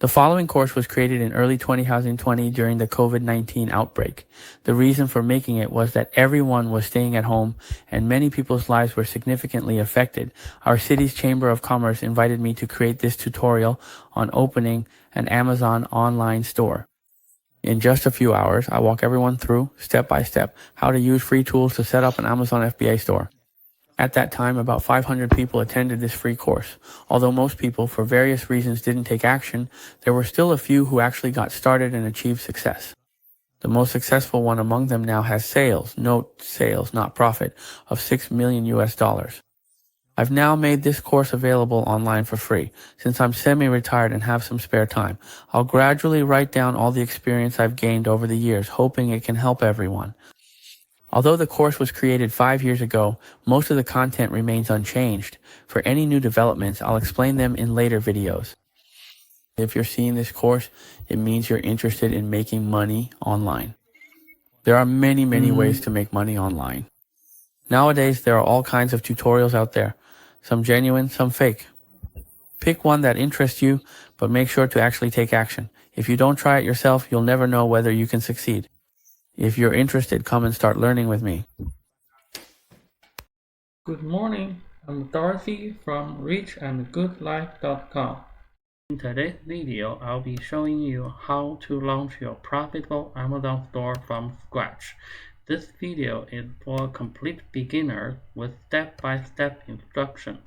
The following course was created in early 2020 during the COVID-19 outbreak. The reason for making it was that everyone was staying at home and many people's lives were significantly affected. Our city's Chamber of Commerce invited me to create this tutorial on opening an Amazon online store. In just a few hours, I walk everyone through, step by step, how to use free tools to set up an Amazon FBA store. At that time, about 500 people attended this free course. Although most people, for various reasons, didn't take action, there were still a few who actually got started and achieved success. The most successful one among them now has sales, note sales, not profit, of $6 million US. I've now made this course available online for free. Since I'm semi-retired and have some spare time, I'll gradually write down all the experience I've gained over the years, hoping it can help everyone. Although the course was created 5 years ago, most of the content remains unchanged. For any new developments, I'll explain them in later videos. If you're seeing this course, it means you're interested in making money online. There are many ways to make money online. Nowadays, there are all kinds of tutorials out there, some genuine, some fake. Pick one that interests you, but make sure to actually take action. If you don't try it yourself, you'll never know whether you can succeed. If you're interested, come and start learning with me. Good morning, I'm Dorothy from richandgoodlife.com. In today's video, I'll be showing you how to launch your profitable Amazon store from scratch. This video is for complete beginners with step-by-step instructions.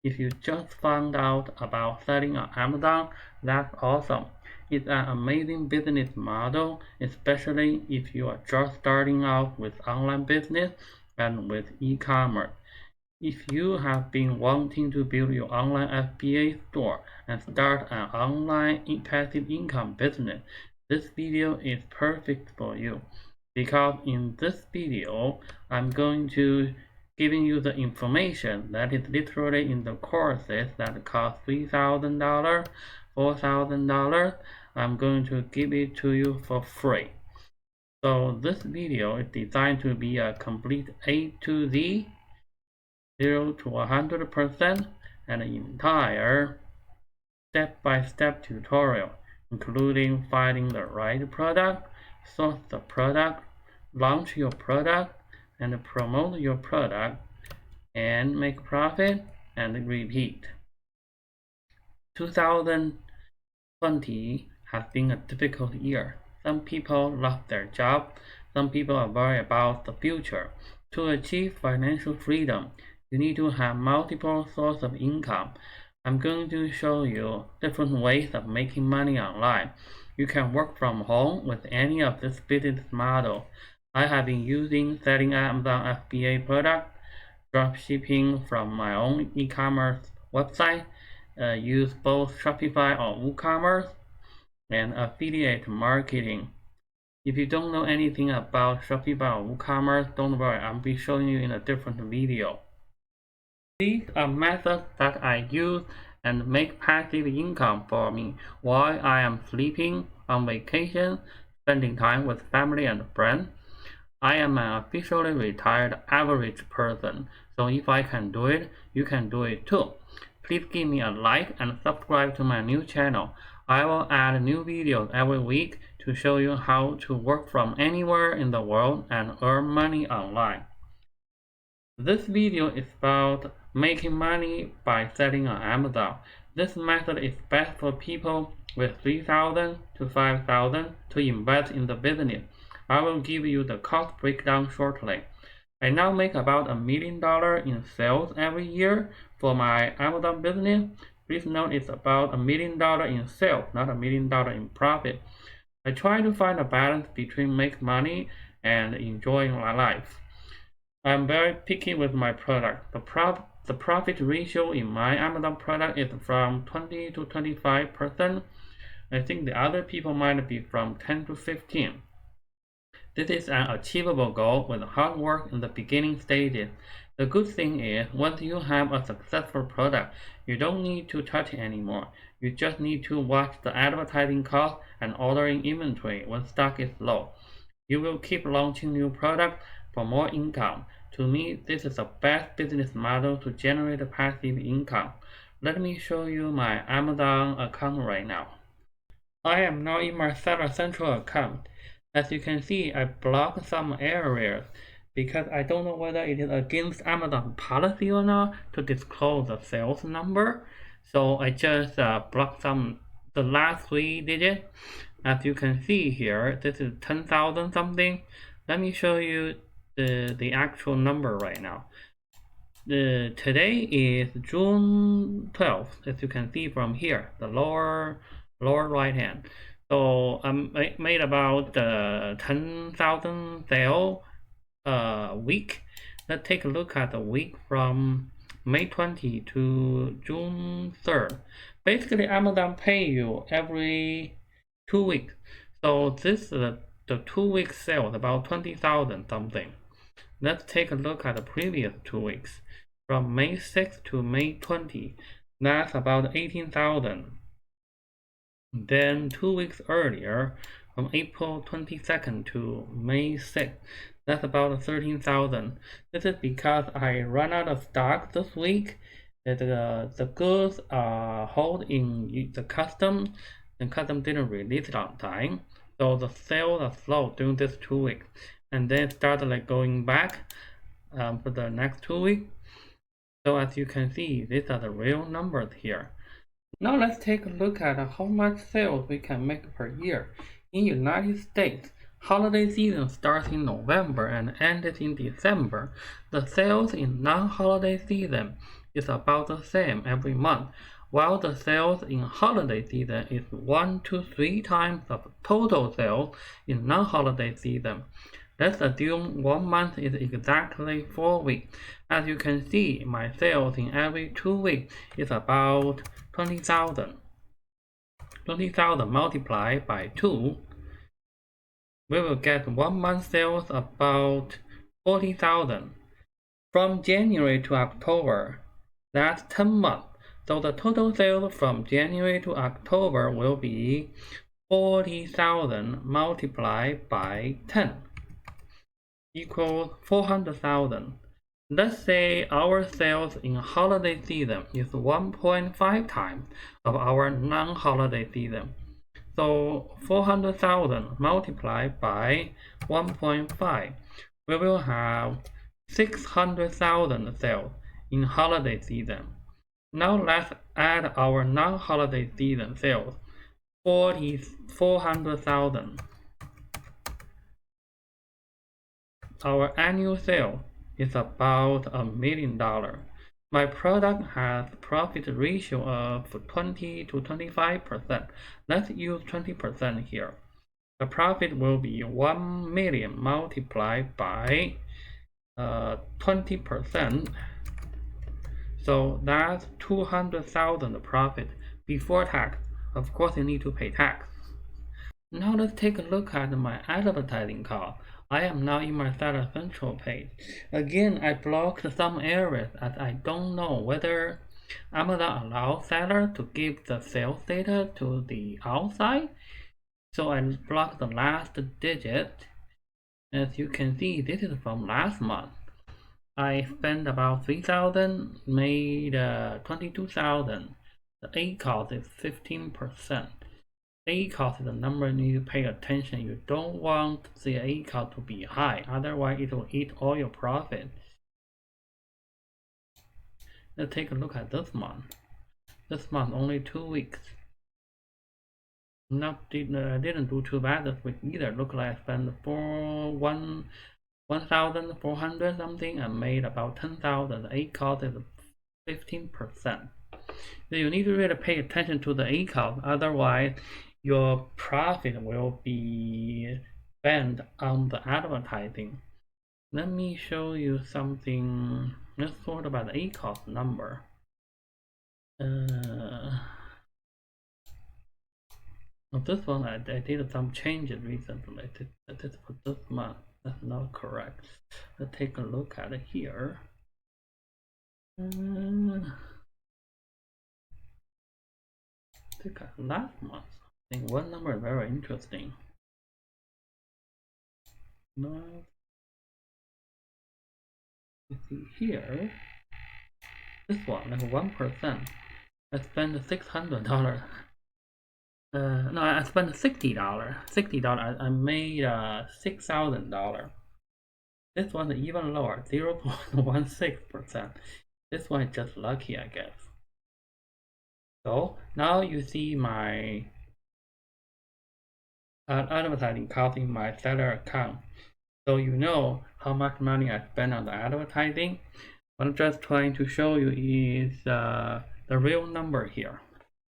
If you just found out about selling on Amazon, that's awesome. It's an amazing business model, especially if you are just starting out with online business and with e-commerce. If you have been wanting to build your online FBA store and start an online passive income business, this video is perfect for you. Because in this video, I'm going to giving you the information that is literally in the courses that cost $3,000, $4,000. I'm going to give it to you for free. So this video is designed to be a complete A to Z, 0 to 100%, and an entire step-by-step tutorial, including finding the right product, source the product, launch your product, and promote your product, and make profit, and repeat. 2020 has been a difficult year. Some people lost their job. Some people are worried about the future. To achieve financial freedom, you need to have multiple sources of income. I'm going to show you different ways of making money online. You can work from home with any of this business model. I have been selling Amazon FBA products, drop shipping from my own e-commerce website, use both Shopify or WooCommerce, and affiliate marketing. If you don't know anything about Shopify or WooCommerce, don't worry, I'll be showing you in a different video. These are methods that I use and make passive income for me while I am sleeping, on vacation, spending time with family and friends. I am an officially retired average person, so if I can do it, you can do it too. Please give me a like and subscribe to my new channel. I will add new videos every week to show you how to work from anywhere in the world and earn money online. This video is about making money by selling on Amazon. This method is best for people with $3,000 to $5,000 to invest in the business. I will give you the cost breakdown shortly. I now make about $1 million in sales every year for my Amazon business. Please note it's about $1 million in sales, not $1 million in profit. I try to find a balance between making money and enjoying my life. I'm very picky with my product. The profit ratio in my Amazon product is from 20 to 25%. I think the other people might be from 10 to 15. This is an achievable goal with hard work in the beginning stages. The good thing is, once you have a successful product, you don't need to touch it anymore. You just need to watch the advertising cost and ordering inventory when stock is low. You will keep launching new products for more income. To me, this is the best business model to generate passive income. Let me show you my Amazon account right now. I am now in my Seller Central account. As you can see, I blocked some areas because I don't know whether it is against Amazon policy or not to disclose the sales number. So I just blocked the last 3 digits. As you can see here, this is 10,000 something. Let me show you the actual number right now. Today is June 12th, as you can see from here, the lower right hand. So I made about 10,000 sale week. Let's take a look at the week from May 20 to June 3rd. Basically, Amazon pay you every 2 weeks. So this is the 2 week sales, about 20,000 something. Let's take a look at the previous 2 weeks. From May 6 to May 20, that's about 18,000. Then 2 weeks earlier, from April 22nd to May 6th, that's about 13,000. This is because I ran out of stock this week. The goods are held in the custom, and custom didn't release it on time. So the sales are slow during this 2 weeks, and then started like going back for the next 2 weeks. So as you can see, these are the real numbers here. Now let's take a look at how much sales we can make per year. In United States, holiday season starts in November and ends in December. The sales in non-holiday season is about the same every month, while the sales in holiday season is 1 to 3 times of total sales in non-holiday season. Let's assume 1 month is exactly 4 weeks. As you can see, my sales in every 2 weeks is about 20,000. 20,000 multiplied by 2, we will get 1 month sales about 40,000. From January to October, that's 10 months. So the total sales from January to October will be 40,000 multiplied by 10 equals 400,000. Let's say our sales in holiday season is 1.5 times of our non-holiday season. So 400,000 multiplied by 1.5, we will have 600,000 sales in holiday season. Now let's add our non-holiday season sales, 400,000. Our annual sale is about $1 million. My product has profit ratio of 20 to 25%. Let's use 20% here. The profit will be 1 million multiplied by 20%. So that's 200,000 profit before tax. Of course, you need to pay tax. Now let's take a look at my advertising cost. I am now in my Seller Central page. Again, I blocked some areas as I don't know whether Amazon allows sellers to give the sales data to the outside. So I blocked the last digit. As you can see, this is from last month. I spent about 3,000, made 22,000. The A cost is 15%. A cost is the number you need to pay attention. You don't want the A cost to be high, otherwise it will eat all your profit. Let's take a look at this month. This month only 2 weeks. I didn't do too bad this week either. Look like I spent 1,400 something and made about 10,000. The A cost is 15%. So you need to really pay attention to the A cost, otherwise your profit will be spent on the advertising. Let me show you something. Let's sort about the A cost number. This one I did some changes recently. This for this month. That's not correct. Let's take a look at it here. Take a last month. I think one number is very interesting. Now, you see here, this one, like 1%. I spent $600. No, I spent $60. I made $6,000. This one is even lower, 0.16%. This one is just lucky, I guess. So now you see my advertising cost in my seller account. So you know how much money I spent on the advertising. What I'm just trying to show you is the real number here.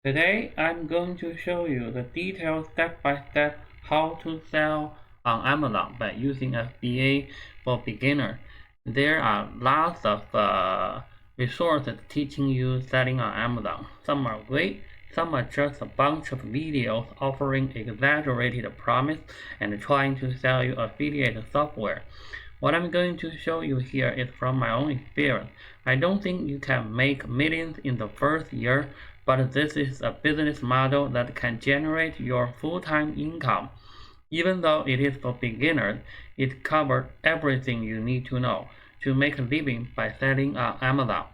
Today I'm going to show you the detailed step-by-step how to sell on Amazon by using FBA for beginner. There are lots of resources teaching you selling on Amazon. Some are great, some are just a bunch of videos offering exaggerated promise and trying to sell you affiliate software. What I'm going to show you here is from my own experience. I don't think you can make millions in the first year, but this is a business model that can generate your full-time income. Even though it is for beginners, it covers everything you need to know to make a living by selling on Amazon.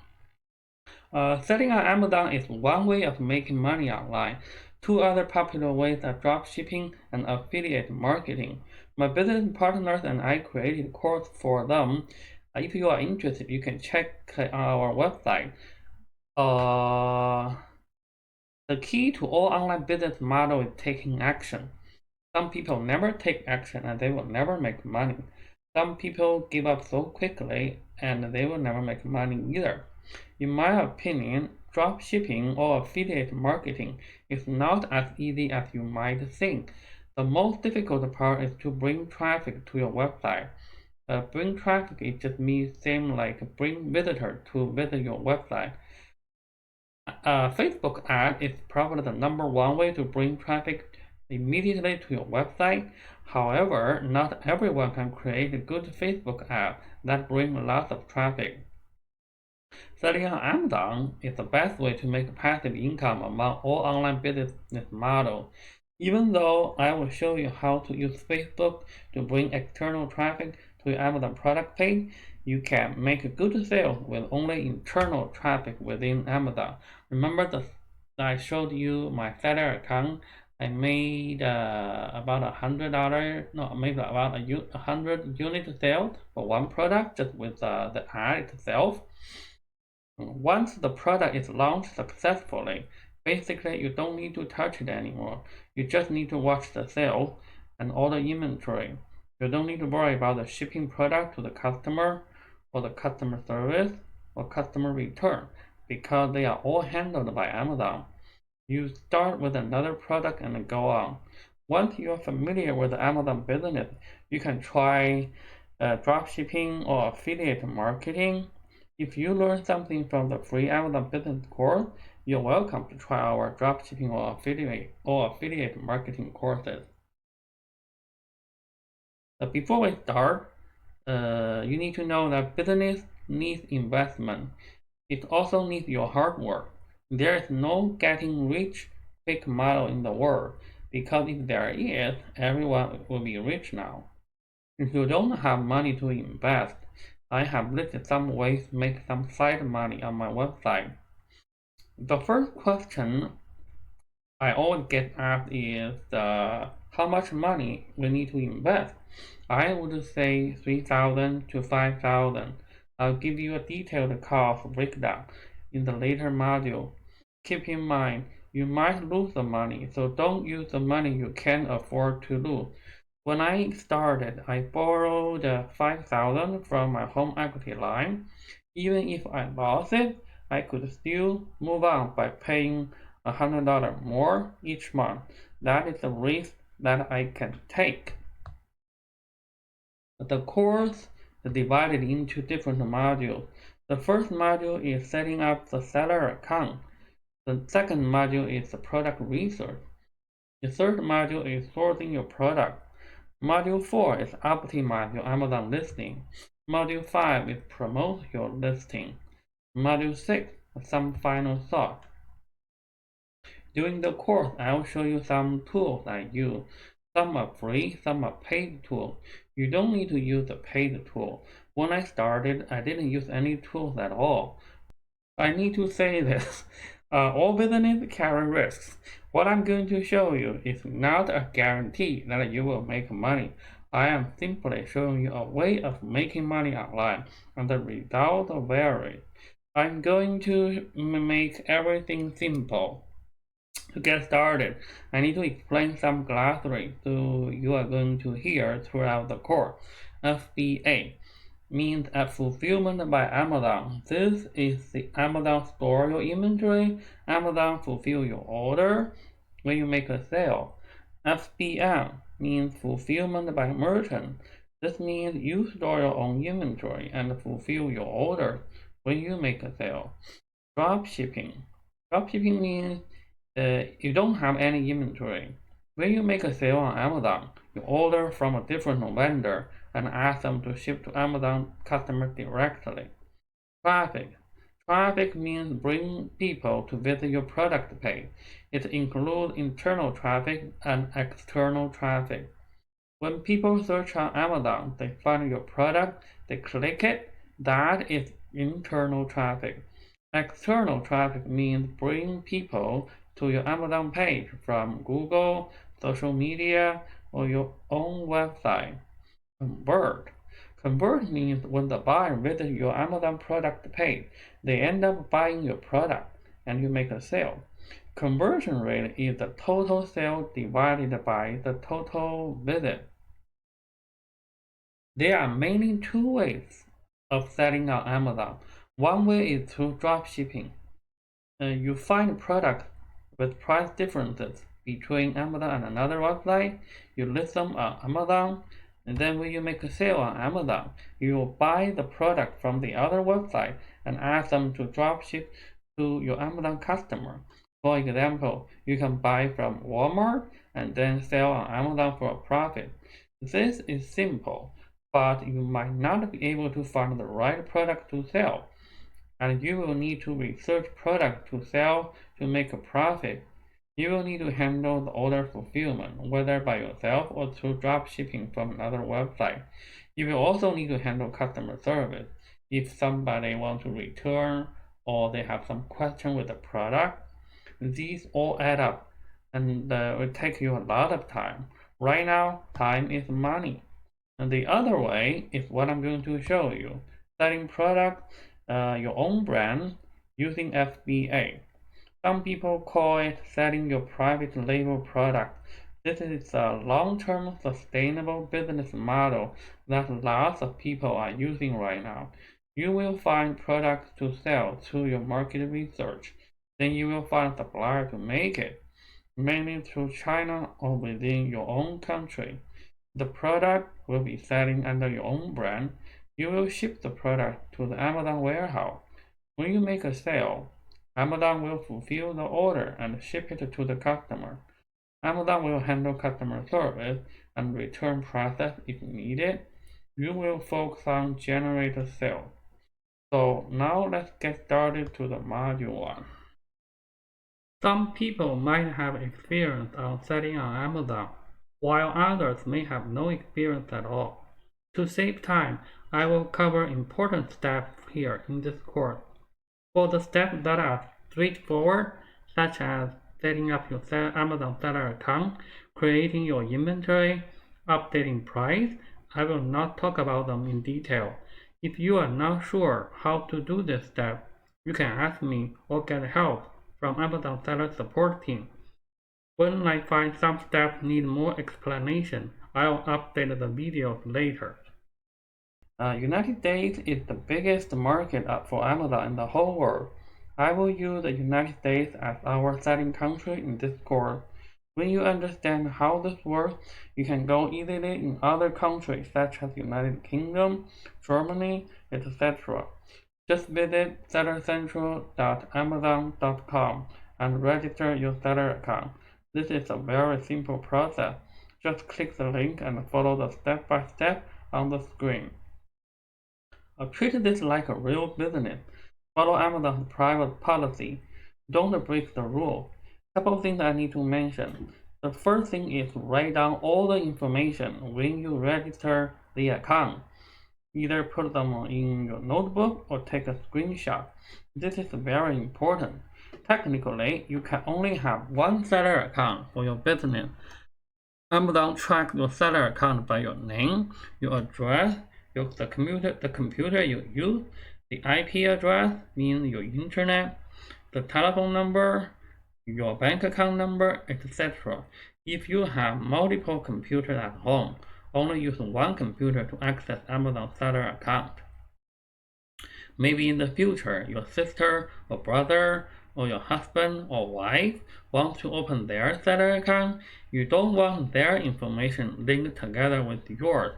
Selling on Amazon is one way of making money online. Two other popular ways are dropshipping and affiliate marketing. My business partners and I created a course for them. If you are interested, you can check our website. The key to all online business model is taking action. Some people never take action and they will never make money. Some people give up so quickly and they will never make money either. In my opinion, dropshipping or affiliate marketing is not as easy as you might think. The most difficult part is to bring traffic to your website. Bring traffic, it just means same like bring visitor to visit your website. Facebook ad is probably the number one way to bring traffic immediately to your website. However, not everyone can create a good Facebook ad that brings lots of traffic. Selling on Amazon is the best way to make passive income among all online business models. Even though I will show you how to use Facebook to bring external traffic to your Amazon product page, you can make good sales with only internal traffic within Amazon. Remember that I showed you my seller account. I made about $100, no, maybe about 100 unit sales for one product just with the ad itself. Once the product is launched successfully, basically you don't need to touch it anymore. You just need to watch the sales and order inventory. You don't need to worry about the shipping product to the customer or the customer service or customer return because they are all handled by Amazon. You start with another product and go on. Once you are familiar with the Amazon business, you can try dropshipping or affiliate marketing. If you learn something from the free Amazon business course, you're welcome to try our dropshipping or affiliate marketing courses. Before we start, you need to know that business needs investment. It also needs your hard work. There is no getting rich quick model in the world, because if there is, everyone will be rich now. If you don't have money to invest, I have listed some ways to make some side money on my website. The first question I always get asked is how much money we need to invest. I would say 3,000 to 5,000. I'll give you a detailed cost breakdown in the later module. Keep in mind, you might lose the money, so don't use the money you can't afford to lose. When I started, I borrowed 5,000 from my home equity line. Even if I lost it, I could still move on by paying $100 more each month. That is the risk that I can take. The course is divided into different modules. The first module is setting up the seller account. The second module is the product research. The third module is sourcing your product. Module 4 is optimize your Amazon listing. Module 5 is promote your listing. Module 6 is some final thought. During the course, I will show you some tools I use. Some are free, some are paid tools. You don't need to use the paid tool. When I started, I didn't use any tools at all. I need to say this. All business carry risks. What I'm going to show you is not a guarantee that you will make money. I am simply showing you a way of making money online, and the results vary. I'm going to make everything simple. To get started, I need to explain some glossary so you are going to hear throughout the course. FBA means fulfillment by Amazon. This is the Amazon store your inventory, Amazon fulfill your order when you make a sale. FBM means fulfillment by merchant. This means you store your own inventory and fulfill your orders when you make a sale. Dropshipping. Dropshipping means you don't have any inventory. When you make a sale on Amazon, you order from a different vendor and ask them to ship to Amazon customer directly. Traffic. Traffic means bring people to visit your product page. It includes internal traffic and external traffic. When people search on Amazon, they find your product, they click it, that is internal traffic. External traffic means bring people to your Amazon page from Google, social media, or your own website. Convert. Convert means when the buyer visits your Amazon product page, they end up buying your product and you make a sale. Conversion rate is the total sale divided by the total visit. There are mainly two ways of selling on Amazon. One way is through drop shipping. You find products with price differences between Amazon and another website. You list them on Amazon, and then when you make a sale on Amazon, you will buy the product from the other website and ask them to drop ship to your Amazon customer. For example, you can buy from Walmart and then sell on Amazon for a profit. This is simple, but you might not be able to find the right product to sell, and you will need to research product to sell to make a profit. You will need to handle the order fulfillment, whether by yourself or through drop shipping from another website. You will also need to handle customer service. If somebody wants to return or they have some question with the product, these all add up and will take you a lot of time. Right now, time is money. And the other way is what I'm going to show you. Selling product, your own brand using FBA. Some people call it selling your private label product. This is a long-term sustainable business model that lots of people are using right now. You will find products to sell through your market research. Then you will find suppliers to make it, mainly through China or within your own country. The product will be selling under your own brand. You will ship the product to the Amazon warehouse. When you make a sale, Amazon will fulfill the order and ship it to the customer. Amazon will handle customer service and return process if needed. You will focus on generate sales. So now let's get started to the module 1. Some people might have experience on selling on Amazon, while others may have no experience at all. To save time, I will cover important steps here in this course. For the steps that are straightforward, such as setting up your Amazon seller account, creating your inventory, updating price, I will not talk about them in detail. If you are not sure how to do this step, you can ask me or get help from Amazon seller support team. When I find some steps need more explanation, I'll update the videos later. United States is the biggest market for Amazon in the whole world. I will use the United States as our selling country in this course. When you understand how this works, you can go easily in other countries such as United Kingdom, Germany, etc. Just visit sellercentral.amazon.com and register your seller account. This is a very simple process. Just click the link and follow the step-by-step on the screen. Treat this like a real business. Follow Amazon's private policy. Don't break the rule. Couple things I need to mention. The first thing is write down all the information when you register the account. Either put them in your notebook or take a screenshot. This is very important. technically, you can only have one seller account for your business. Amazon tracks your seller account by your name, your address, the computer you use, the IP address, means your internet, the telephone number, your bank account number, etc. If you have multiple computers at home, only use one computer to access Amazon seller account. Maybe in the future, your sister or brother or your husband or wife wants to open their seller account. You don't want their information linked together with yours.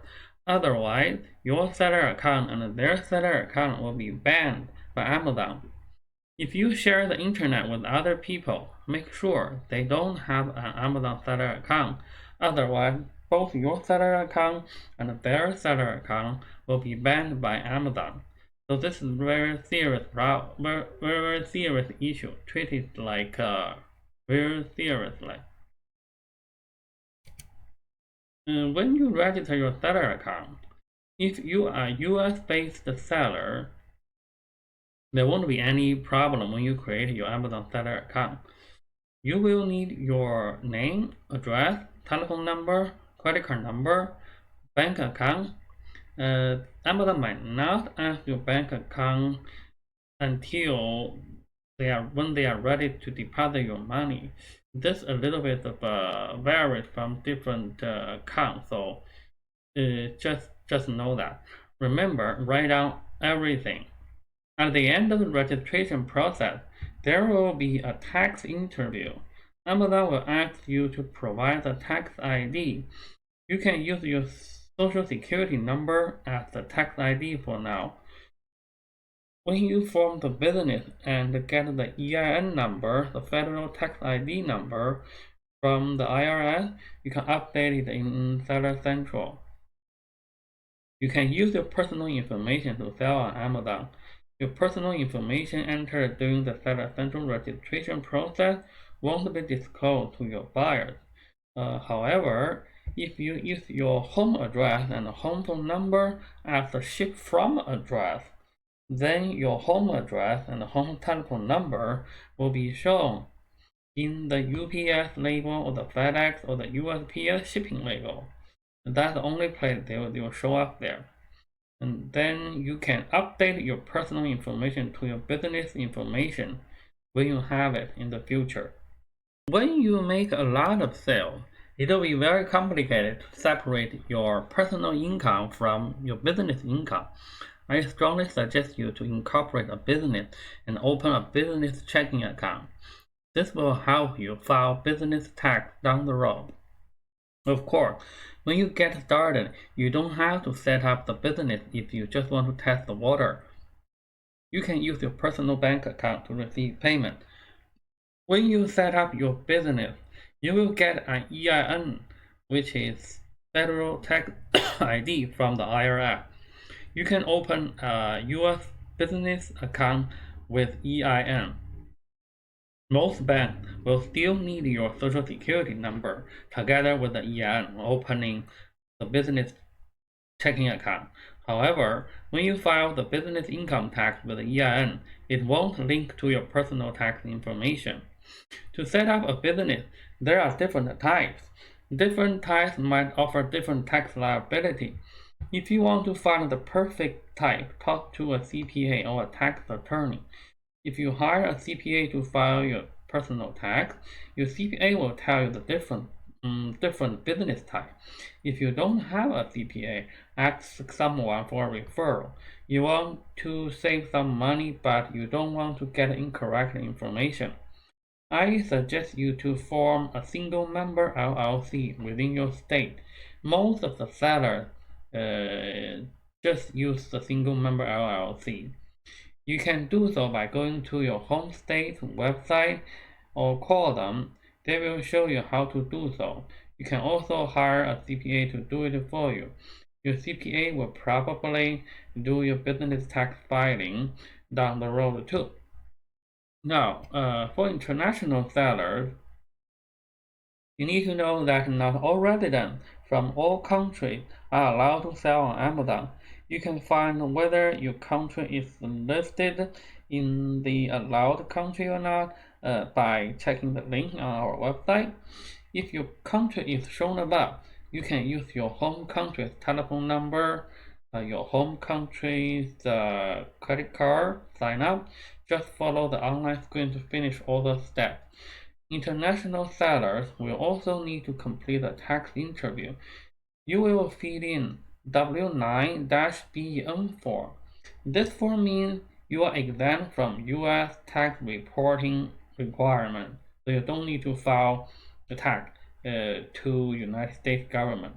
Otherwise, your seller account and their seller account will be banned by Amazon. If you share the internet with other people, make sure they don't have an Amazon seller account. Otherwise, both your seller account and their seller account will be banned by Amazon. So this is very serious issue. Treat it like very seriously. When you register your seller account, if you are US-based seller, there won't be any problem when you create your Amazon seller account. You will need your name, address, telephone number, credit card number, bank account. Amazon might not ask your bank account until when they are ready to deposit your money. This a little bit of varies from different accounts, so just know that. Remember, write down everything. At the end of the registration process, there will be a tax interview. Amazon will ask you to provide the tax ID. You can use your social security number as the tax ID for now. When you form the business and get the EIN number, the federal tax ID number, from the IRS, you can update it in Seller Central. You can use your personal information to sell on Amazon. Your personal information entered during the Seller Central registration process won't be disclosed to your buyers. However, if you use your home address and home phone number as the ship from address, then your home address and home telephone number will be shown in the UPS label or the FedEx or the USPS shipping label. That's the only place they will show up there. And then you can update your personal information to your business information when you have it in the future. When you make a lot of sales, it will be very complicated to separate your personal income from your business income. I strongly suggest you to incorporate a business and open a business checking account. This will help you file business tax down the road. Of course, when you get started, you don't have to set up the business if you just want to test the water. You can use your personal bank account to receive payment. When you set up your business, you will get an EIN, which is Federal Tax ID from the IRS. You can open a US business account with EIN. Most banks will still need your social security number together with the EIN when opening the business checking account. However, when you file the business income tax with the EIN, it won't link to your personal tax information. To set up a business, there are different types. Different types might offer different tax liability. If you want to find the perfect type, talk to a CPA or a tax attorney. If you hire a CPA to file your personal tax, your CPA will tell you the different business type. If you don't have a CPA, ask someone for a referral. You want to save some money, but you don't want to get incorrect information. I suggest you to form a single member LLC within your state. Most of the sellers just use the single member LLC. You can do so by going to your home state website or call them. They will show you how to do so. You can also hire a CPA to do it for you. Your CPA will probably do your business tax filing down the road too. Now, for international sellers, you need to know that not all residents from all countries are allowed to sell on Amazon. You can find whether your country is listed in the allowed country or not by checking the link on our website. If your country is shown above, you can use your home country's telephone number, your home country's credit card, sign up. Just follow the online screen to finish all the steps. International sellers will also need to complete a tax interview. You will fill in W9-BEN form. This form means you are exempt from U.S. tax reporting requirements, so you don't need to file the tax to United States government.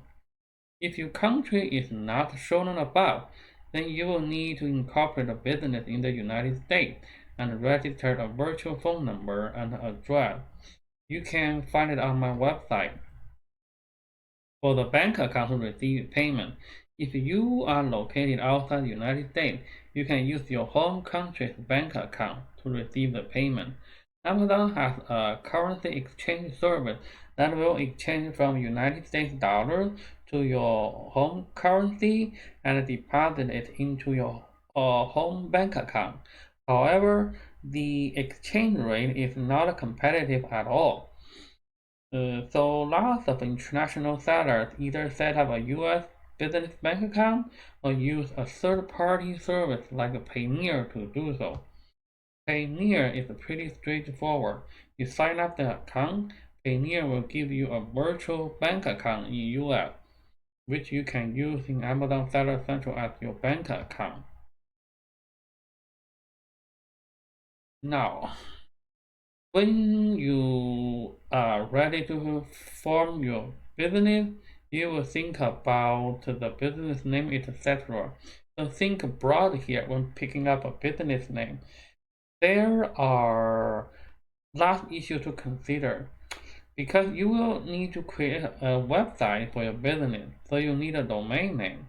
If your country is not shown above, then you will need to incorporate a business in the United States and register a virtual phone number and address. You can find it on my website. For the bank account to receive payment, if you are located outside the United States, you can use your home country's bank account to receive the payment. Amazon has a currency exchange service that will exchange from United States dollars to your home currency and deposit it into your home bank account. However, the exchange rate is not competitive at all. So lots of international sellers either set up a US business bank account or use a third-party service like Payoneer to do so. Payoneer is pretty straightforward. You sign up the account, Payoneer will give you a virtual bank account in US, which you can use in Amazon Seller Central as your bank account. Now, when you are ready to form your business, you will think about the business name, etc. So think broad here when picking up a business name. There are last issue to consider because you will need to create a website for your business, so you need a domain name.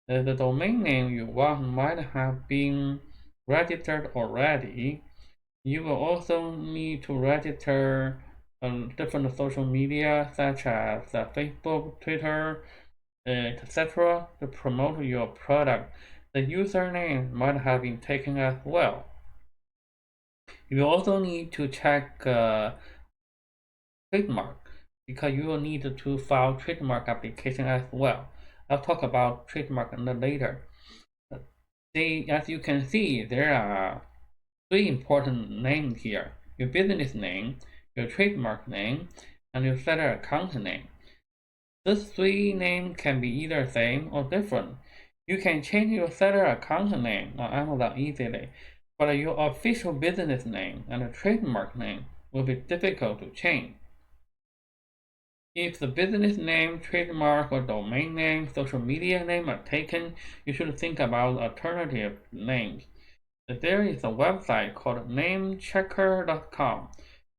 The domain name you want might have been registered already. You will also need to register different social media such as Facebook, Twitter, etc. to promote your product. The username might have been taken as well. You also need to check trademark because you will need to file trademark application as well. I'll talk about trademark later. As you can see, there are three important names here: your business name, your trademark name, and your seller account name. These three names can be either same or different. You can change your seller account name on Amazon easily, but your official business name and trademark name will be difficult to change. If the business name, trademark, or domain name, social media name are taken, you should think about alternative names. There is a website called namechecker.com.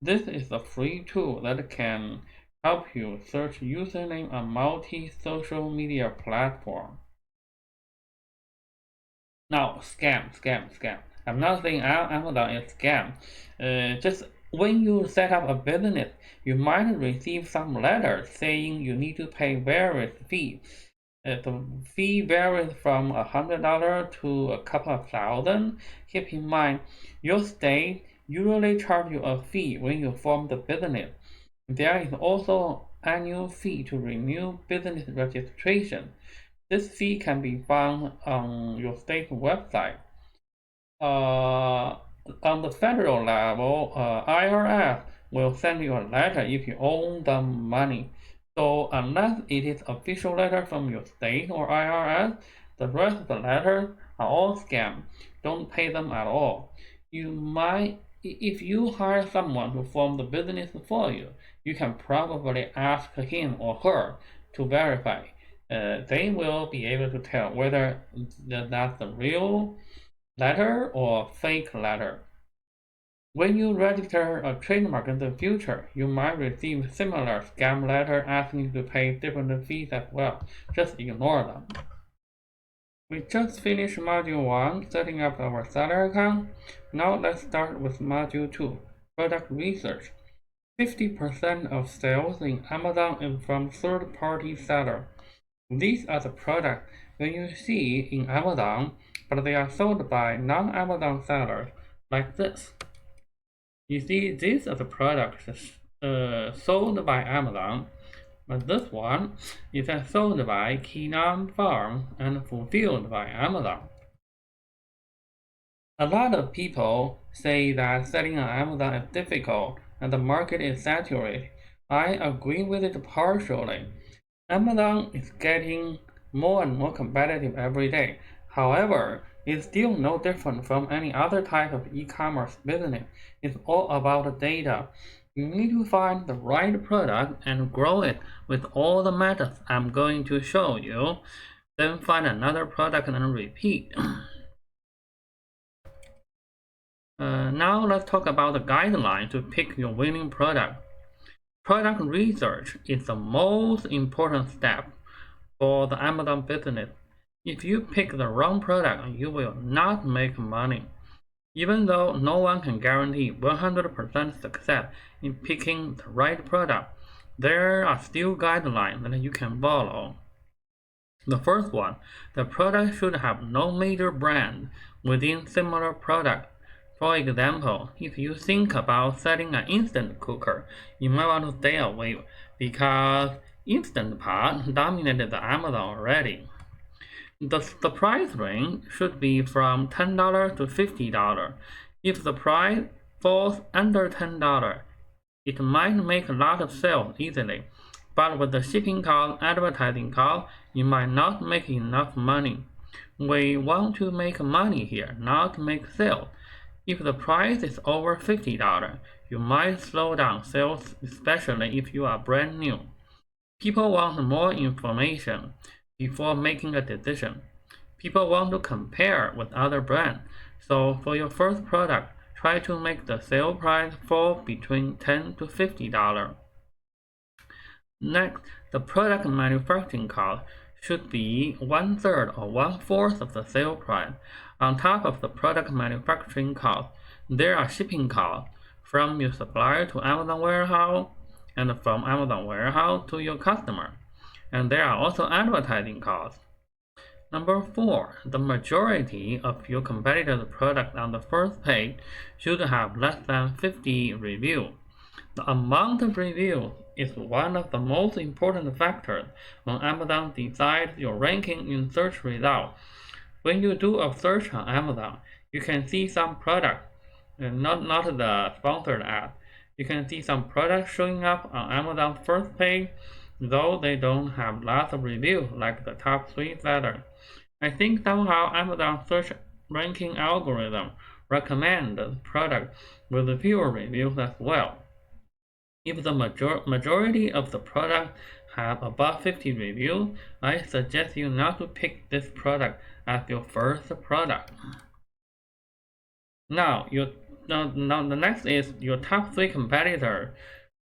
This is a free tool that can help you search username on multi-social media platform. Now, scam. I'm not saying Amazon is scam. Just when you set up a business, you might receive some letters saying you need to pay various fees. The fee varies from $100 to a couple of thousand. Keep in mind, your state usually charge you a fee when you form the business. There is also annual fee to renew business registration. This fee can be found on your state website. On the federal level, IRS will send you a letter if you owe them money. So unless it is official letter from your state or IRS, the rest of the letters are all scam. Don't pay them at all. You might, if you hire someone to form the business for you, you can probably ask him or her to verify. They will be able to tell whether that's the real letter or fake letter. When you register a trademark in the future, you might receive similar scam letter asking you to pay different fees as well. Just ignore them. We just finished module 1, setting up our seller account. Now let's start with module 2, product research. 50% of sales in Amazon is from third-party seller. These are the products that you see in Amazon, but they are sold by non-Amazon sellers, like this. You see, these are the products sold by Amazon, but this one is sold by Kinam Farm and fulfilled by Amazon. A lot of people say that selling on Amazon is difficult and the market is saturated. I agree with it partially. Amazon is getting more and more competitive every day. However, it's still no different from any other type of e-commerce business. It's all about data. You need to find the right product and grow it with all the methods I'm going to show you. Then find another product and repeat. Now let's talk about the guideline to pick your winning product. Product research is the most important step for the Amazon business. If you pick the wrong product, you will not make money. Even though no one can guarantee 100% success in picking the right product, there are still guidelines that you can follow. The first one, the product should have no major brand within similar product. For example, if you think about selling an instant cooker, you might want to stay away because Instant Pot dominated the Amazon already. The price range should be from $10 to $50. If the price falls under $10, it might make a lot of sales easily, but with the shipping cost, advertising cost, you might not make enough money. We want to make money here, not make sales. If the price is over $50, you might slow down sales, especially if you are brand new. People want more information before making a decision. People want to compare with other brands. So for your first product, try to make the sale price fall between $10 to $50. Next, the product manufacturing cost should be 1/3 or 1/4 of the sale price. On top of the product manufacturing cost, there are shipping costs from your supplier to Amazon warehouse and from Amazon warehouse to your customer. And there are also advertising costs. Number 4, the majority of your competitor's products on the first page should have less than 50 reviews. The amount of reviews is one of the most important factors when Amazon decides your ranking in search results. When you do a search on Amazon, you can see some products, not the sponsored ad. You can see some products showing up on Amazon first page, though they don't have lots of reviews like the top 3 sellers. I think somehow Amazon search ranking algorithm recommend the product with fewer reviews as well. If the majority of the product have above 50 reviews, I suggest you not to pick this product as your first product. Now, the next is your top 3 competitor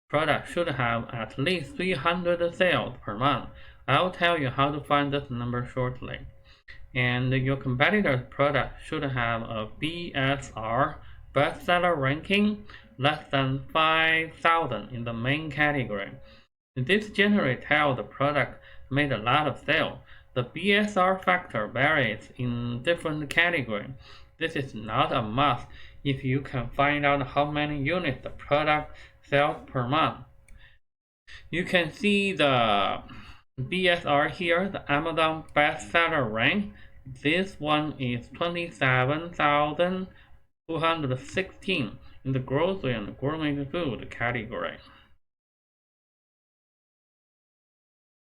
product should have at least 300 sales per month. I'll tell you how to find this number shortly. And your competitor's product should have a BSR, bestseller ranking, less than 5,000 in the main category. This generally tells the product made a lot of sales. The BSR factor varies in different categories. This is not a must if you can find out how many units the product sells per month. You can see the BSR here, the Amazon bestseller rank. This one is 27,216 in the grocery and gourmet food category.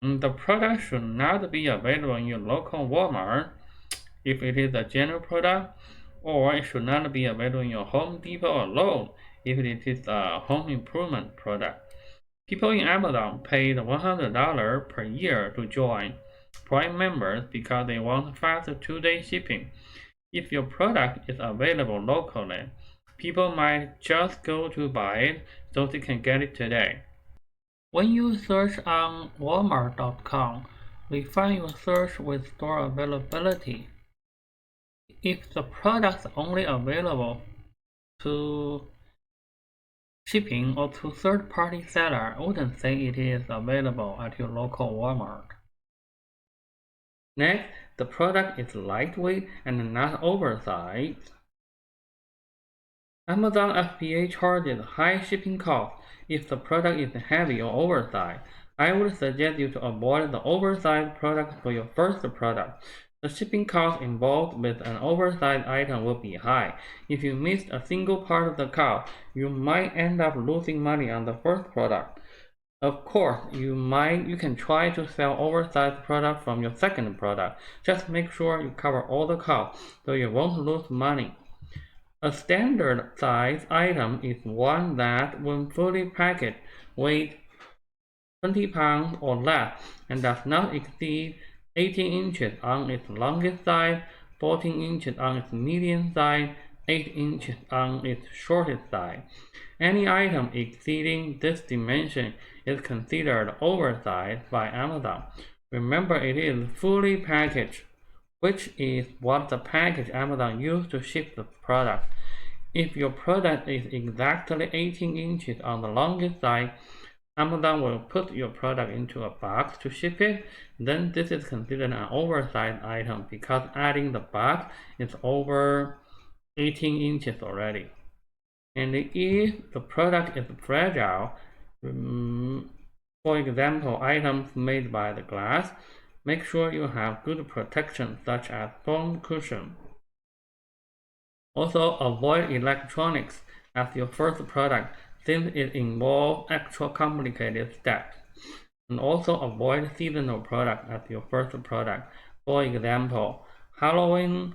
The product should not be available in your local Walmart if it is a general product, or it should not be available in your Home Depot or Lowe's if it is a home improvement product. People in Amazon paid $100 per year to join Prime members because they want faster 2-day shipping. If your product is available locally, people might just go to buy it so they can get it today. When you search on Walmart.com, we find your search with store availability. If the product is only available to shipping or to third-party seller, I wouldn't say it is available at your local Walmart. Next, the product is lightweight and not oversized. Amazon FBA charges high shipping costs if the product is heavy or oversized. I would suggest you to avoid the oversized product for your first product. The shipping cost involved with an oversized item will be high. If you missed a single part of the cost, you might end up losing money on the first product. Of course, you can try to sell oversized product from your second product. Just make sure you cover all the costs so you won't lose money. A standard size item is one that, when fully packaged, weighs 20 pounds or less and does not exceed 18 inches on its longest side, 14 inches on its medium side, 8 inches on its shortest side. Any item exceeding this dimension is considered oversized by Amazon. Remember, it is fully packaged, which is what the package Amazon used to ship the product. If your product is exactly 18 inches on the longest side, Amazon will put your product into a box to ship it. Then this is considered an oversized item because adding the box is over 18 inches already. And if the product is fragile, for example, items made by the glass, make sure you have good protection such as foam cushion. Also, avoid electronics as your first product since it involves extra complicated steps. And also avoid seasonal product as your first product. For example, Halloween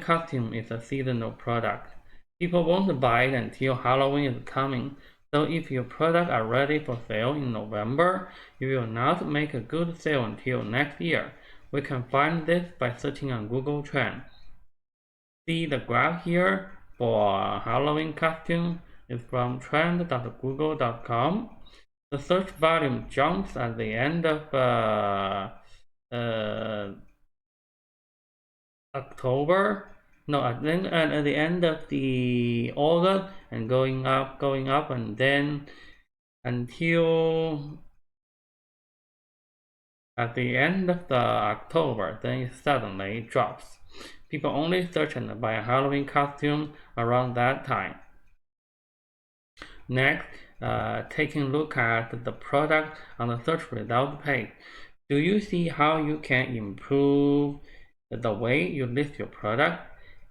costume is a seasonal product. People won't buy it until Halloween is coming. So if your products are ready for sale in November, you will not make a good sale until next year. We can find this by searching on Google Trends. See the graph here for Halloween costume is from trend.google.com. The search volume jumps at the end of October. No, at the end of the August and going up, and then until at the end of the October, then it suddenly drops. People only search and buy a Halloween costume around that time. Next, taking a look at the product on the search result page. Do you see how you can improve the way you list your product?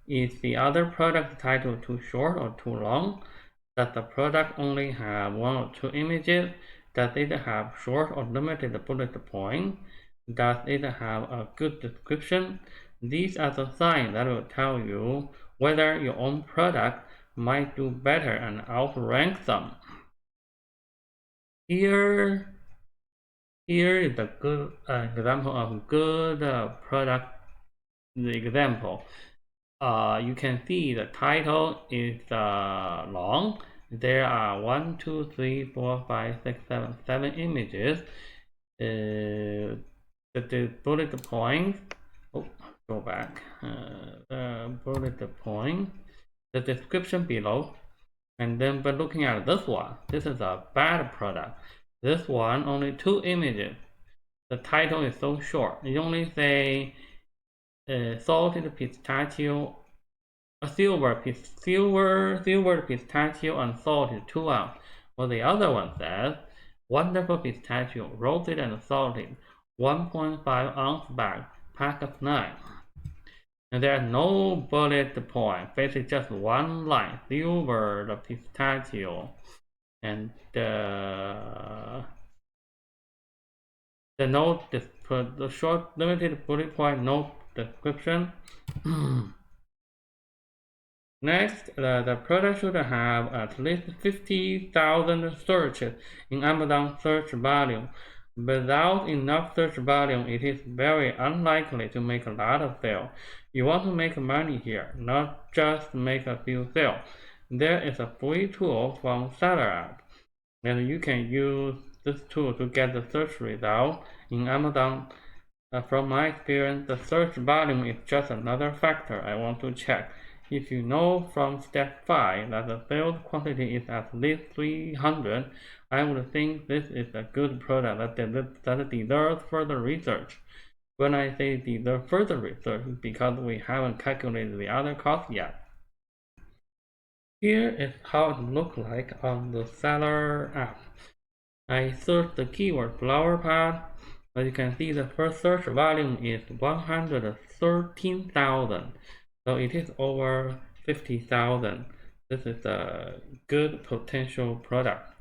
Is the other product title too short or too long? Does the product only have one or two images? Does it have short or limited bullet points? Does it have a good description? These are the signs that will tell you whether your own product might do better and outrank them. Here is a good example of good product. The example. You can see the title is long. There are 1, 2, 3, 4, 5, 6, 7 images. The bullet points. Oh, go back. The bullet point. The description below. And then by looking at this one, this is a bad product. This one only 2 images. The title is so short. You only say salted pistachio, a silver pistachio unsalted 2 ounce. Well, the other one says wonderful pistachio, roasted and salted, 1.5 ounce bag, pack of 9. And there are no bullet point, basically just one line, silver the pistachio, and the note, the short limited bullet point, no description. Next, the product should have at least 50,000 searches in Amazon search volume. Without enough search volume, it is very unlikely to make a lot of sales. You want to make money here, not just make a few sales. There is a free tool from Seller App, and you can use this tool to get the search result in Amazon. From my experience, the search volume is just another factor I want to check. If you know from step 5 that the sales quantity is at least 300, I would think this is a good product that deserves further research. When I say deserve further research, it's because we haven't calculated the other costs yet. Here is how it looks like on the seller app. I searched the keyword flower pot. As you can see, the first search volume is 113,000. So it is over 50,000. This is a good potential product.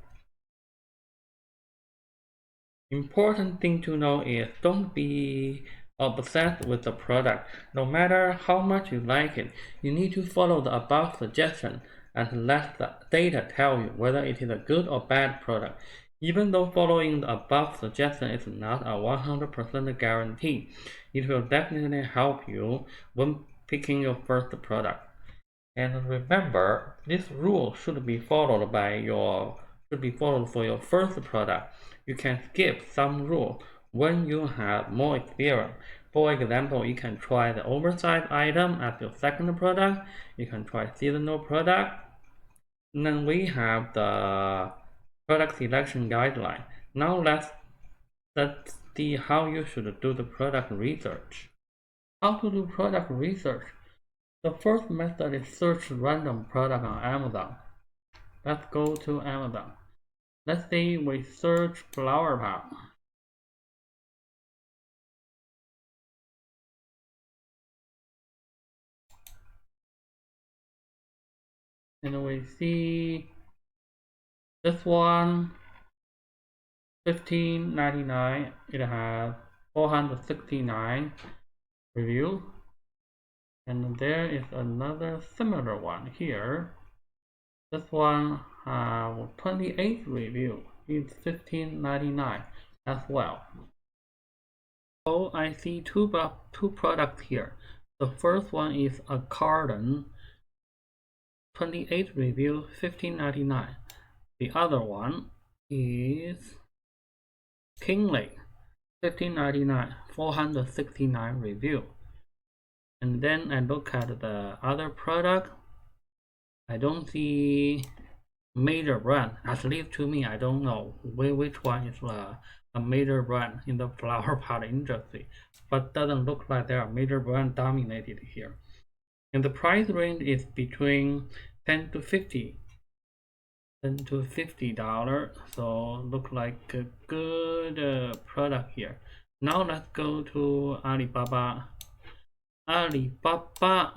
Important thing to know is don't be obsessed with the product. No matter how much you like it, you need to follow the above suggestion and let the data tell you whether it is a good or bad product. Even though following the above suggestion is not a 100% guarantee, it will definitely help you when picking your first product. And remember, this rule should be followed for your first product. You can skip some rule when you have more experience. For example, you can try the oversized item as your second product. You can try seasonal product. And then we have the product selection guideline. Now let's see how you should do the product research. How to do product research? The first method is search random product on Amazon. Let's go to Amazon. Let's say we search flower pot. And we see this one, $15.99. It has 469 reviews. And there is another similar one here. This one has 28 reviews. It's $15.99 as well. So I see two products here. The first one is a carton, 28 reviews, $15.99. The other one is Kingley, $15.99, 469 reviews. And then I look at the other product. I don't see major brand. At least to me, I don't know which one is a major brand in the flower pot industry, but doesn't look like there are major brand dominated here. And the price range is between 10 to 50. $10 to $50, so look like a good product here. Now let's go to Alibaba. Alibaba.com.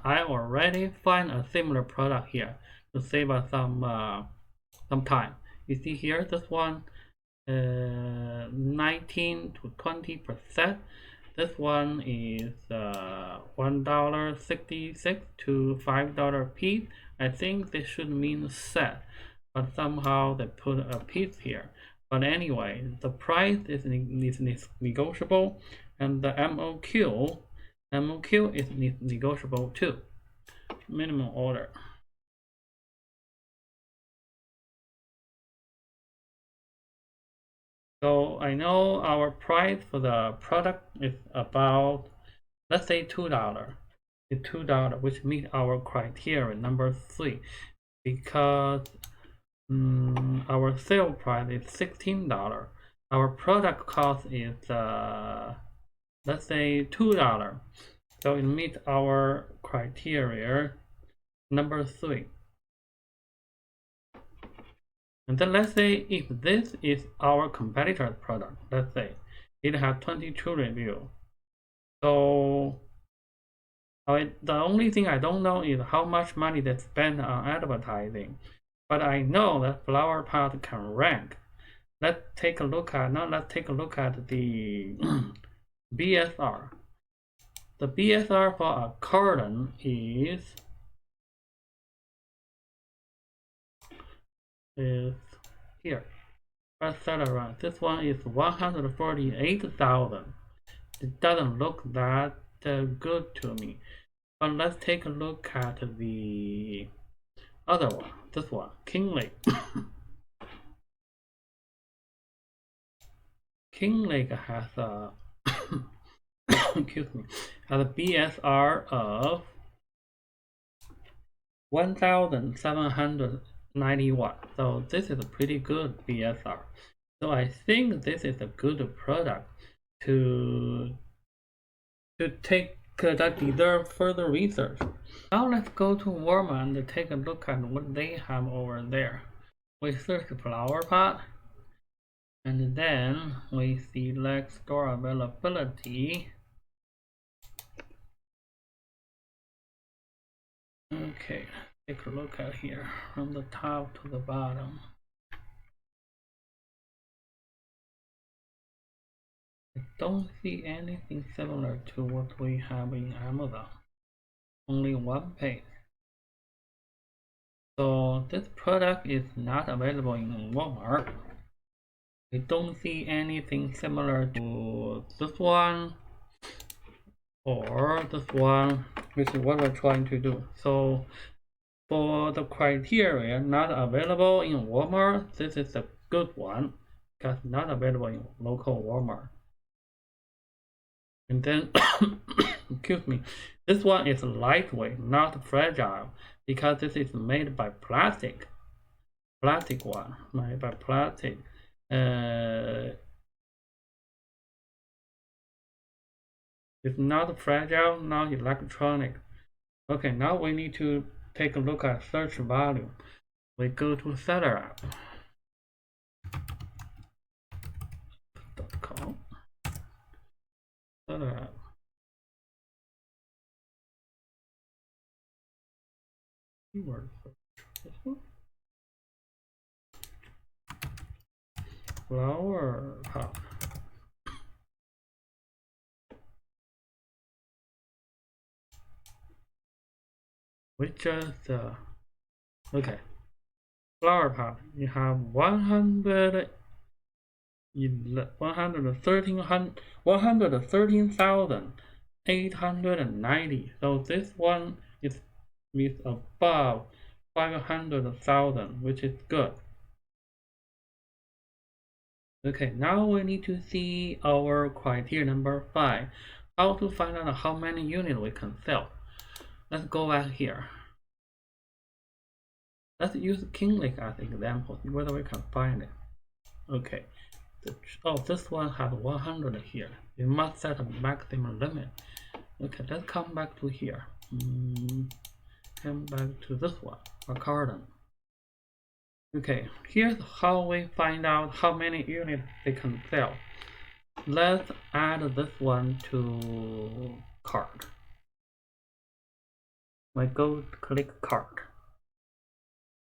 I already find a similar product here to save us some time. You see here, this one 19 to 20%. This one is $1.66 to $5 piece. I think this should mean set, but somehow they put a piece here. But anyway, the price is negotiable, and the MOQ is negotiable too. Minimum order. So I know our price for the product is about, let's say $2. It's $2, which meet our criteria number 3, because our sale price is $16. Our product cost is let's say $2. So it meets our criteria number 3. And then let's say if this is our competitor's product, let's say it has 22 reviews. So the only thing I don't know is how much money they spend on advertising, but I know that flower pot can rank. Let's take a look at the BSR. The BSR for a carton is here. Bestseller run. This one is 148,000. It doesn't look that good to me. But let's take a look at the other one. This one, Kingley. Kingley has a excuse me, has a BSR of 1,791. So this is a pretty good BSR. So I think this is a good product to take because that deserves further research. Now let's go to Walmart and take a look at what they have over there. We search flower pot, and then we select store availability. Okay, take a look at here from the top to the bottom. I don't see anything similar to what we have in Amazon. Only one page. So this product is not available in Walmart. I don't see anything similar to this one or this one, which is what we're trying to do. So for the criteria not available in Walmart, this is a good one because not available in local Walmart. And then, excuse me, this one is lightweight, not fragile, because this is made by plastic. Plastic one, made by plastic. It's not fragile, not electronic. Okay, now we need to take a look at search volume. We go to seller app.com. Seller app. Keyword search. This one. Flower pot. We just okay. Flower pot. You have 113,890. So this one is with above 500,000, which is good. Okay, now we need to see our criteria number 5. How to find out how many units we can sell. Let's go back here. Let's use King Lake as example, whether we can find it. Okay. Oh, this one has 100 here. We must set a maximum limit. Okay, let's come back to here. Come back to this one, a carton. Okay, here's how we find out how many units they can sell. Let's add this one to cart. We go click cart.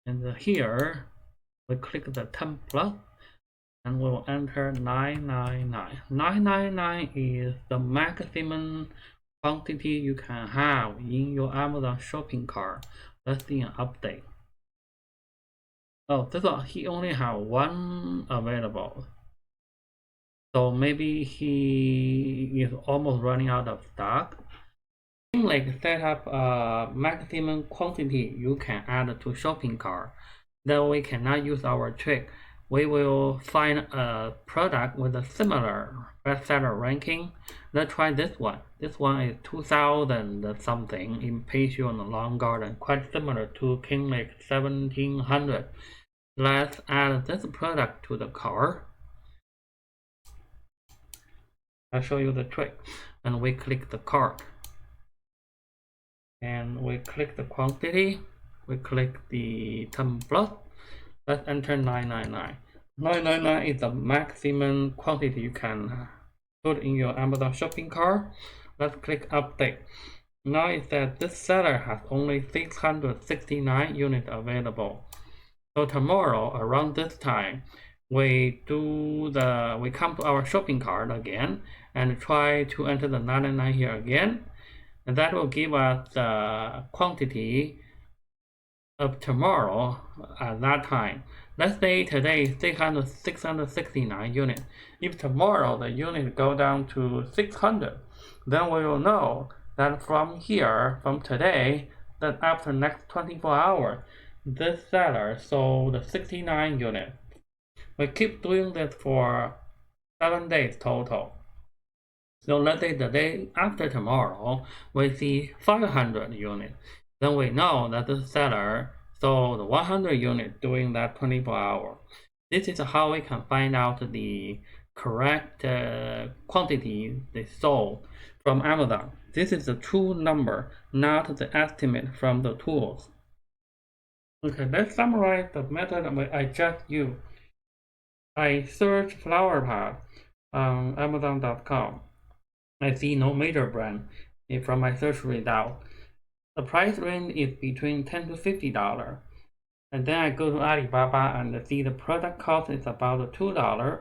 And here, we click the 10 plus. And we will enter 999. 999 is the maximum quantity you can have in your Amazon shopping cart. Let's see an update. Oh, this one, he only have one available. So maybe he is almost running out of stock. Like set up a maximum quantity you can add to shopping cart. Then we cannot use our trick. We will find a product with a similar bestseller ranking. Let's try this one. This one is 2000 something in Patio and Long Garden, quite similar to King Lake 1700. Let's add this product to the cart. I'll show you the trick. And we click the cart. And we click the quantity. We click the 10 plus. Let's enter 999. 999 is the maximum quantity you can put in your Amazon shopping cart. Let's click update. Now it says this seller has only 669 units available. So tomorrow around this time, we come to our shopping cart again and try to enter the 99 here again. And that will give us the quantity of tomorrow at that time. Let's say today is 669 units. If tomorrow the unit go down to 600, then we will know that from here, from today, that after next 24 hours, this seller sold 69 units. We keep doing this for 7 days total. So let's say the day after tomorrow, we see 500 units. Then we know that the seller sold 100 units during that 24 hours. This is how we can find out the correct quantity they sold from Amazon. This is the true number, not the estimate from the tools. Okay, let's summarize the method I just used. I search flower pot on Amazon.com. I see no major brand from my search result. The price range is between $10 to $50. And then I go to Alibaba and see the product cost is about $2.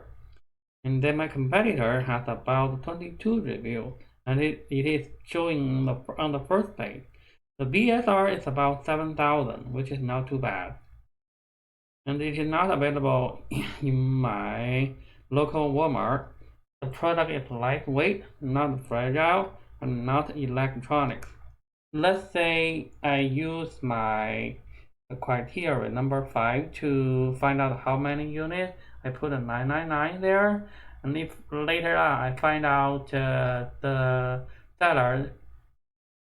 And then my competitor has about 22 reviews, and it is showing on the first page. The BSR is about 7,000, which is not too bad. And it is not available in my local Walmart. The product is lightweight, not fragile, and not electronics. Let's say I use my criteria number 5 to find out how many units. I put a 999 there, and if later on I find out the seller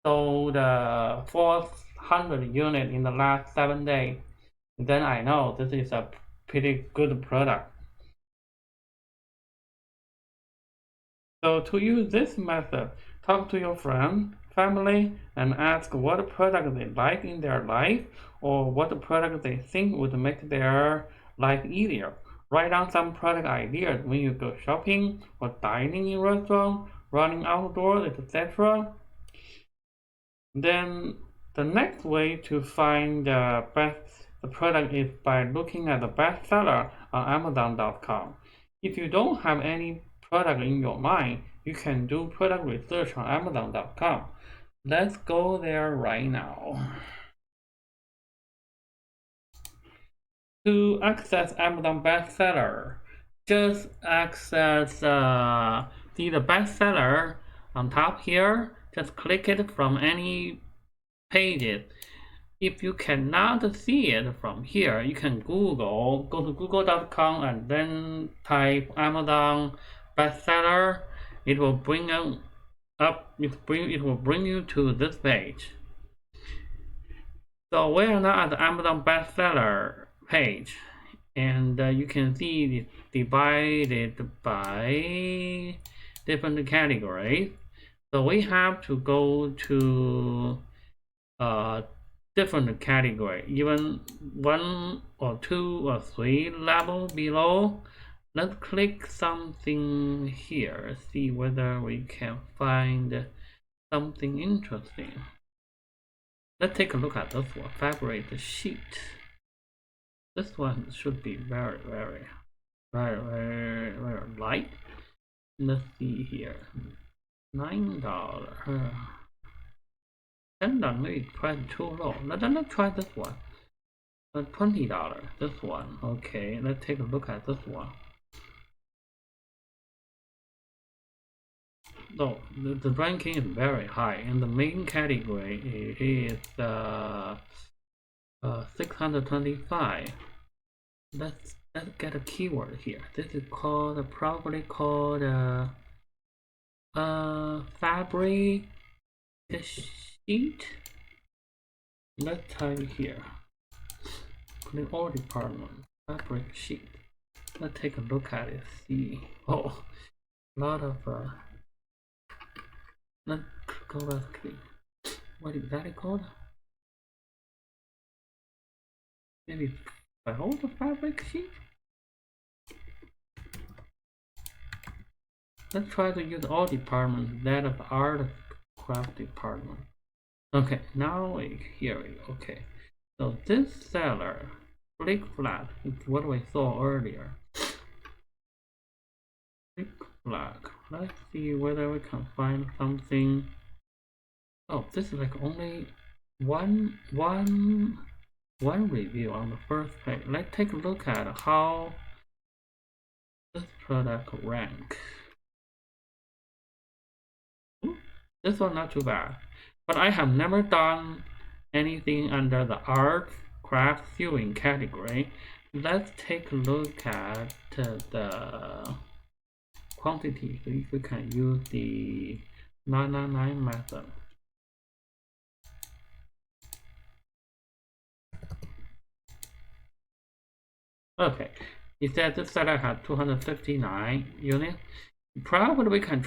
sold 400 units in the last 7 days, then I know this is a pretty good product. So to use this method, talk to your friend, family, and ask what product they like in their life, or what product they think would make their life easier. Write down some product ideas when you go shopping or dining in restaurants, running outdoors, etc. Then the next way to find the product is by looking at the bestseller on Amazon.com. If you don't have any product in your mind, you can do product research on Amazon.com. Let's go there right now. To access Amazon bestseller, just access see the bestseller on top here. Just click it from any pages. If you cannot see it from here, you can go to google.com and then type Amazon bestseller. It will bring up. It will bring you to this page. So we are now at the Amazon bestseller page, and you can see it divided by different categories. So we have to go to different category, even 1 or 2 or 3 level below. Let's click something here, see whether we can find something interesting. Let's take a look at this one, fabric sheet. This one should be very light. Let's see here, $9. $10 maybe price too low. Let's try this one. $20. This one. Okay, let's take a look at this one. No, the ranking is very high, and the main category is 625. Let's get a keyword here. This is probably called fabric sheet. Let's type here. Click all department, fabric sheet. Let's take a look at it. See, oh, a lot of let's go back. What is that called? Maybe felt fabric sheet. Let's try to use all departments that of art craft department. Okay, now here we go. Okay, so this seller, click flag, is what we saw earlier. Click flag. Let's see whether we can find something. Oh, this is like only one review on the first page. Let's take a look at how this product rank. This one not too bad, but I have never done anything under the art, craft, sewing category. Let's take a look at the quantity. So if we can use the 999 method. Okay, It said this seller had 259 units. Probably we can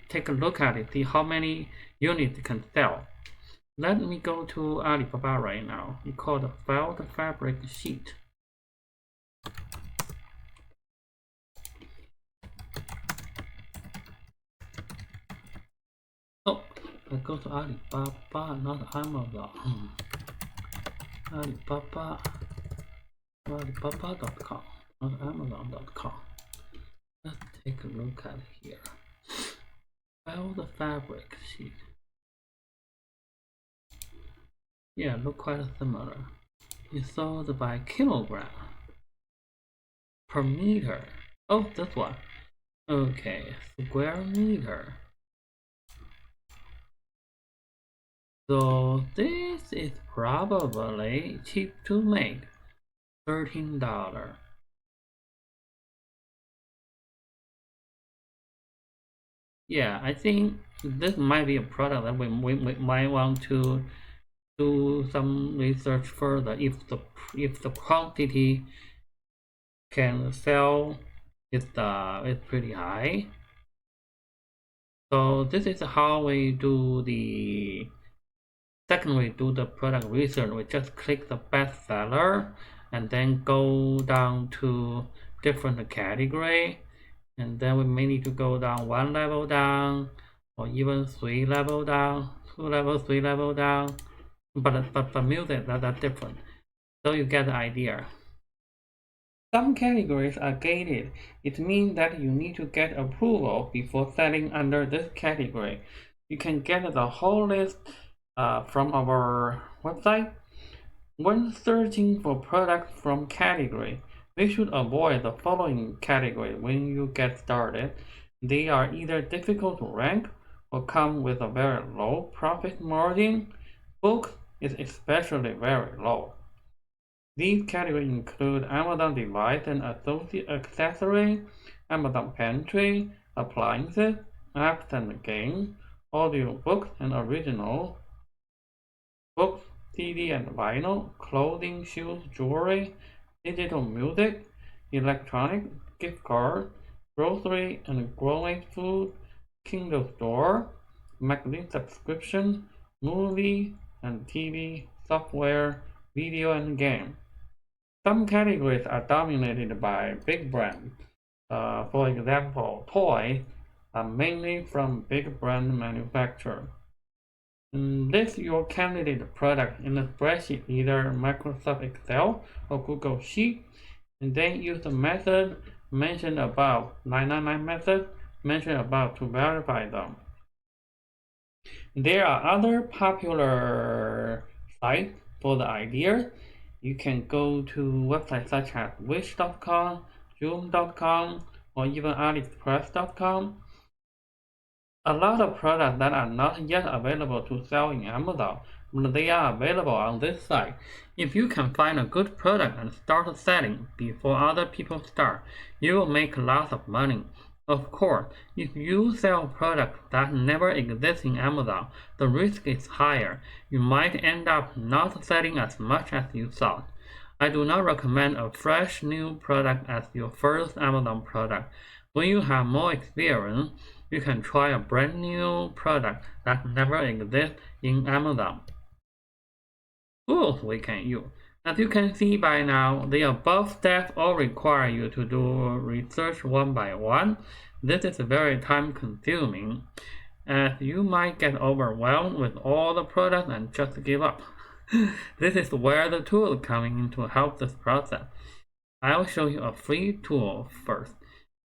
take a look at it, see how many units it can sell. Let me go to Alibaba right now. It's called felt fabric sheet. Oh, I go to Alibaba, not Amazon. Alibaba, Alibaba.com, not Amazon.com. Let's take a look at here. Felt fabric sheet. Yeah, look quite similar. It's sold by kilogram per meter. Oh, this one. Okay, square meter. So this is probably cheap to make. $13. Yeah, I think this might be a product that we might want to do some research further if the quantity can sell is pretty high. So this is how we do the second we do the product research. We just click the best seller and then go down to different category, and then we may need to go down one level down or even 3 level down, 2 level, 3 level down. But music that's different. So you get the idea. Some categories are gated. It means that you need to get approval before selling under this category. You can get the whole list from our website. When searching for products from category, we should avoid the following category when you get started. They are either difficult to rank or come with a very low profit margin. Books is especially very low. These categories include Amazon device and associate accessory, Amazon pantry, appliances, apps and games, audio books and original books, CD and vinyl, clothing, shoes, jewelry, digital music, electronic, gift card, grocery and growing food, Kindle store, magazine subscription, movie and TV, software, video and game. Some categories are dominated by big brands. For example, toys are mainly from big brand manufacturers. List your candidate product in a spreadsheet, either Microsoft Excel or Google Sheet, and then use the method mentioned above, 999 method mentioned above, to verify them. There are other popular sites for the ideas. You can go to websites such as wish.com, zoom.com, or even aliexpress.com. A lot of products that are not yet available to sell in Amazon, but they are available on this site. If you can find a good product and start selling before other people start, you will make lots of money. Of course, if you sell products that never exist in Amazon, the risk is higher. You might end up not selling as much as you thought. I do not recommend a fresh new product as your first Amazon product. When you have more experience, you can try a brand new product that never exists in Amazon. Tools we can use. As you can see by now, the above steps all require you to do research one by one. This is very time consuming, as you might get overwhelmed with all the products and just give up. This is where the tools come in to help this process. I'll show you a free tool first.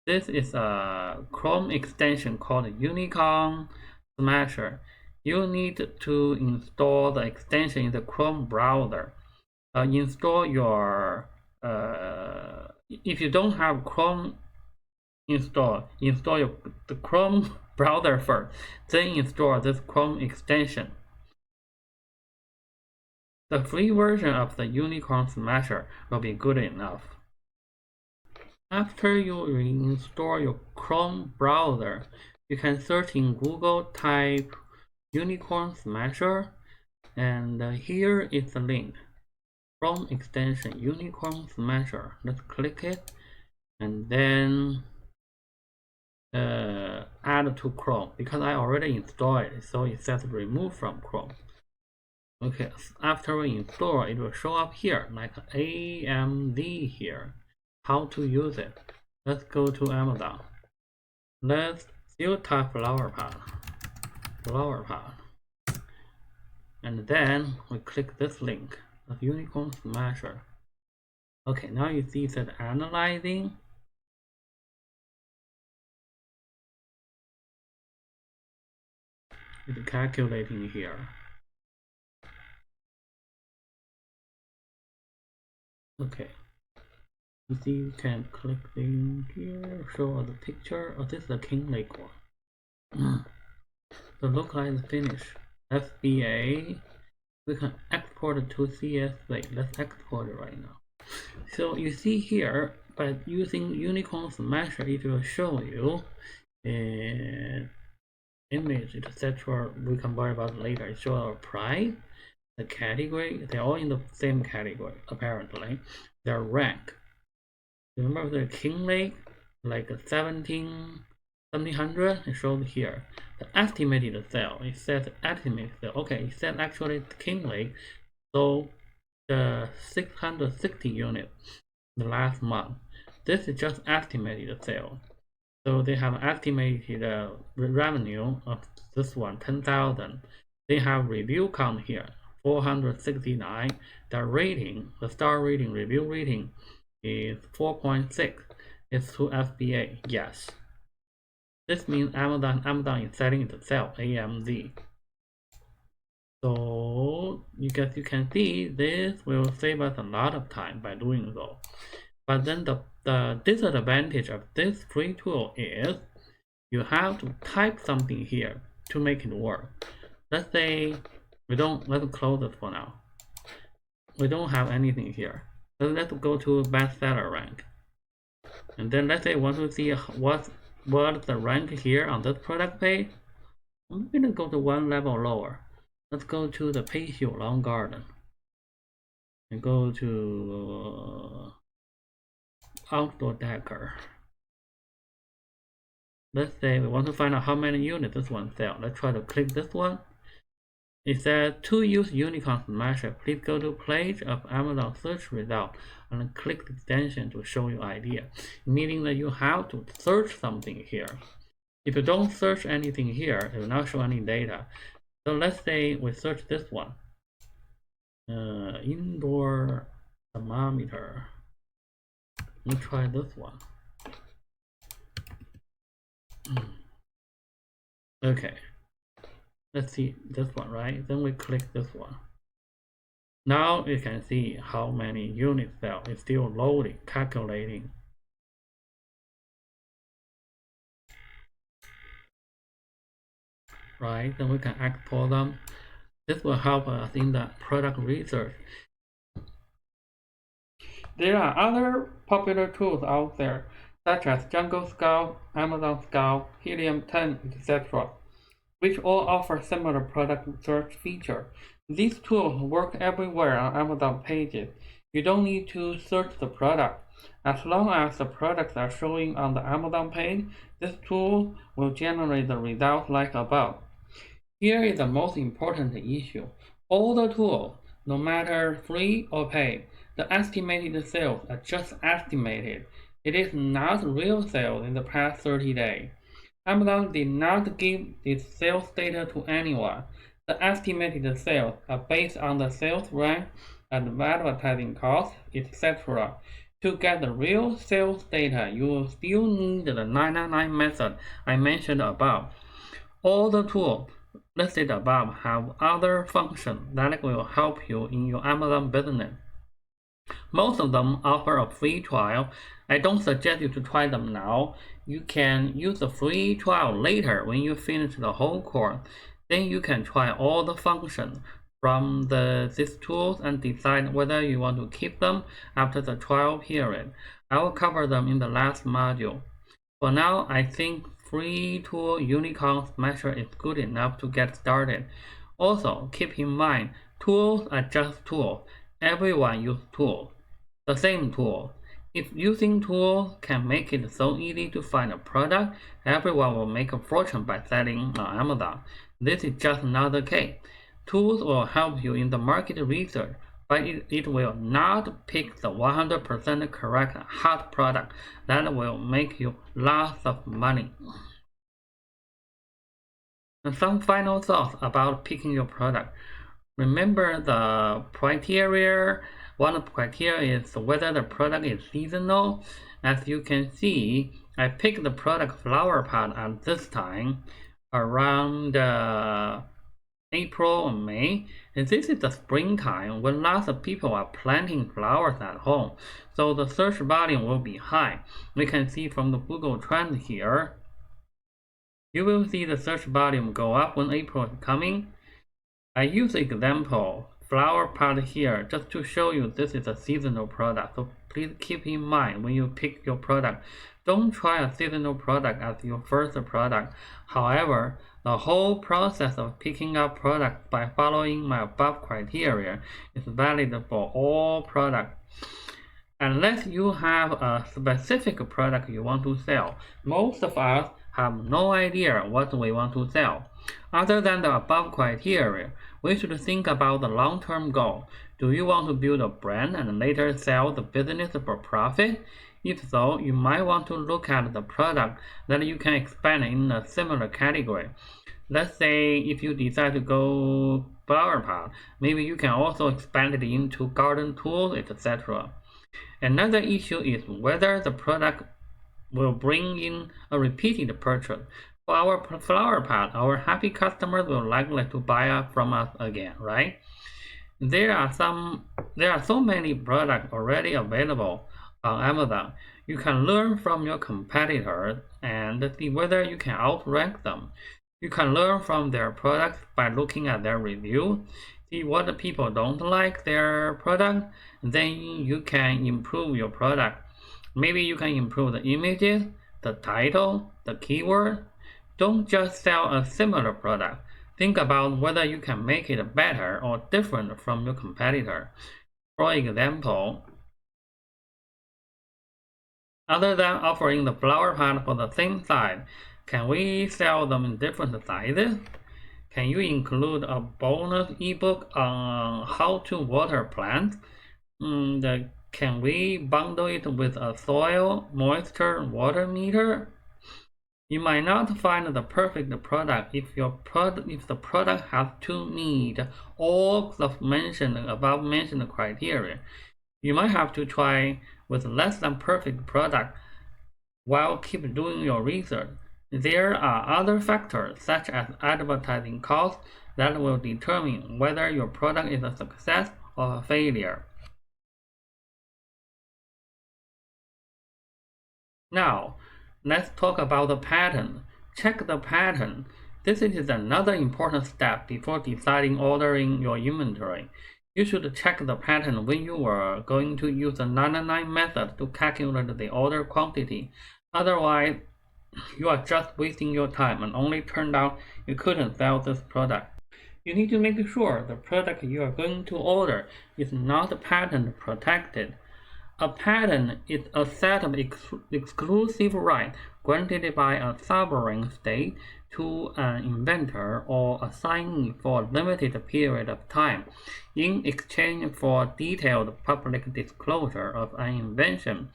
This is a Chrome extension called Unicorn Smasher. You need to install the extension in the Chrome browser. Install your if you don't have Chrome install the Chrome browser first, then install this Chrome extension. The free version of the Unicorn Smasher will be good enough. After you reinstall your Chrome browser, you can search in Google, type Unicorn Smasher, and here is the link. Chrome extension Unicorn Smasher. Let's click it, and then add to Chrome because I already installed it, so it says remove from Chrome. Okay, after we install, it will show up here like AMZ here. How to use it? Let's go to Amazon. Let's still type flower pot, and then we click this link, the unicorn smasher. Okay, now you see that analyzing. It's calculating here. Okay, you see you can click in here, show the picture. Oh, this is the King Lake one. The localized finish FBA. We can export it to CSV. Let's export it right now. So you see here, by using Unicorn Smasher, it will show you image, etc. We can worry about later. It shows our price, the category. They're all in the same category apparently. Their rank. Remember the King Lake, like 1700. It shows here. The estimated sale. It says estimated sale. Okay, it says actually King Lake. So the 660 units the last month. This is just estimated sale. So they have estimated revenue of this one, 10,000. They have review count here, 469. The rating, the star rating, review rating is 4.6. It's to FBA, yes. This means Amazon is setting it to sell, AMZ. So you can see this will save us a lot of time by doing so. But then the disadvantage of this free tool is you have to type something here to make it work. Let's say let's close it for now. We don't have anything here. So let's go to bestseller rank. And then let's say we want to see what's the rank here on this product page. I'm gonna go to one level lower. Let's go to the Patio Long Garden. And go to outdoor decor. Let's say we want to find out how many units this one sells. Let's try to click this one. It says to use Unicorn Smasher, please go to page of Amazon search result and click the extension to show you idea. Meaning that you have to search something here. If you don't search anything here, it will not show any data. So let's say we search this one. Indoor thermometer. Let's try this one. Okay, let's see this one, right? Then we click this one. Now you can see how many units sell. It's still loading, calculating. Right, then we can export them. This will help us in the product research. There are other popular tools out there, such as Jungle Scout, Amazon Scout, Helium 10, etc., which all offer similar product search features. These tools work everywhere on Amazon pages. You don't need to search the product. As long as the products are showing on the Amazon page, this tool will generate the results like above. Here is the most important issue. All the tools, no matter free or paid, the estimated sales are just estimated. It is not real sales in the past 30 days. Amazon did not give its sales data to anyone. The estimated sales are based on the sales rank and advertising costs, etc. To get the real sales data, you will still need the 999 method I mentioned above. All the tools listed above have other functions that will help you in your Amazon business. Most of them offer a free trial. I don't suggest you to try them now. You can use the free trial later when you finish the whole course. Then you can try all the functions from these tools and decide whether you want to keep them after the trial period. I will cover them in the last module. For now, I think free tool Unicorn Smasher is good enough to get started. Also, keep in mind, tools are just tools. Everyone uses tools. The same tool. If using tools can make it so easy to find a product, everyone will make a fortune by selling on Amazon. This is just not the case. Tools will help you in the market research, but it will not pick the 100% correct hot product that will make you lots of money. And some final thoughts about picking your product. Remember the criteria. One of the criteria is whether the product is seasonal. As you can see, I picked the product flower pot at this time, around April or May. And this is the springtime when lots of people are planting flowers at home. So the search volume will be high. We can see from the Google Trend here. You will see the search volume go up when April is coming. I use example flower pot here just to show you this is a seasonal product. So please keep in mind when you pick your product, don't try a seasonal product as your first product. However, the whole process of picking up products by following my above criteria is valid for all products. Unless you have a specific product you want to sell, most of us have no idea what we want to sell. Other than the above criteria, we should think about the long-term goal. Do you want to build a brand and later sell the business for profit? If so, you might want to look at the product that you can expand in a similar category. Let's say if you decide to go flower pot, maybe you can also expand it into garden tools, etc. Another issue is whether the product will bring in a repeated purchase. For our flower pot, our happy customers will likely to buy from us again, right? There are so many products already available on Amazon. You can learn from your competitors and see whether you can outrank them. You can learn from their products by looking at their review, see what people don't like their product, then you can improve your product. Maybe you can improve the images, the title, the keyword. Don't just sell a similar product. Think about whether you can make it better or different from your competitor. For example, other than offering the flower pot for the same size, can we sell them in different sizes? Can you include a bonus ebook on how to water plants? Can we bundle it with a soil moisture water meter? You might not find the perfect product if the product has to meet all the above mentioned criteria. You might have to try with less than perfect product while keep doing your research. There are other factors such as advertising costs that will determine whether your product is a success or a failure. Now, let's talk about the pattern. Check the pattern. This is another important step before deciding ordering your inventory. You should check the pattern when you are going to use the 99 method to calculate the order quantity. Otherwise, you are just wasting your time and only turned out you couldn't sell this product. You need to make sure the product you are going to order is not patent protected. A patent is a set of exclusive rights granted by a sovereign state to an inventor or assignee for a limited period of time in exchange for detailed public disclosure of an invention.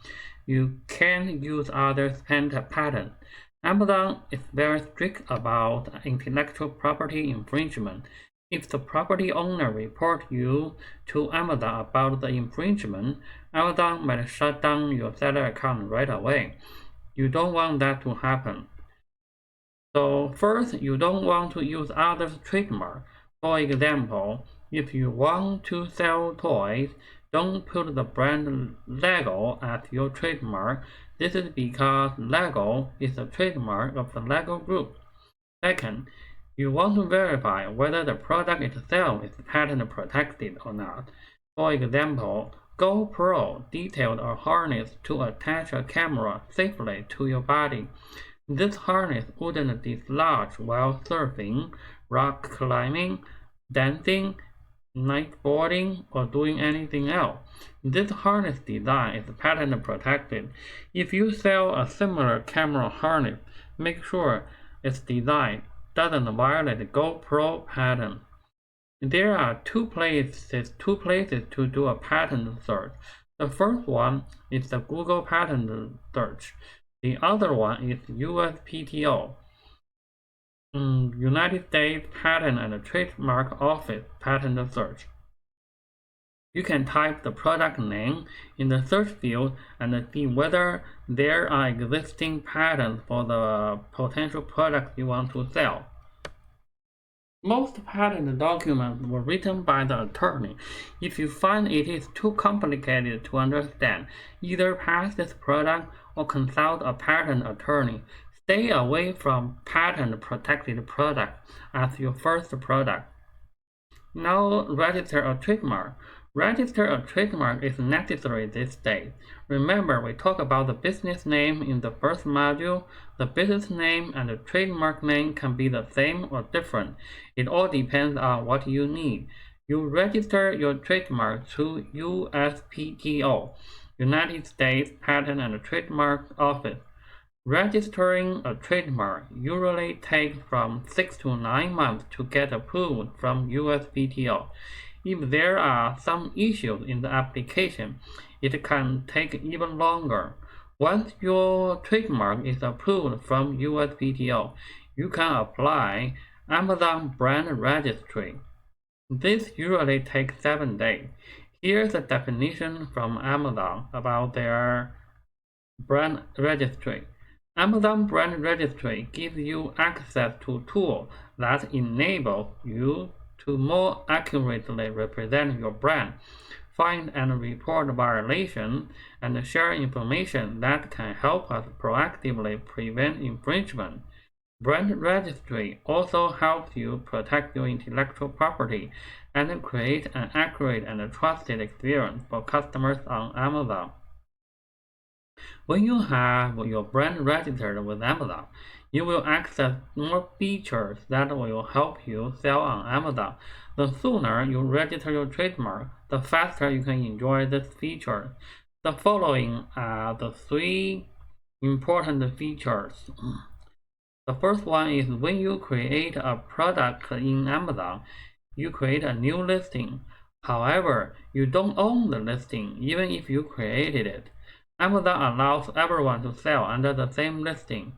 You can use others' patent. Amazon is very strict about intellectual property infringement. If the property owner reports you to Amazon about the infringement, Amazon might shut down your seller account right away. You don't want that to happen. So first, you don't want to use others' trademark. For example, if you want to sell toys, don't put the brand Lego as your trademark. This is because Lego is a trademark of the Lego Group. Second, you want to verify whether the product itself is patent protected or not. For example, GoPro detailed a harness to attach a camera safely to your body. This harness wouldn't dislodge while surfing, rock climbing, dancing, nikeboarding, or doing anything else. This harness design is patent protected. If you sell a similar camera harness, make sure its design doesn't violate the GoPro patent. There are two places to do a patent search. The first one is the Google patent search. The other one is USPTO, United States Patent and Trademark Office patent search. You can type the product name in the search field and see whether there are existing patents for the potential product you want to sell. Most patent documents were written by the attorney. If you find it is too complicated to understand, either pass this product or consult a patent attorney. Stay away from patent-protected products as your first product. Now register a trademark. Register a trademark is necessary these days. Remember, we talked about the business name in the first module. The business name and the trademark name can be the same or different. It all depends on what you need. You register your trademark to USPTO, United States Patent and Trademark Office. Registering a trademark usually takes from 6 to 9 months to get approved from USPTO. If there are some issues in the application, it can take even longer. Once your trademark is approved from USPTO, you can apply Amazon Brand Registry. This usually takes 7 days. Here's a definition from Amazon about their brand registry. Amazon Brand Registry gives you access to tools that enable you to more accurately represent your brand, find and report violations, and share information that can help us proactively prevent infringement. Brand Registry also helps you protect your intellectual property and create an accurate and trusted experience for customers on Amazon. When you have your brand registered with Amazon, you will access more features that will help you sell on Amazon. The sooner you register your trademark, the faster you can enjoy this feature. The following are the 3 important features. The first one is when you create a product in Amazon, you create a new listing. However, you don't own the listing even if you created it. Amazon allows everyone to sell under the same listing.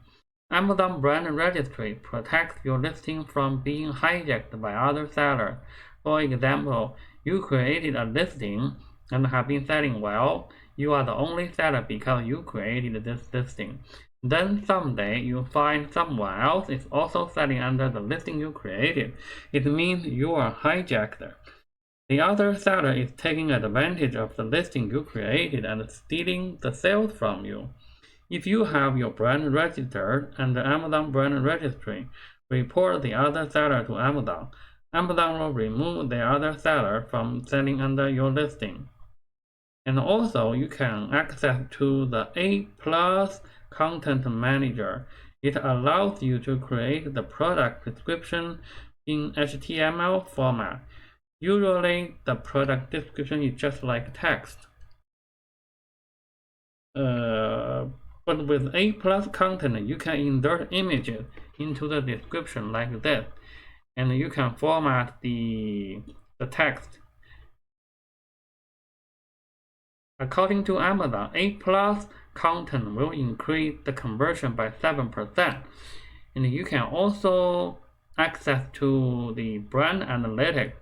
Amazon Brand Registry protects your listing from being hijacked by other sellers. For example, you created a listing and have been selling well. You are the only seller because you created this listing. Then someday you find someone else is also selling under the listing you created. It means you are hijacked. The other seller is taking advantage of the listing you created and stealing the sales from you. If you have your brand registered and the Amazon Brand Registry, report the other seller to Amazon. Amazon will remove the other seller from selling under your listing. And also, you can access to the A+ Content Manager. It allows you to create the product description in HTML format. Usually, the product description is just like text. But with A+ content, you can insert images into the description like this, and you can format the text. According to Amazon, A+ content will increase the conversion by 7%, and you can also access to the brand analytics.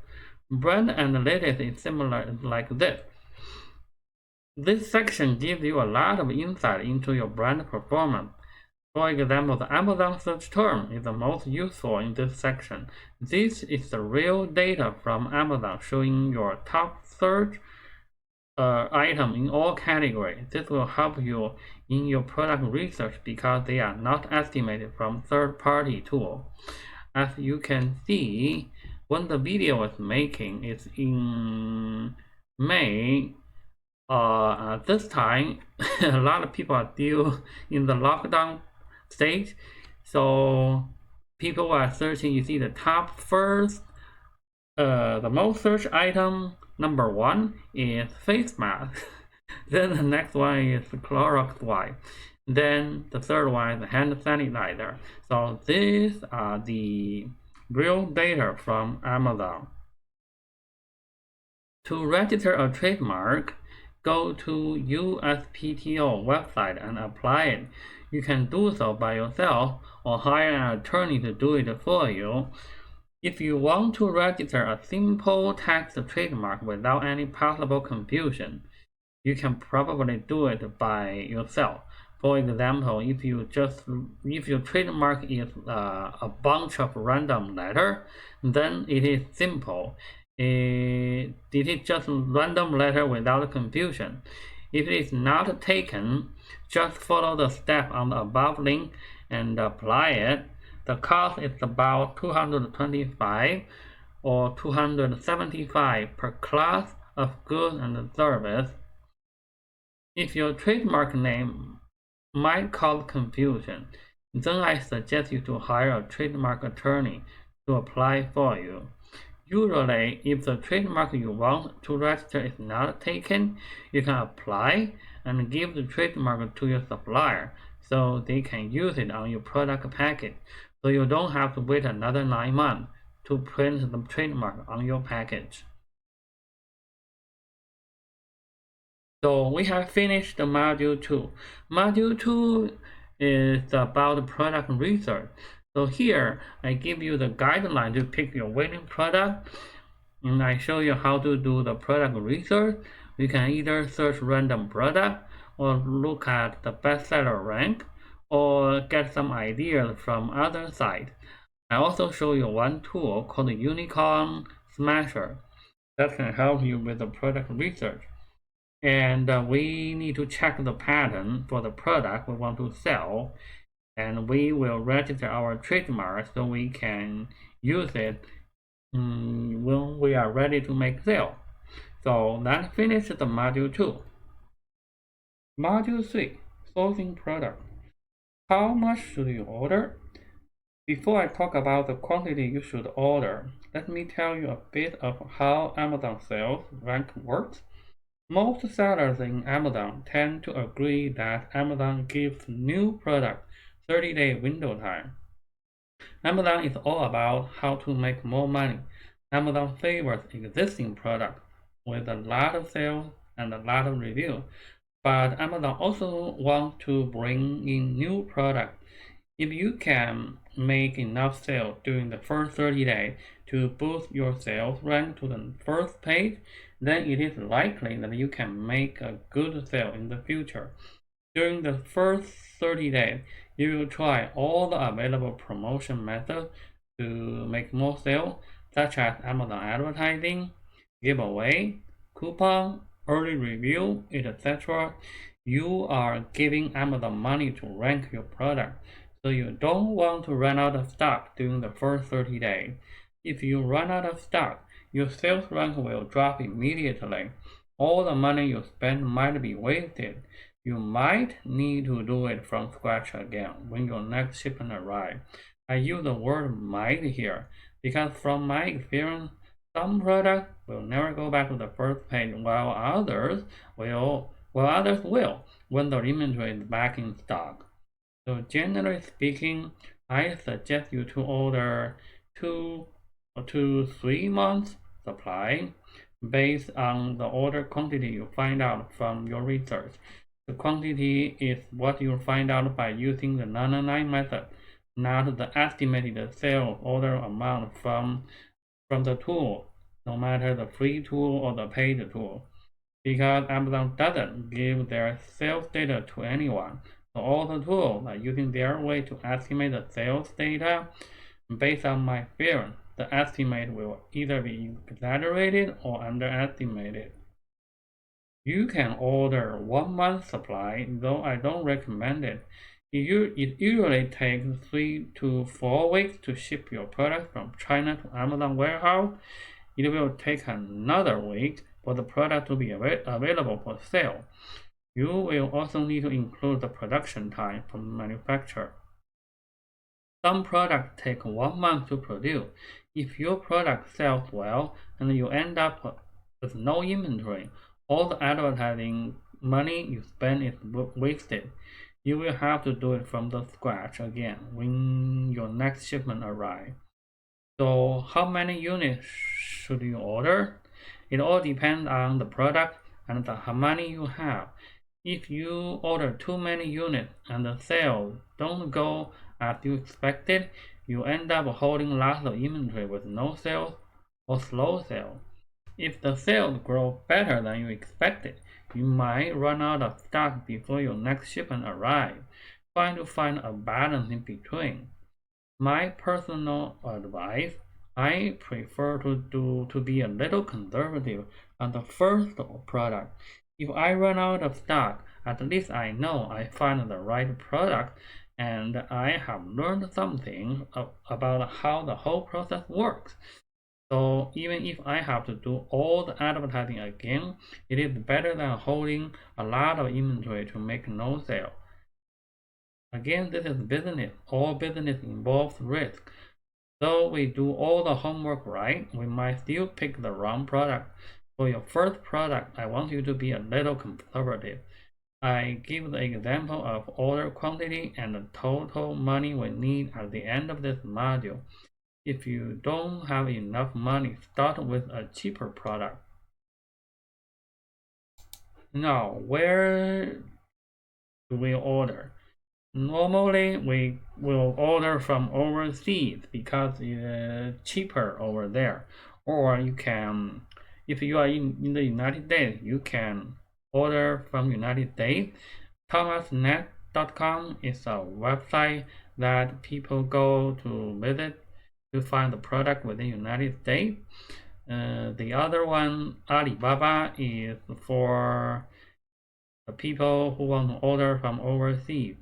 Brand analytics is similar like this. This section gives you a lot of insight into your brand performance. For example, the Amazon search term is the most useful in this section. This is the real data from Amazon showing your top search item in all categories. This will help you in your product research because they are not estimated from third-party tools. As you can see, when the video was making, it's in May. This time, a lot of people are still in the lockdown stage, so people are searching. You see the top first The most searched item number 1 is face mask. Then the next one is Clorox wipe. Then the third one is hand sanitizer. So these are the real data from Amazon. To register a trademark, go to USPTO website and apply it. You can do so by yourself or hire an attorney to do it for you. If you want to register a simple text trademark without any possible confusion, you can probably do it by yourself. For example, if your trademark is a bunch of random letters, then it is simple. It is just random letter without confusion. If it is not taken, just follow the step on the above link and apply it. The cost is about $225 or $275 per class of goods and service. If your trademark name might cause confusion, then I suggest you to hire a trademark attorney to apply for you. Usually, if the trademark you want to register is not taken, you can apply and give the trademark to your supplier so they can use it on your product package, so you don't have to wait another 9 months to print the trademark on your package. So we have finished the module 2. Module 2 is about product research. So here I give you the guideline to pick your winning product, and I show you how to do the product research. You can either search random product or look at the bestseller rank or get some ideas from other sites. I also show you one tool called the Unicorn Smasher that can help you with the product research. And we need to check the pattern for the product we want to sell, and we will register our trademark so we can use it when we are ready to make sale. So that finishes the module 2. Module 3, sourcing product. How much should you order? Before I talk about the quantity you should order, let me tell you a bit of how Amazon sales rank works. Most sellers in Amazon tend to agree that Amazon gives new products 30-day window time. Amazon is all about how to make more money. Amazon favors existing products with a lot of sales and a lot of reviews, but Amazon also wants to bring in new products. If you can make enough sales during the first 30 days to boost your sales rank to the first page, then it is likely that you can make a good sale in the future. During the first 30 days, you will try all the available promotion methods to make more sales, such as Amazon advertising, giveaway, coupon, early review, etc. You are giving Amazon money to rank your product, so you don't want to run out of stock during the first 30 days. If you run out of stock, your sales rank will drop immediately. All the money you spend might be wasted. You might need to do it from scratch again when your next shipment arrives. I use the word might here because from my experience, some products will never go back to the first page while others will when the inventory is back in stock. So generally speaking, I suggest you to order 2 to 3 months supply based on the order quantity you find out from your research. The quantity is what you find out by using the 999 method, not the estimated sales order amount from the tool, no matter the free tool or the paid tool, because Amazon doesn't give their sales data to anyone. So all the tools are using their way to estimate the sales data. Based on my experience, the estimate will either be exaggerated or underestimated. You can order 1 month supply, though I don't recommend it. It usually takes 3 to 4 weeks to ship your product from China to Amazon warehouse. It will take another week for the product to be available for sale. You will also need to include the production time from the manufacturer. Some products take 1 month to produce. If your product sells well and you end up with no inventory, all the advertising money you spend is wasted. You will have to do it from the scratch again when your next shipment arrives. So how many units should you order? It all depends on the product and how many you have. If you order too many units and the sales don't go as you expected, you end up holding lots of inventory with no sales or slow sales. If the sales grow better than you expected, you might run out of stock before your next shipment arrives. Trying to find a balance in between. My personal advice, I prefer to be a little conservative on the first product. If I run out of stock, at least I know I found the right product and I have learned something about how the whole process works. So even if I have to do all the advertising again, it is better than holding a lot of inventory to make no sale. Again, this is business. All business involves risk. Though we do all the homework right, we might still pick the wrong product. For your first product, I want you to be a little conservative. I give the example of order quantity and the total money we need at the end of this module. If you don't have enough money, start with a cheaper product. Now, where do we order? Normally, we will order from overseas because it's cheaper over there. Or you can, if you are in the United States, you can order from United States. thomasnet.com is a website that people go to visit to find the product within the United States. The other one, Alibaba, is for the people who want to order from overseas.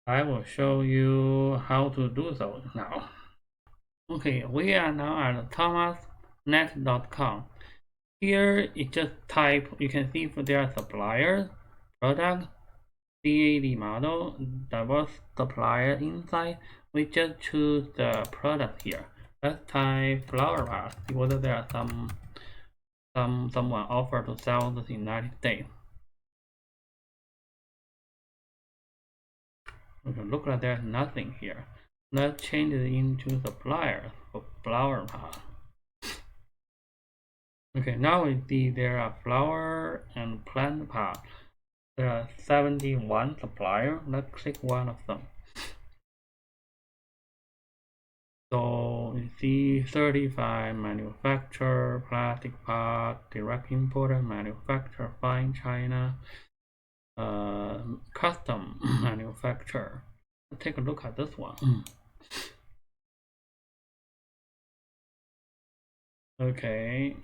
I will show you how to do so now. Okay, we are now at thomasnet.com. Here you just type, you can see for their suppliers, product, CAD model, diverse supplier inside. We just choose the product here. Let's type flower pot, see whether there are someone offer to sell this in the United States. Okay, look like there's nothing here. Let's change it into suppliers for flower pot. Okay, now we see there are flower and plant pot. There are 71 suppliers. Let's click one of them. So you see 35 manufacturer, plastic pot, direct importer, manufacturer, fine China, custom manufacturer. Let's take a look at this one. Okay.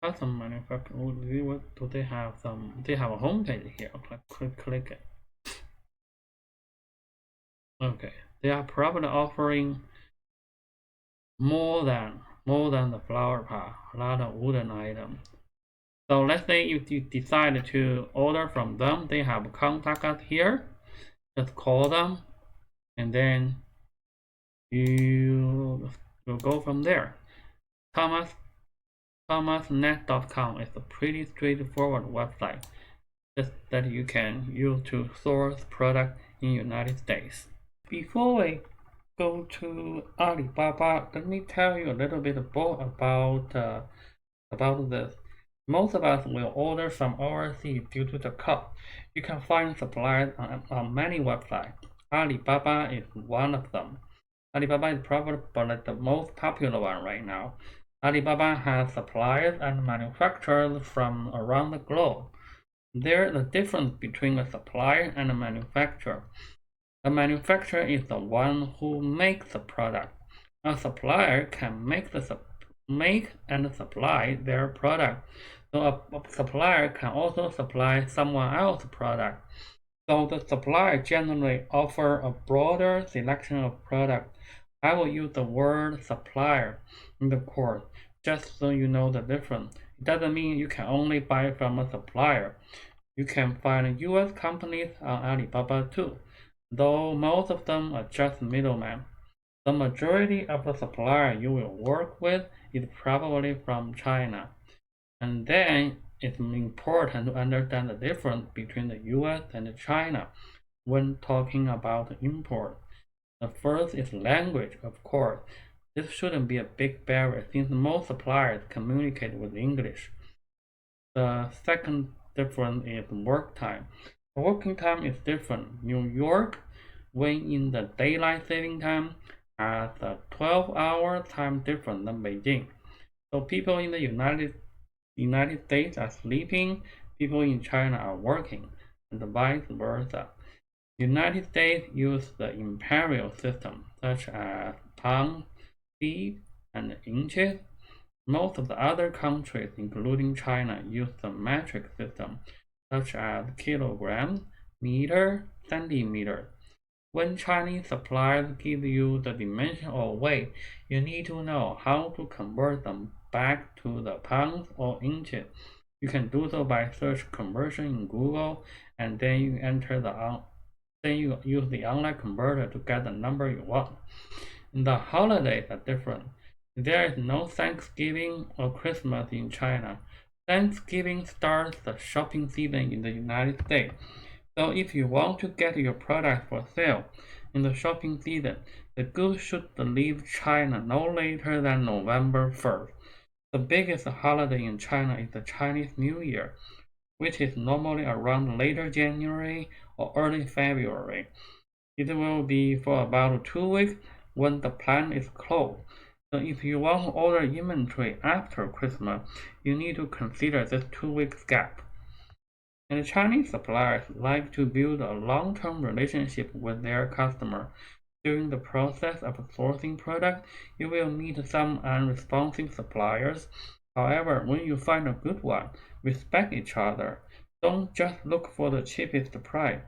Custom manufacturer. What do they have? They have a homepage here. Click it. Okay, they are probably offering more than the flower pot, a lot of wooden items. So let's say if you decide to order from them, they have contact us here. Just call them, and then you will go from there. thomasnet.com is a pretty straightforward website that you can use to source product in United States. Before we go to Alibaba, let me tell you a little bit more about this. Most of us will order from overseas due to the cost. You can find suppliers on many websites. Alibaba is one of them. Alibaba is probably the most popular one right now. Alibaba has suppliers and manufacturers from around the globe. There's a difference between a supplier and a manufacturer. A manufacturer is the one who makes the product. A supplier can make and supply their product. So a supplier can also supply someone else's product. So the supplier generally offers a broader selection of products. I will use the word supplier in the course, just so you know the difference. It doesn't mean you can only buy from a supplier. You can find US companies on Alibaba too, though most of them are just middlemen. The majority of the supplier you will work with is probably from China. And then it's important to understand the difference between the US and China when talking about import. The first is language, of course. This shouldn't be a big barrier since most suppliers communicate with English. The second difference is work time. The working time is different. New York, when in the daylight saving time, has a 12-hour time difference than Beijing. So people in the United States are sleeping, people in China are working, and vice versa. United States use the imperial system, such as pounds, feet, and inches. Most of the other countries, including China, use the metric system, such as kilograms, meter, centimeter. When Chinese suppliers give you the dimension or weight, you need to know how to convert them back to the pounds or inches. You can do so by search conversion in Google, and then you use the online converter to get the number you want. The holidays are different. There is no Thanksgiving or Christmas in China. Thanksgiving starts the shopping season in the United States. So if you want to get your product for sale in the shopping season, the goods should leave China no later than November 1st. The biggest holiday in China is the Chinese New Year, which is normally around later January or early February. It will be for about 2 weeks when the plant is closed. So if you want to order inventory after Christmas, you need to consider this 2 weeks gap. And Chinese suppliers like to build a long-term relationship with their customer. During the process of sourcing products, you will meet some unresponsive suppliers. However, when you find a good one, respect each other. Don't just look for the cheapest price.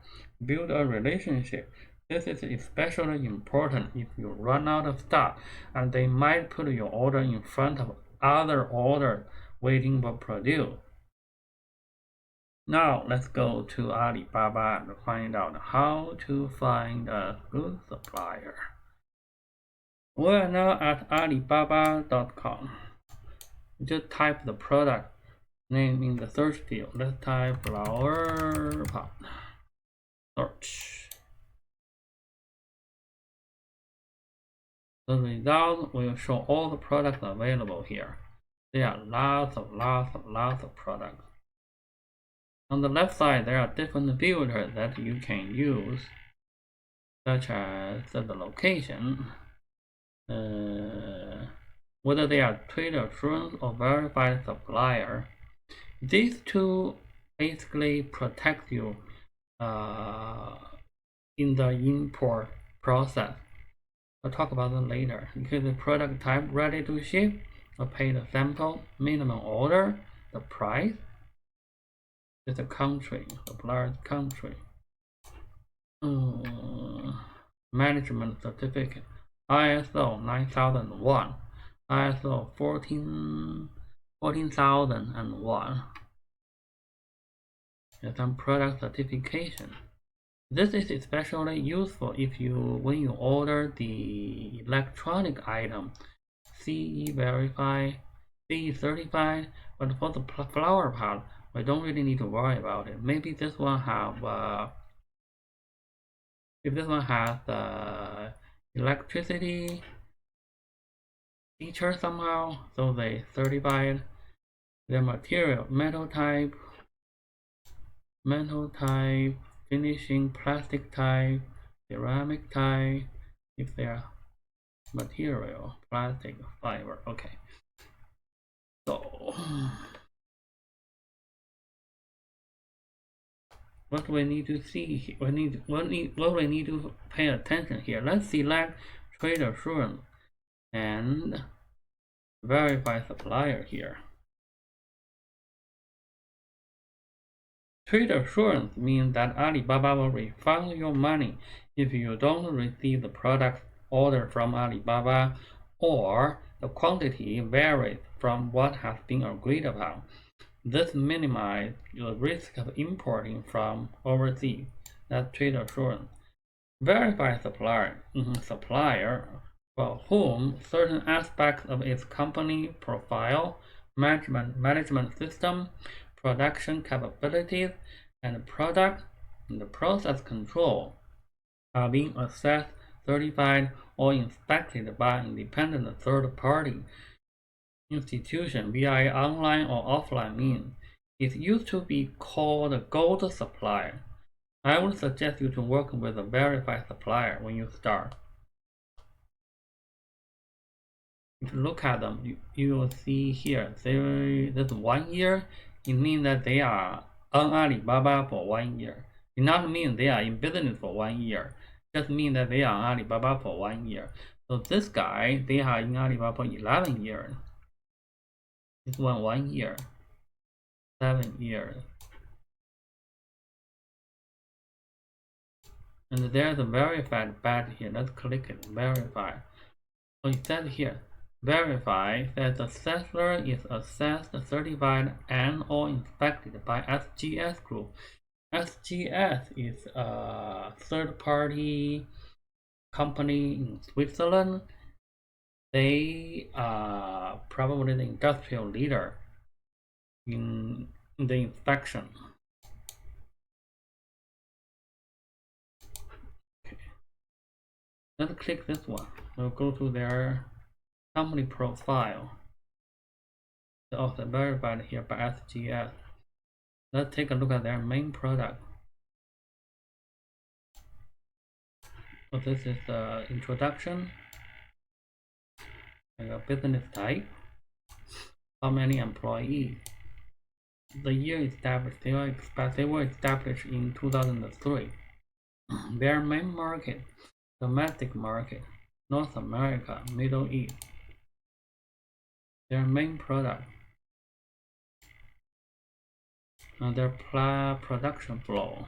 Build a relationship. This is especially important if you run out of stock and they might put your order in front of other orders waiting for produce. Now let's go to Alibaba and find out how to find a good supplier. We are now at Alibaba.com. Just type the product name in the search field. Let's type flower pot. Search. The result will show all the products available here. There are lots of products. On the left side, there are different filters that you can use, such as the location, whether they are trade assurance or verified supplier. These two basically protect you in the import process. I'll talk about that later. Include the product type ready to ship, or pay the sample, minimum order, the price, the country, supplier's country, management certificate, ISO 9001, ISO 14001, and some product certification. This is especially useful when you order the electronic item, CE verified, CE certified, but for the flower pot, we don't really need to worry about it. Maybe this one if this one has electricity feature somehow, so they certified their material, metal type, finishing, plastic type, ceramic type, if they are material, plastic, fiber. Okay. So what do we need to see here? What we need to pay attention here? Let's select trade assurance and verify supplier here. Trade assurance means that Alibaba will refund your money if you don't receive the product ordered from Alibaba or the quantity varies from what has been agreed upon. This minimizes the risk of importing from overseas. That's trade assurance. Verified supplier for whom certain aspects of its company profile, management system, production capabilities, and product and process control are being assessed, certified, or inspected by independent third-party institution via online or offline means. It used to be called a gold supplier. I would suggest you to work with a verified supplier when you start. If you look at them, you will see here, this 1 year, it means that they are on Alibaba for 1 year. It not mean they are in business for 1 year. Just mean that they are on Alibaba for 1 year. So this guy, they are in Alibaba for 11 years. This one 1 year, 7 years. And there's a verified badge here. Let's click it, verify. So it says here, verify that the seller is assessed, certified, and or inspected by SGS Group. SGS is a third-party company in Switzerland. They are probably the industrial leader in the inspection. Okay. Let's click this one. We'll go to their company profile. They're also verified here by SGS. Let's take a look at their main product. So this is the introduction, like a business type, how many employees, the year established, they were established in 2003. Their main market, domestic market, North America, Middle East. Their main product, and their production flow.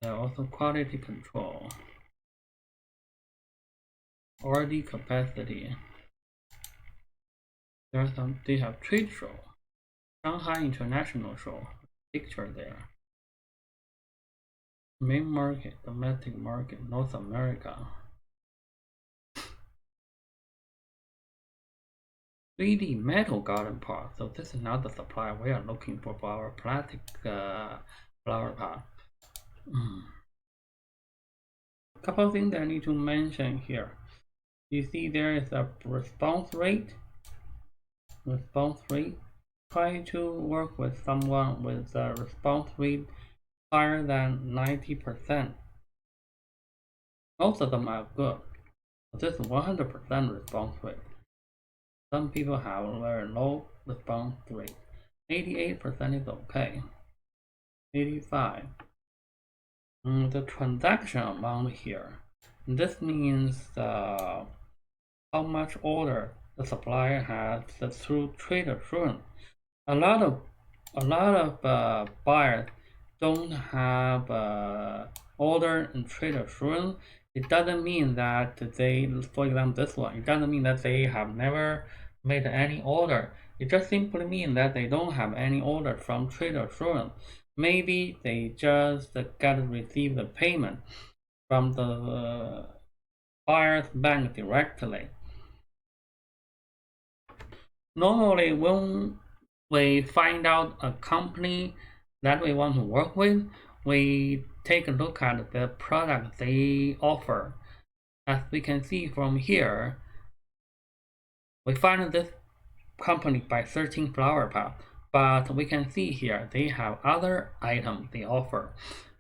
There are also quality control, R&D capacity. They have trade show, Shanghai International Show, picture there. Main market, domestic market, North America. 3D metal garden pot. So this is not the supplier we are looking for our plastic flower pot. Couple of things I need to mention here. You see there is a response rate. Try to work with someone with a response rate higher than 90%. Most of them are good. This is 100% response rate. Some people have a very low response rate. 88% is okay. 85. The transaction amount here. This means how much order the supplier has through trade assurance. A lot of buyers don't have order and trade assurance. It doesn't mean that they, for example, this one, it doesn't mean that they have never made any order. It just simply means that they don't have any order from trade assurance. Maybe they just receive the payment from the buyer's bank directly. Normally, when we find out a company that we want to work with, we take a look at the product they offer. As we can see from here, we find this company by searching flower pot, but we can see here they have other items they offer.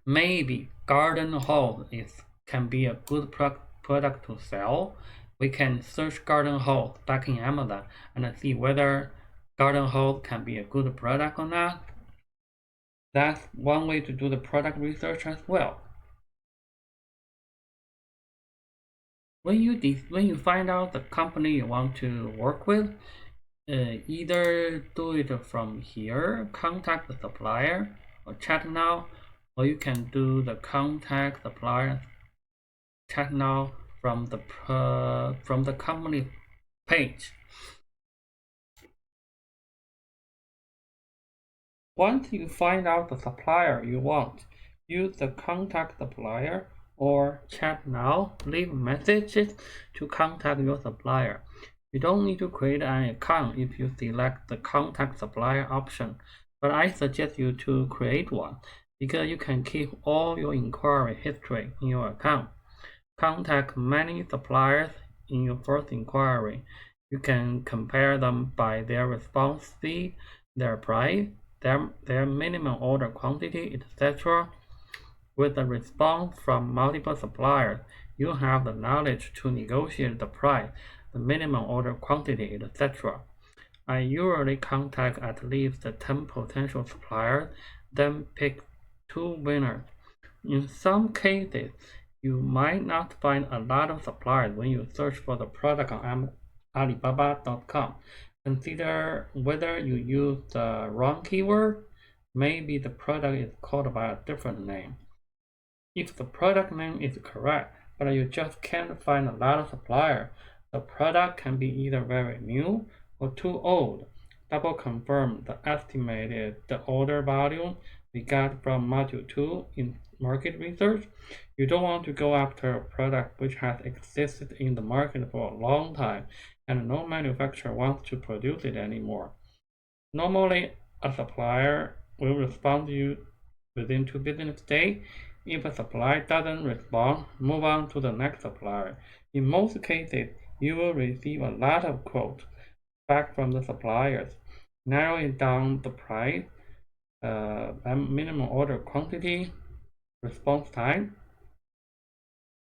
Maybe garden hose can be a good product to sell. We can search garden hose back in Amazon and see whether garden hose can be a good product or not. That's one way to do the product research as well. When you find out the company you want to work with, either do it from here, contact the supplier, or chat now, or you can do the contact supplier chat now from the company page. Once you find out the supplier you want, use the contact supplier or chat now, leave messages to contact your supplier. You don't need to create an account if you select the contact supplier option, but I suggest you to create one because you can keep all your inquiry history in your account. Contact many suppliers in your first inquiry. You can compare them by their response speed, their price, their minimum order quantity, etc. With the response from multiple suppliers, you have the knowledge to negotiate the price, the minimum order quantity, etc. I usually contact at least 10 potential suppliers, then pick 2 winners. In some cases, you might not find a lot of suppliers when you search for the product on Alibaba.com. Consider whether you use the wrong keyword. Maybe the product is called by a different name. If the product name is correct, but you just can't find a lot of suppliers, the product can be either very new or too old. Double confirm the estimated order volume we got from module 2 in market research. You don't want to go after a product which has existed in the market for a long time and no manufacturer wants to produce it anymore. Normally, a supplier will respond to you within 2 business days. If a supplier doesn't respond, move on to the next supplier. In most cases, you will receive a lot of quotes back from the suppliers, narrowing down the price, minimum order quantity, response time.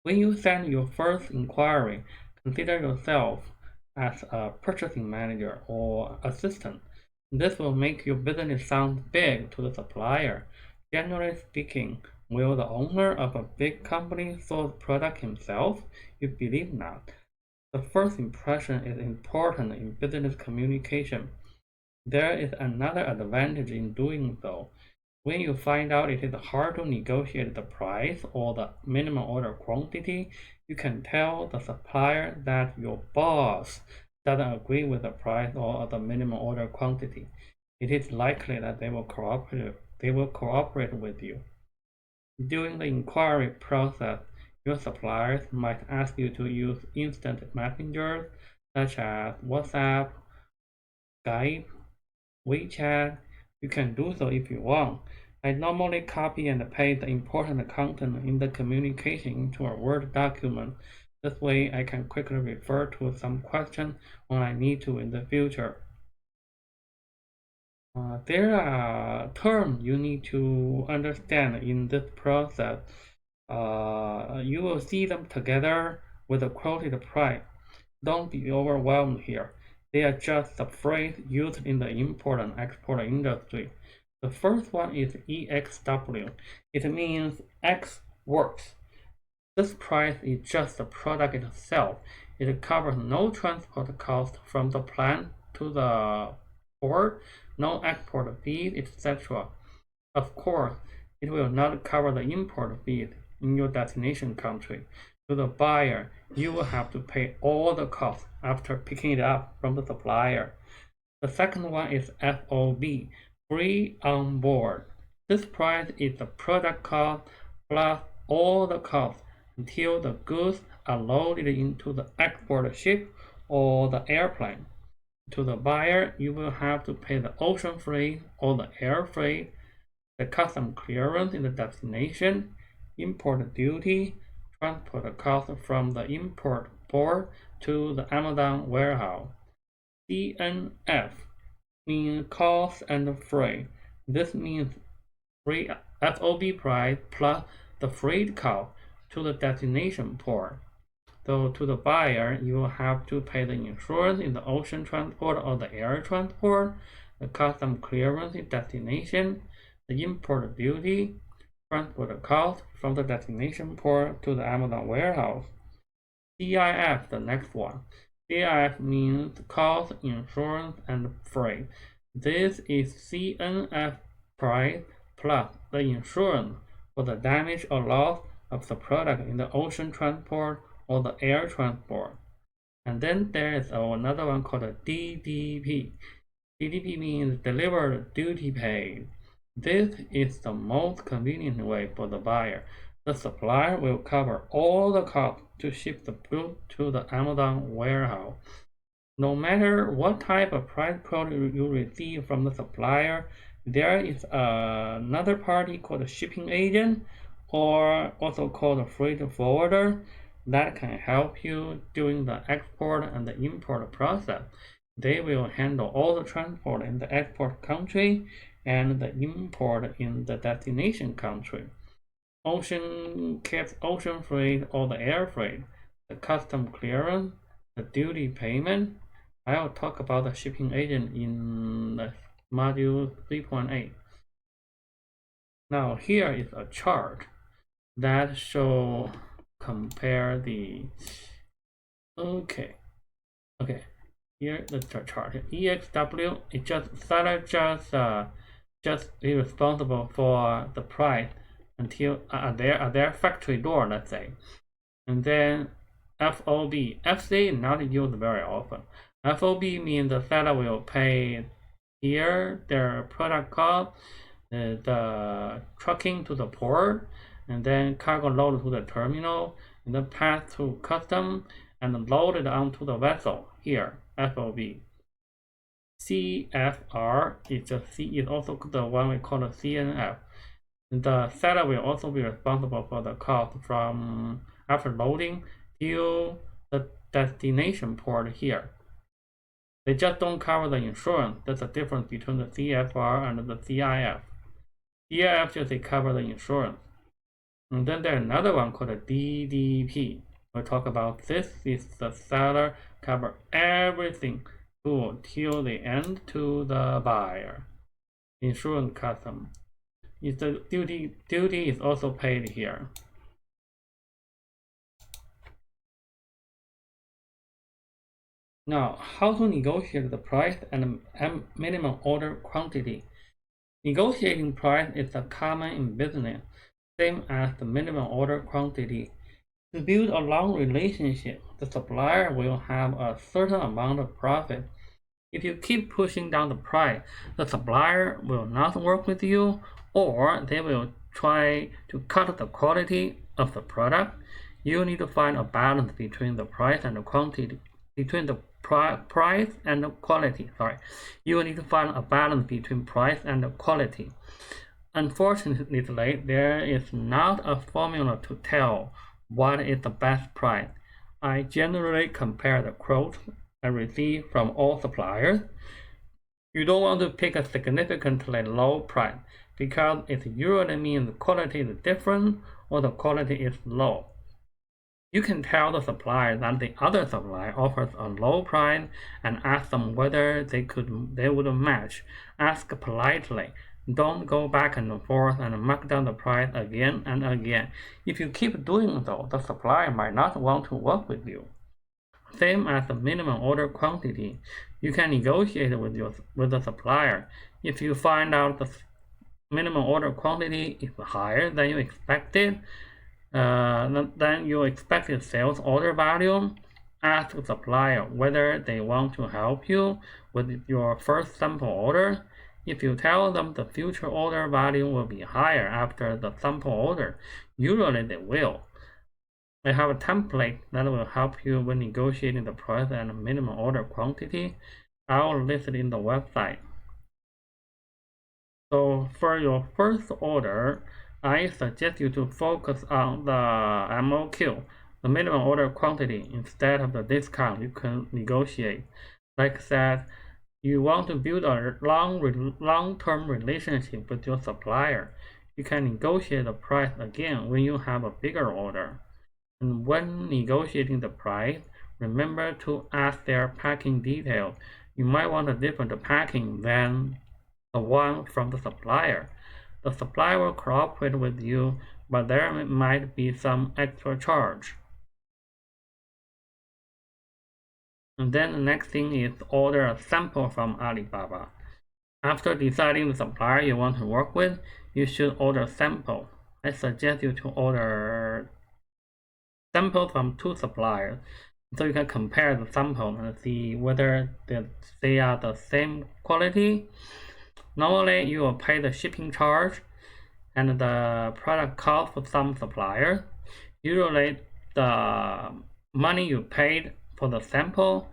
When you send your first inquiry, consider yourself as a purchasing manager or assistant. This will make your business sound big to the supplier. Generally speaking, will the owner of a big company source product himself? You believe not. The first impression is important in business communication. There is another advantage in doing so. When you find out it is hard to negotiate the price or the minimum order quantity, you can tell the supplier that your boss doesn't agree with the price or the minimum order quantity. It is likely that they will cooperate with you. During the inquiry process, your suppliers might ask you to use instant messengers such as WhatsApp, Skype, WeChat. You can do so if you want. I normally copy and paste the important content in the communication into a Word document. This way I can quickly refer to some question when I need to in the future. There are terms you need to understand in this process. You will see them together with a quoted price. Don't be overwhelmed here. They are just the phrase used in the import and export industry. The first one is EXW. It means X works. This price is just the product itself. It covers no transport cost from the plant to the port, no export fees, etc. Of course, it will not cover the import fees in your destination country. To the buyer, you will have to pay all the costs after picking it up from the supplier. The second one is FOB, free on board. This price is the product cost plus all the costs until the goods are loaded into the export ship or the airplane. To the buyer, you will have to pay the ocean freight or the air freight, the custom clearance in the destination, import duty, transport cost from the import port to the Amazon warehouse. CNF means cost and freight. This means free FOB price plus the freight cost to the destination port. So to the buyer, you will have to pay the insurance in the ocean transport or the air transport, the custom clearance in destination, the import duty, transport cost from the destination port to the Amazon warehouse. CIF, the next one. CIF means cost, insurance, and freight. This is CNF price plus the insurance for the damage or loss of the product in the ocean transport or the air transport. And then there is another one called a DDP. DDP means delivered duty paid. This is the most convenient way for the buyer. The supplier will cover all the costs to ship the goods to the Amazon warehouse. No matter what type of price quote you receive from the supplier, there is another party called a shipping agent, or also called a freight forwarder, that can help you during the export and the import process. They will handle all the transport in the export country and the import in the destination country. Ocean freight or the air freight, the custom clearance, the duty payment. I'll talk about the shipping agent in the module 3.8. Now here is a chart that show compare the okay here the chart. EXW is just seller just be responsible for the price until at their factory door, let's say. And then FOB, FC is not used very often. FOB means the seller will pay here their product cost, the trucking to the port, and then cargo load to the terminal, and then pass through custom and loaded onto the vessel here, FOB. CFR is also the one we call the CNF. The seller will also be responsible for the cost from after loading to the destination port here. They just don't cover the insurance. That's the difference between the CFR and the CIF. CIF just cover the insurance. And then there's another one called a DDP. We'll talk about this. Is the seller cover everything till the end to the buyer. Insurance custom. Is the duty is also paid here. Now, how to negotiate the price and minimum order quantity? Negotiating price is a common in business, same as the minimum order quantity. To build a long relationship, the supplier will have a certain amount of profit. If you keep pushing down the price, the supplier will not work with you, or they will try to cut the quality of the product. You need to find a balance between the price and the quantity. Price and quality. You need to find a balance between price and quality. Unfortunately, there is not a formula to tell what is the best price. I generally compare the quotes I receive from all suppliers. You don't want to pick a significantly low price because it usually means the quality is different or the quality is low. You can tell the supplier that the other supplier offers a low price and ask them whether they would match. Ask politely. Don't go back and forth and mark down the price again and again. If you keep doing so, the supplier might not want to work with you. Same as the minimum order quantity. You can negotiate with the supplier. If you find out the minimum order quantity is higher than you expected, then you expected sales order value, ask the supplier whether they want to help you with your first sample order. If you tell them the future order value will be higher after the sample order, usually they will. I have a template that will help you when negotiating the price and minimum order quantity. I'll list it in the website. So for your first order, I suggest you to focus on the MOQ, the minimum order quantity, instead of the discount you can negotiate. Like I said, you want to build a long-term relationship with your supplier. You can negotiate the price again when you have a bigger order. And when negotiating the price, remember to ask their packing detail. You might want a different packing than the one from the supplier. The supplier will cooperate with you, but there might be some extra charge. And then the next thing is order a sample from Alibaba. After deciding the supplier you want to work with, you should order a sample. I suggest you to order samples from 2 suppliers, so you can compare the sample and see whether they are the same quality. Normally, you will pay the shipping charge. and the product cost for some suppliers. Usually, the money you paid for the sample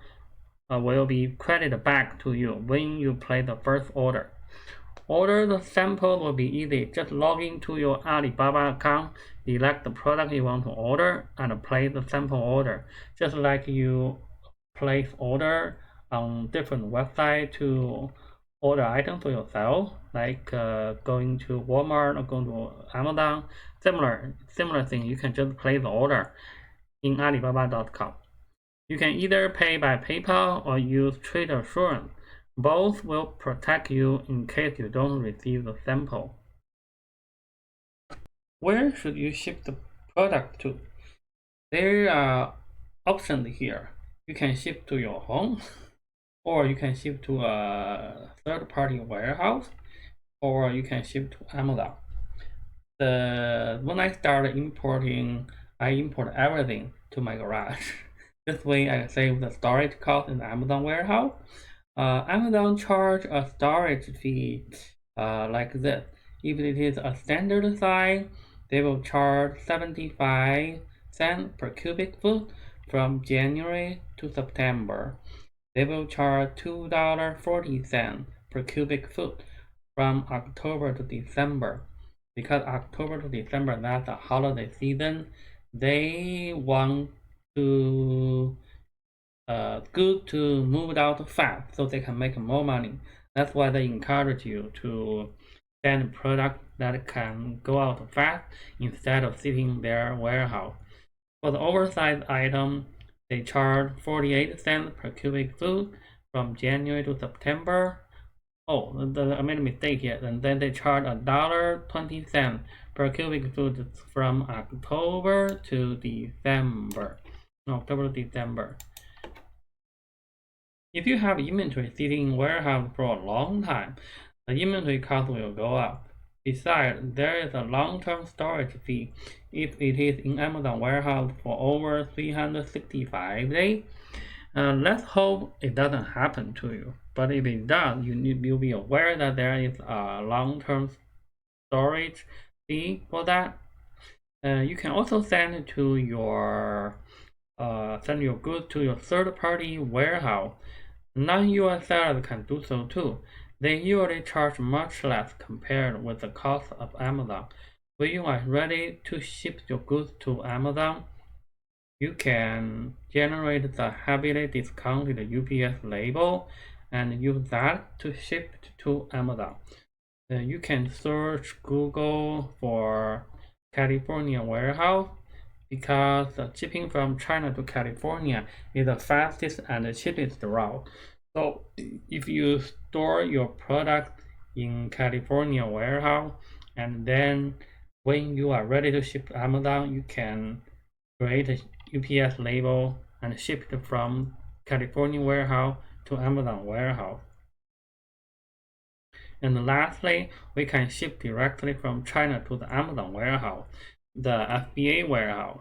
will be credited back to you when you place the first order. Order the sample will be easy. Just log into your Alibaba account, select the product you want to order, and place the sample order. Just like you place order on different websites to order items for yourself, like going to Walmart or going to Amazon. Similar thing. You can just place the order in Alibaba.com. You can either pay by PayPal or use trade assurance. Both will protect you in case you don't receive the sample. Where should you ship the product to? There are options here. You can ship to your home, or you can ship to a third-party warehouse, or you can ship to Amazon. When I started importing, I import everything to my garage. This way I save the storage cost in the Amazon warehouse. Amazon charge a storage fee like this. If it is a standard size, they will charge 75 cents per cubic foot from January to September. They will charge $2.40 per cubic foot from October to December. Because October to December, that's a holiday season, they want to good to move it out fast so they can make more money. That's why they encourage you to send product that can go out fast instead of sitting in their warehouse. For the oversized item, they charge 48 cents per cubic foot from January to September. Oh, I made a mistake here. And then they charge $1.20 per cubic foot from October to December. October to December. If you have inventory sitting in warehouse for a long time, the inventory cost will go up. Besides, there is a long-term storage fee if it is in Amazon warehouse for over 365 days. Let's hope it doesn't happen to you. But if it does, you'll be aware that there is a long-term storage fee for that. You can also send your goods to your third-party warehouse. Non-US sellers can do so too. They usually charge much less compared with the cost of Amazon. When you are ready to ship your goods to Amazon, you can generate the heavily discounted UPS label and use that to ship to Amazon. You can search Google for California warehouse because the shipping from China to California is the fastest and the cheapest route. So if you store your product in California warehouse and then when you are ready to ship to Amazon, you can create a UPS label and ship it from California warehouse to Amazon warehouse. And lastly, we can ship directly from China to the Amazon warehouse, the FBA warehouse.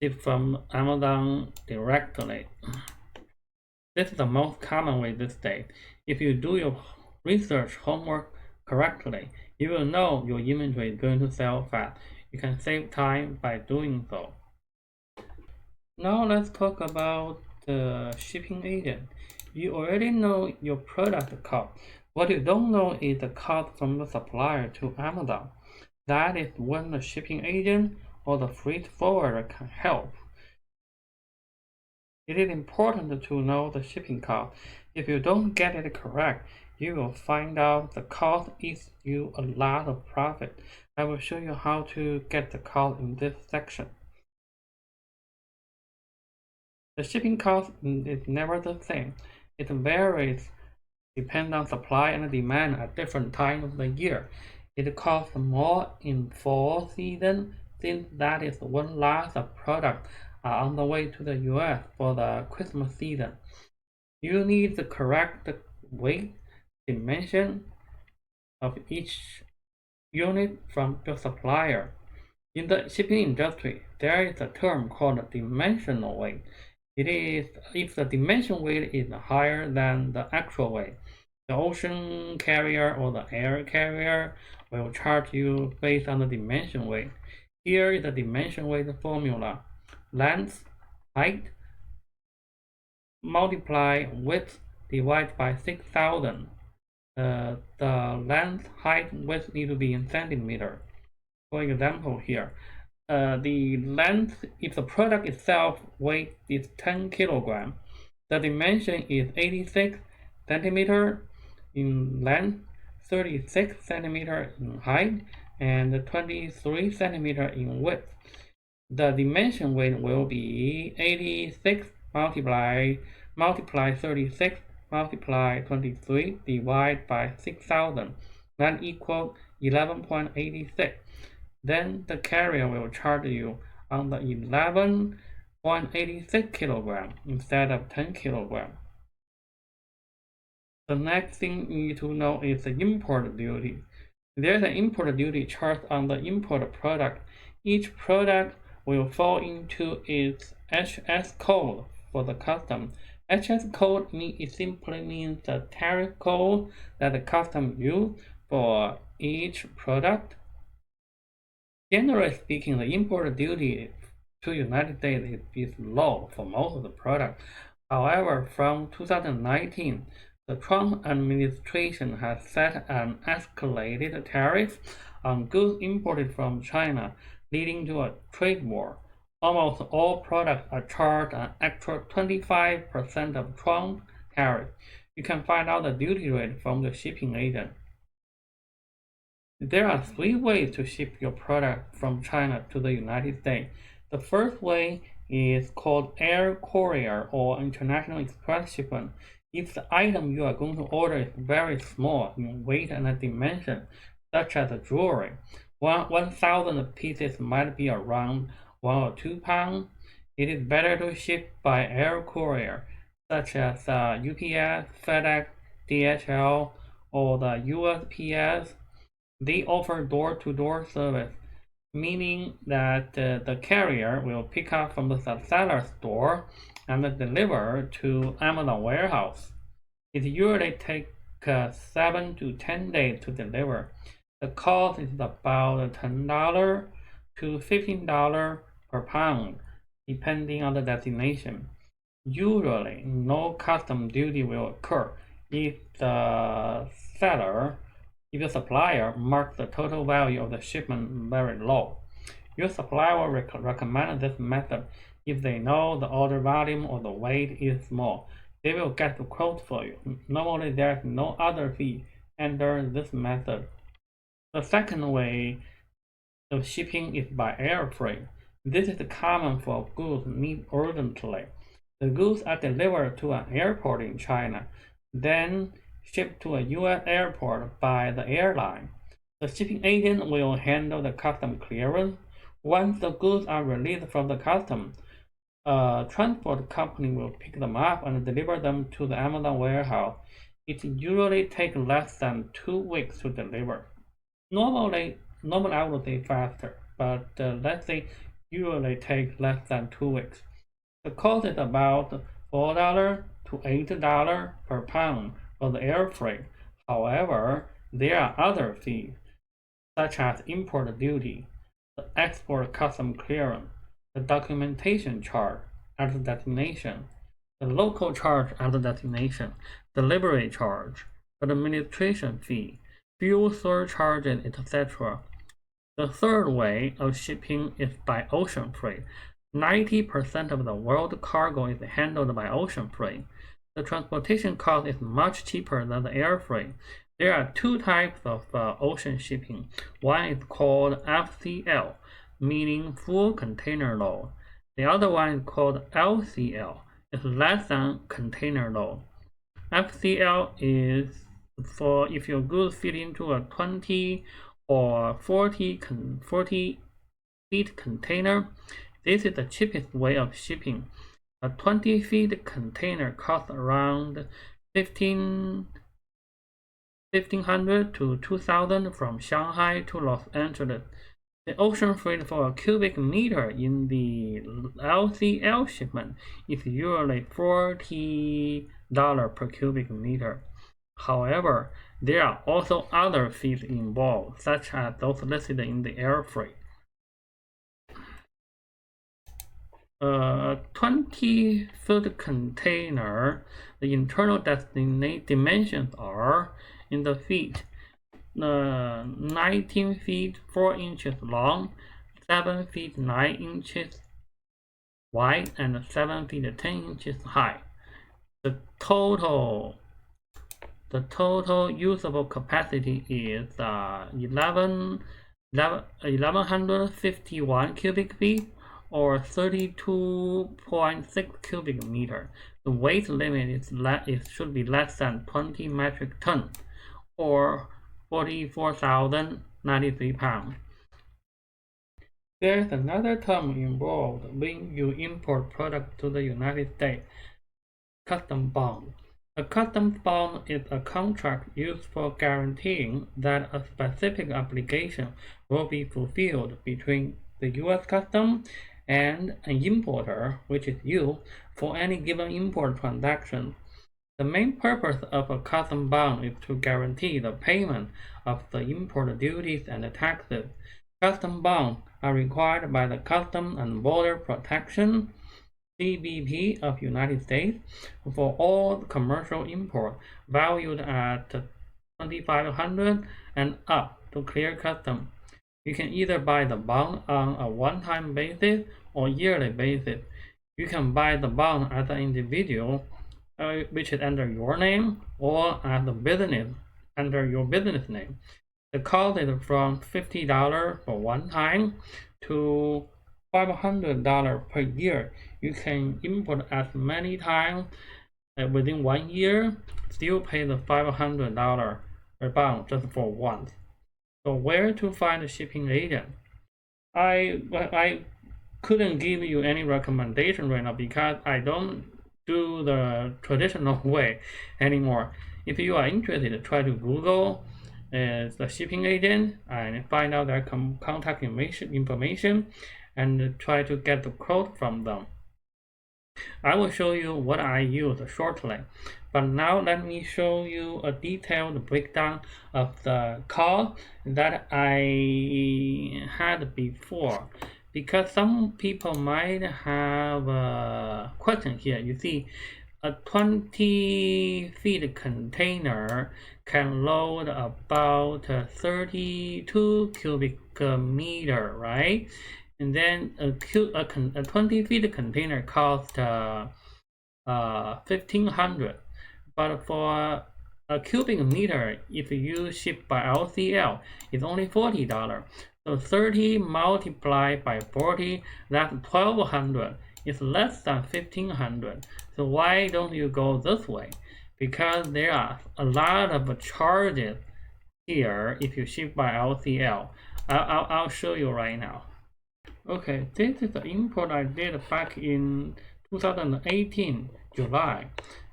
Ship from Amazon directly. This is the most common way these days. If you do your research homework correctly, you will know your inventory is going to sell fast. You can save time by doing so. Now let's talk about the shipping agent. You already know your product cost. What you don't know is the cost from the supplier to Amazon. That is when the shipping agent or the freight forwarder can help. It is important to know the shipping cost. If you don't get it correct, you will find out the cost eats you a lot of profit. I will show you how to get the cost in this section. The shipping cost is never the same. It varies depending on supply and demand at different times of the year. It costs more in fall season since that is when lots of products are on the way to the US for the Christmas season. You need the correct weight, dimension of each unit from your supplier. In the shipping industry, there is a term called dimensional weight. It is if the dimension weight is higher than the actual weight. The ocean carrier or the air carrier will charge you based on the dimension weight. Here is the dimension weight formula. Length, height, multiply width divided by 6,000. The length, height, width need to be in centimeter. For example here, the length, if the product itself weight is 10 kilogram, the dimension is 86 centimeter in length, 36 centimeter in height, and 23 centimeter in width. The dimension weight will be 86 multiply 36 multiply 23 divided by 6,000. That equals 11.86. Then the carrier will charge you on the 11.86 kilogram instead of 10 kilogram. The next thing you need to know is the import duty. There's an import duty charged on the import product. Each product will fall into its HS code for the custom. HS code simply means the tariff code that the custom use for each product. Generally speaking, the import duty to United States is low for most of the products. However, from 2019, the Trump administration has set an escalated tariff on goods imported from China, leading to a trade war. Almost all products are charged an extra 25% of Trump tariff. You can find out the duty rate from the shipping agent. There are 3 ways to ship your product from China to the United States. The first way is called air courier or international express shipment. If the item you are going to order is very small in weight and dimension, such as jewelry, 1,000 pieces might be around 1 or 2 pounds, it is better to ship by air courier, such as UPS, FedEx, DHL, or the USPS. They offer door-to-door service, meaning that the carrier will pick up from the seller's door and deliver to Amazon warehouse. It usually takes 7 to 10 days to deliver. The cost is about $10 to $15 per pound, depending on the destination. Usually, no custom duty will occur if the supplier marks the total value of the shipment very low. Your supplier will recommend this method if they know the order volume or the weight is small. They will get the quote for you. Normally, there is no other fee under this method. The second way of shipping is by air freight. This is common for goods needed urgently. The goods are delivered to an airport in China, then shipped to a U.S. airport by the airline. The shipping agent will handle the custom clearance. Once the goods are released from the custom, a transport company will pick them up and deliver them to the Amazon warehouse. It usually takes less than 2 weeks to deliver. Normally I would say faster, but let's say usually takes less than 2 weeks. The cost is about $4 to $8 per pound for the air freight. However, there are other fees, such as import duty, the export custom clearance, the documentation charge at the destination, the local charge at the destination, delivery charge, the administration fee, fuel surcharges, etc. The third way of shipping is by ocean freight. 90% of the world cargo is handled by ocean freight. The transportation cost is much cheaper than the air freight. There are 2 types of ocean shipping. One is called FCL, meaning full container load. The other one is called LCL, it's less than container load. FCL is for if your goods fit into a 20 or 40 feet container. This is the cheapest way of shipping. A 20 feet container costs around $1,500 to $2,000 from Shanghai to Los Angeles. The ocean freight for a cubic meter in the LCL shipment is usually $40 per cubic meter. However, there are also other fees involved, such as those listed in the air freight. 20-foot container, the internal dimensions are in the feet. 19 feet 4 inches long, 7 feet 9 inches wide, and 7 feet 10 inches high. The total usable capacity is 1151 cubic feet, or 32.6 cubic meter. The weight limit should be less than 20 metric tons, or 44,093 pounds. There's another term involved when you import products to the United States: customs bond. A customs bond is a contract used for guaranteeing that a specific obligation will be fulfilled between the U.S. Customs and an importer, which is you, for any given import transaction. The main purpose of a customs bond is to guarantee the payment of the import duties and taxes. Customs bonds are required by the Customs and Border Protection (CBP) of United States for all commercial imports valued at $2,500 and up to clear customs. You can either buy the bond on a one-time basis or yearly basis. You can buy the bond as an individual, which is under your name, or as a business under your business name. The cost is from $50 for one time to $500 per year. You can import as many times within 1 year, still pay the $500 per bond just for once. So where to find a shipping agent? I couldn't give you any recommendation right now because I don't do the traditional way anymore. If you are interested, try to Google the shipping agent and find out their contact information and try to get the quote from them. I will show you what I use shortly, but now let me show you a detailed breakdown of the cost that I had before, because some people might have a question here. You see, a 20-feet container can load about 32 cubic meter, right? And then a 20-feet container costs $1,500, but for a cubic meter, if you ship by LCL, it's only $40. So 30 multiplied by 40, that's $1,200. It's less than $1,500. So why don't you go this way? Because there are a lot of charges here if you ship by LCL. I'll show you right now. Okay, this is the import I did back in 2018, July.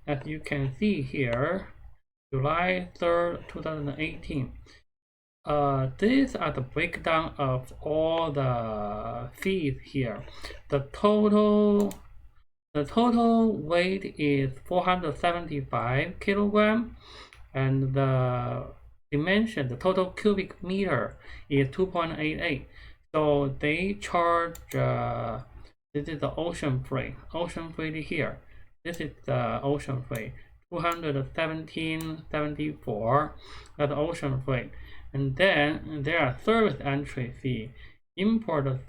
As you can see here, July 3rd, 2018. These are the breakdown of all the fees here. The total weight is 475 kilogram, and the dimension, the total cubic meter, is 2.88. So they charge, this is the ocean freight here. This is the ocean freight, 217.74. That's the ocean freight. And then there are service entry fee, import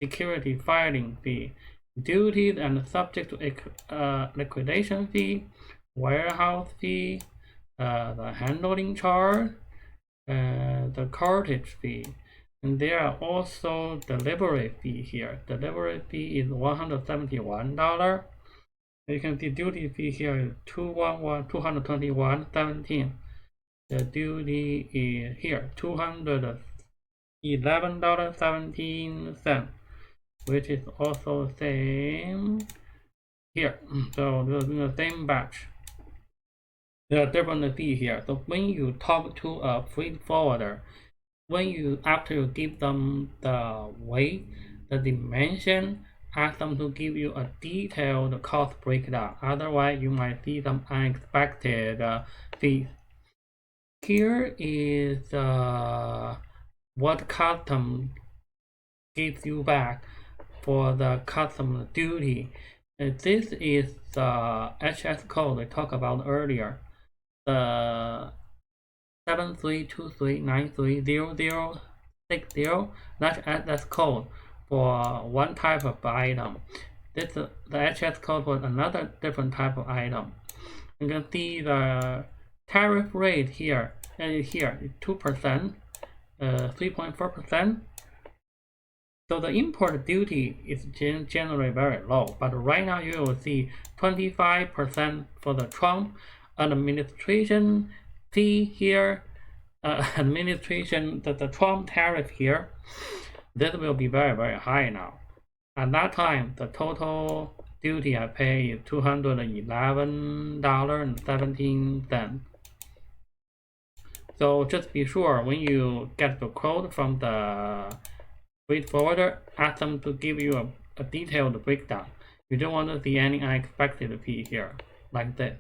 security filing fee, duties and subject to liquidation fee, warehouse fee, the handling charge, the cartage fee. And there are also delivery fee here. Delivery fee is $171. You can see duty fee here is $221.17. The duty is here $211.17, which is also the same here. So the same batch. There are different fees here. So when you talk to a freight forwarder, after you give them the weight, the dimension, ask them to give you a detailed cost breakdown. Otherwise, you might see some unexpected fees. Here is what custom gives you back for the custom duty. This is the HS code we talked about earlier. The 7323930060. That's code for one type of item. This the HS code for another different type of item. You can see the tariff rate here. Here is 2%, 3.4%. So the import duty is generally very low, but right now you will see 25% for the Trump administration fee here, the Trump tariff here. This will be very, very high now. At that time, the total duty I pay is $211.17. So just be sure when you get the code from the freight forwarder, ask them to give you a detailed breakdown. You don't want to see any unexpected fee here, like this.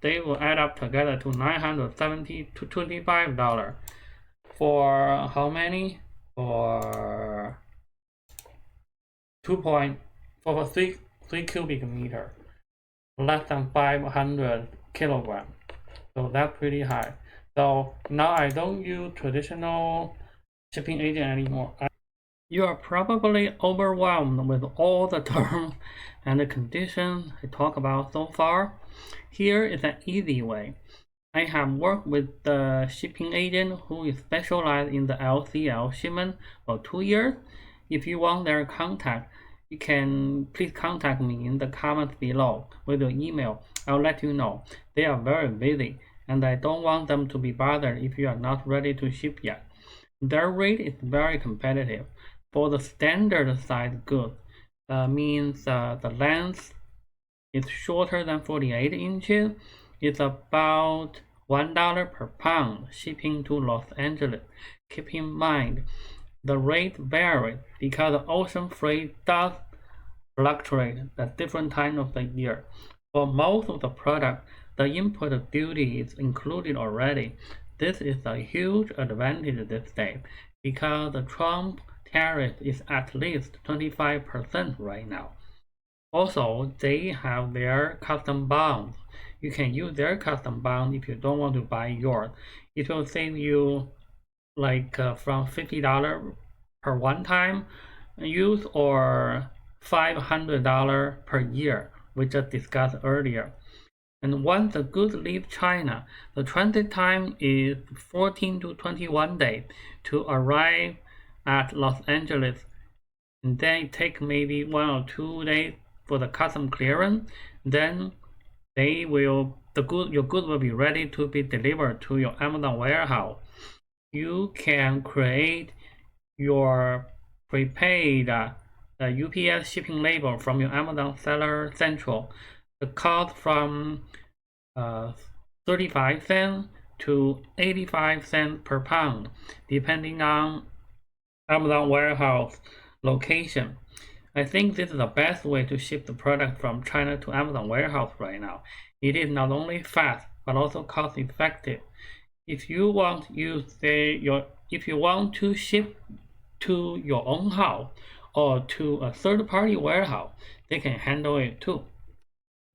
They will add up together to $970 to $25 for how many? For 3 cubic meter, less than 500 kilograms. So that's pretty high. So now I don't use traditional shipping agent anymore. You are probably overwhelmed with all the terms and the conditions I talked about so far. Here is an easy way. I have worked with the shipping agent who is specialized in the LCL shipment for 2 years. If you want their contact, you can please contact me in the comments below with your email. I'll let you know. They are very busy, and I don't want them to be bothered if you are not ready to ship yet. Their rate is very competitive. For the standard size goods, means the length is shorter than 48 inches. It's about $1 per pound shipping to Los Angeles. Keep in mind, the rate varies because ocean freight does fluctuate at different times of the year. For most of the product, the import duty is included already. This is a huge advantage these days because the Trump tariff is at least 25% right now. Also, they have their custom bonds. You can use their custom bond if you don't want to buy yours. It will save you like from $50 per one time use or $500 per year, we just discussed earlier. And once the goods leave China, the transit time is 14 to 21 days to arrive at Los Angeles. And then it takes maybe 1 or 2 days for the custom clearance. Then your goods will be ready to be delivered to your Amazon warehouse. You can create your prepaid UPS shipping label from your Amazon Seller Central. The cost from 35 cents to 85 cents per pound, depending on Amazon warehouse location. I think this is the best way to ship the product from China to Amazon warehouse right now. It is not only fast but also cost effective. If you want to ship to your own house or to a third-party warehouse, they can handle it too.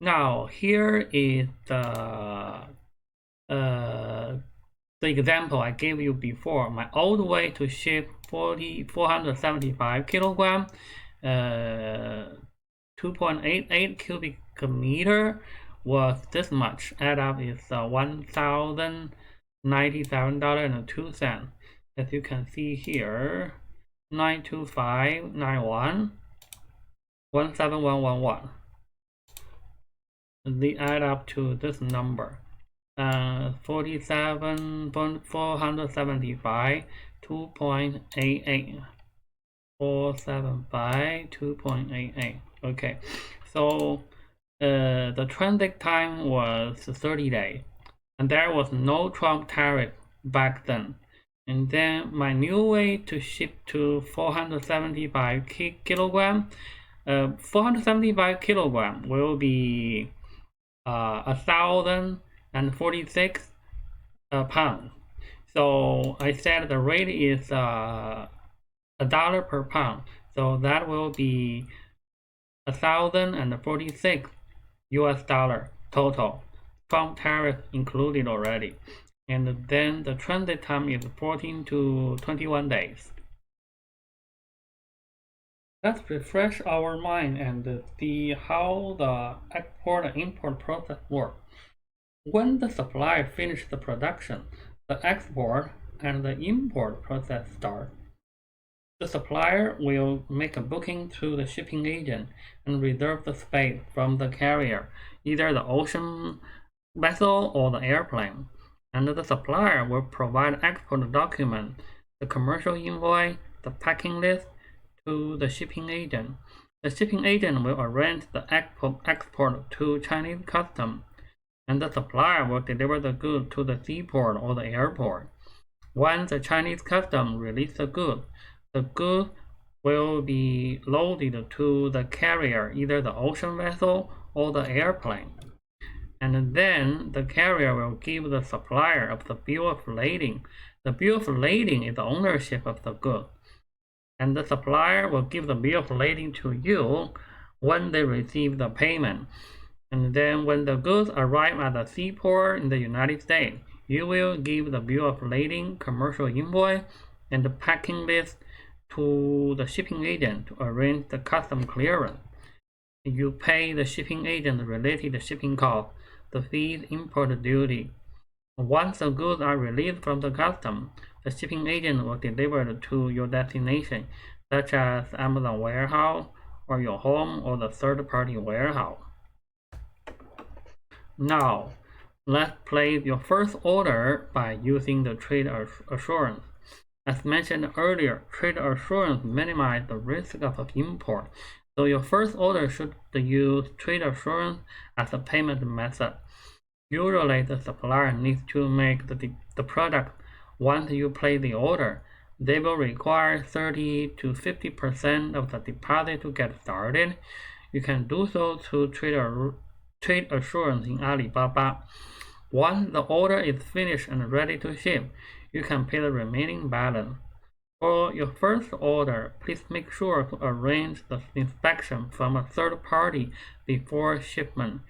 Now here is the example I gave you before. My old way to ship 475 kilogram, 2.88 cubic meter was this much. Add up is $1,097.02. As you can see here, 92591 17111. They add up to this number, 475 2.88, 475 2.88. Okay, so the transit time was 30 days, and there was no Trump tariff back then. And then my new way to ship to 475 kilogram, 475 kilogram will be $1,000 and 46 pounds. So I said the rate is $1 per pound. So that will be 1,046 US dollar total, from tariff included already. And then the transit time is 14 to 21 days. Let's refresh our mind and see how the export and import process works. When the supplier finishes the production, the export and the import process start. The supplier will make a booking to the shipping agent and reserve the space from the carrier, either the ocean vessel or the airplane. And the supplier will provide export document, the commercial invoice, the packing list to the shipping agent. The shipping agent will arrange the export to Chinese customs, and the supplier will deliver the goods to the seaport or the airport. Once the Chinese customs release the goods will be loaded to the carrier, either the ocean vessel or the airplane. And then the carrier will give the supplier of the bill of lading. The bill of lading is the ownership of the good. And the supplier will give the bill of lading to you when they receive the payment. And then when the goods arrive at the seaport in the United States, you will give the bill of lading, commercial invoice, and the packing list to the shipping agent to arrange the custom clearance. You pay the shipping agent related shipping costs, the fees, import duty. Once the goods are released from the custom, the shipping agent will deliver it to your destination, such as Amazon warehouse or your home or the third-party warehouse. Now, let's place your first order by using the trade assurance. As mentioned earlier, trade assurance minimizes the risk of import, so your first order should use trade assurance as a payment method. Usually, the supplier needs to make the product once you place the order. They will require 30 to 50% of the deposit to get started. You can do so through trade assurance in Alibaba. Once the order is finished and ready to ship, you can pay the remaining balance. For your first order, please make sure to arrange the inspection from a third party before shipment.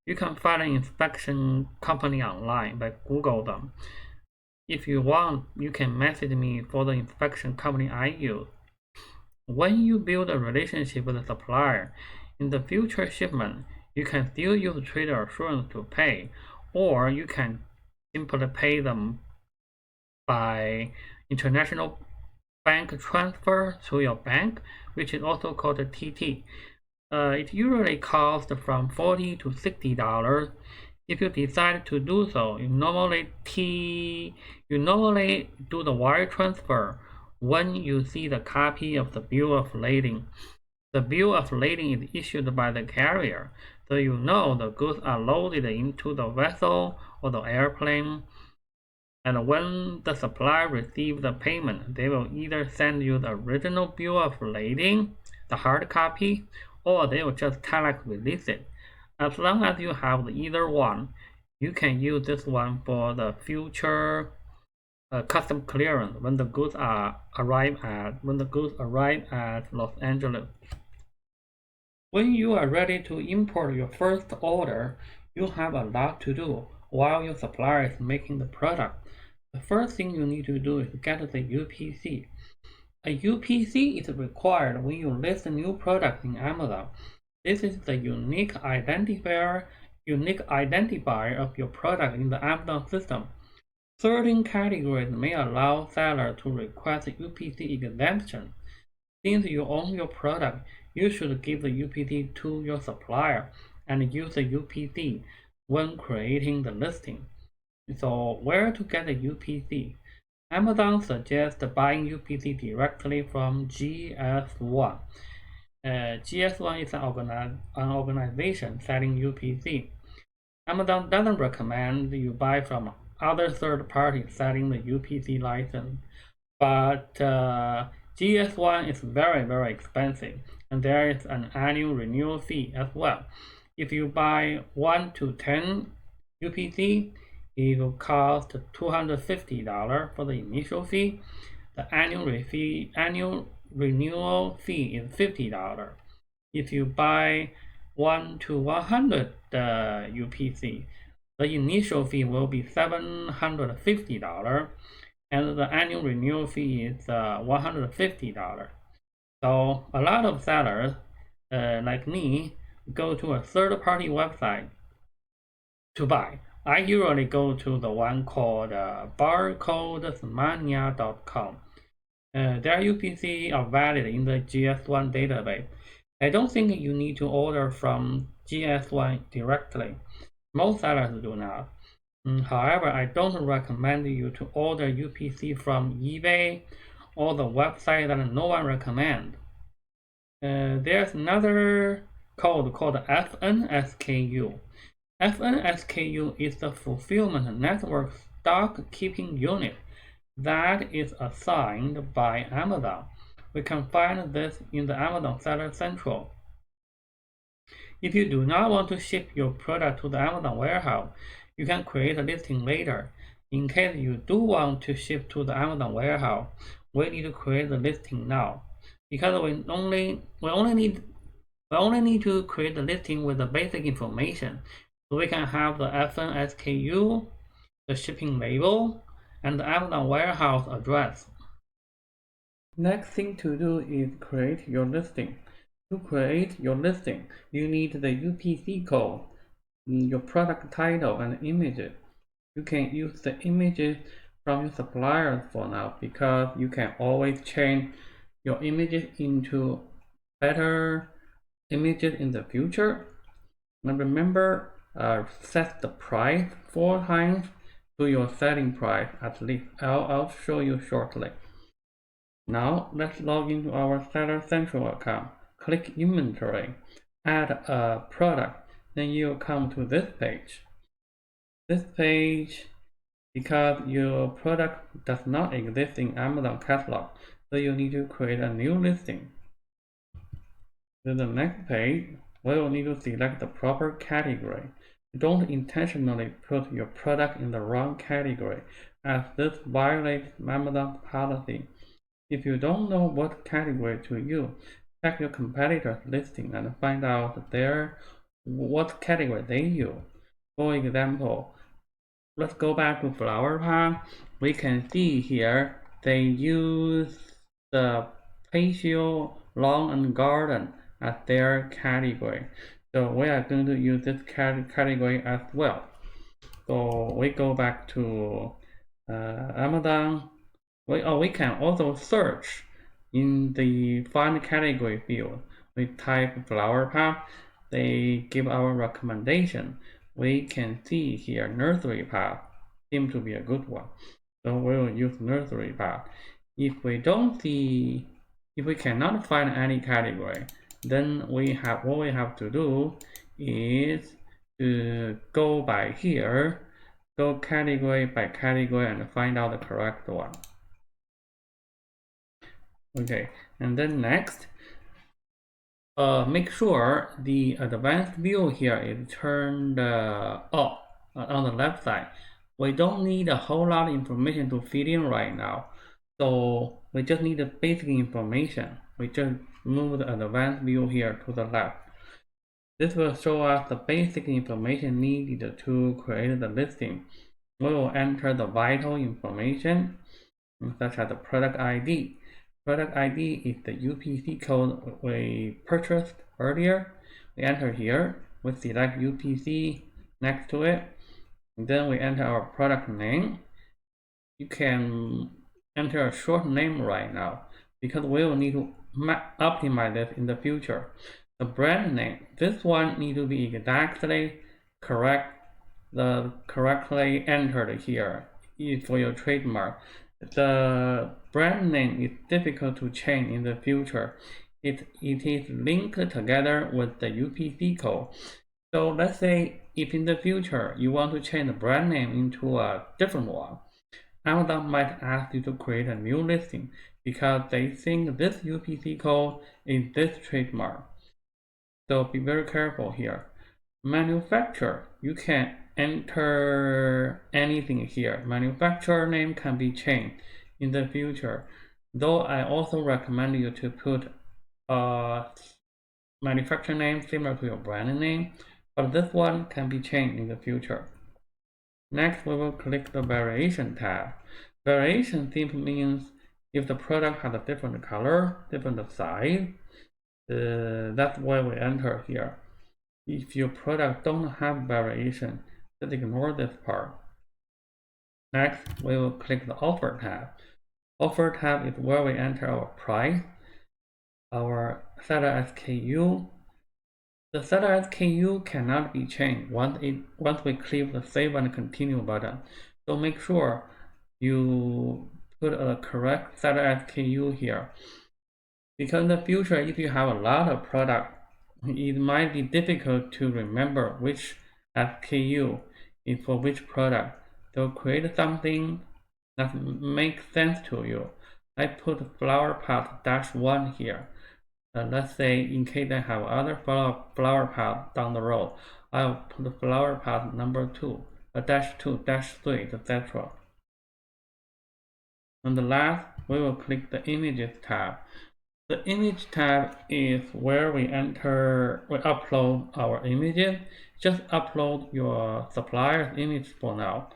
You can find an inspection company online by Google them. If you want, you can message me for the inspection company I use. When you build a relationship with a supplier, in the future shipment, you can still use trade assurance to pay, or you can simply pay them by international bank transfer through your bank, which is also called a TT. It usually costs from $40 to $60. If you decide to do so, you normally do the wire transfer when you see the copy of the bill of lading. The bill of lading is issued by the carrier, so you know the goods are loaded into the vessel or the airplane. And when the supplier receives the payment, they will either send you the original bill of lading, the hard copy, or they will just telex release it. As long as you have either one, you can use this one for the future custom clearance when the goods arrive at Los Angeles. When you are ready to import your first order, you have a lot to do while your supplier is making the product. The first thing you need to do is get the UPC. A UPC is required when you list a new product in Amazon. This is the unique identifier of your product in the Amazon system. Certain categories may allow sellers to request UPC exemption. Since you own your product, you should give the UPC to your supplier and use the UPC when creating the listing. So where to get the UPC? Amazon suggests buying UPC directly from GS1. GS1 is an organization selling UPC. Amazon doesn't recommend you buy from other third parties selling the UPC license, but GS1 is very, very expensive, and there is an annual renewal fee as well. If you buy 1 to 10 UPC, it will cost $250 for the initial fee. The annual renewal fee is $50. If you buy 1 to 100 UPC, the initial fee will be $750, and the annual renewal fee is $150. So a lot of sellers, like me, go to a third-party website to buy. I usually go to the one called barcodesmania.com. Their UPC are valid in the GS1 database. I don't think you need to order from GS1 directly. Most sellers do not. However, I don't recommend you to order UPC from eBay or the website that no one recommends. There's another code called FNSKU. FNSKU is the fulfillment network stock keeping unit that is assigned by Amazon. We can find this in the Amazon Seller Central. If you do not want to ship your product to the Amazon warehouse, you can create a listing later. In case you do want to ship to the Amazon warehouse, we need to create the listing now, because we only need to create the listing with the basic information. So we can have the FN SKU, the shipping label, and the Amazon warehouse address. Next thing to do is create your listing. To create your listing, you need the UPC code, your product title, and images. You can use the images from your suppliers for now, because you can always change your images into better images in the future. And remember, set the price 4 times to your selling price at least. I'll show you shortly. Now let's log into our Seller Central account. Click Inventory, add a product, then you'll come to this page. This page, because your product does not exist in Amazon catalog, so you need to create a new listing. To the next page, we will need to select the proper category. Don't intentionally put your product in the wrong category, as this violates Amazon's policy. If you don't know what category to use, check your competitors' listing and find out what category they use. For example, let's go back to flower pot. We can see here they use the patio, lawn, and garden as their category. So we are going to use this category as well. So we go back to Amazon. We can also search in the find category field. We type flower pot. They give our recommendation. We can see here nursery pot seems to be a good one. So we will use nursery pot. If we cannot find any category, then what we have to do is to go by here, go category by category and find out the correct one. Okay, and then next, make sure the advanced view here is turned off on the left side. We don't need a whole lot of information to feed in right now, so we just need the basic information. We just move the advanced view here to the left. This will show us the basic information needed to create the listing. We will enter the vital information, such as the product ID. Product ID is the UPC code we purchased earlier. We enter here, we select UPC next to it, and then we enter our product name. You can enter a short name right now, because we will need to optimize this in the future. The brand name, this one needs to be exactly correctly entered here for your trademark. The brand name is difficult to change in the future. It is linked together with the UPC code. So let's say if in the future you want to change the brand name into a different one, Amazon might ask you to create a new listing because they think this UPC code is this trademark. So be very careful here. Manufacturer, you can enter anything here. Manufacturer name can be changed in the future, though I also recommend you to put a manufacturer name similar to your brand name, but this one can be changed in the future. Next, we will click the variation tab. Variation simply means if the product has a different color, different size, that's why we enter here. If your product don't have variation, just ignore this part. Next, we will click the Offer tab. Offer tab is where we enter our price, our seller SKU. The seller SKU cannot be changed once we click the Save and Continue button. So make sure you put a correct seller SKU here. Because in the future, if you have a lot of product, it might be difficult to remember which SKU is for which product. So create something that makes sense to you. I put flower pot -1 here. Let's say in case I have other flower pot down the road, I'll put flower pot number 2, -2, -3, etc. And the last, we will click the Images tab. The Image tab is where we upload our images. Just upload your supplier's image for now.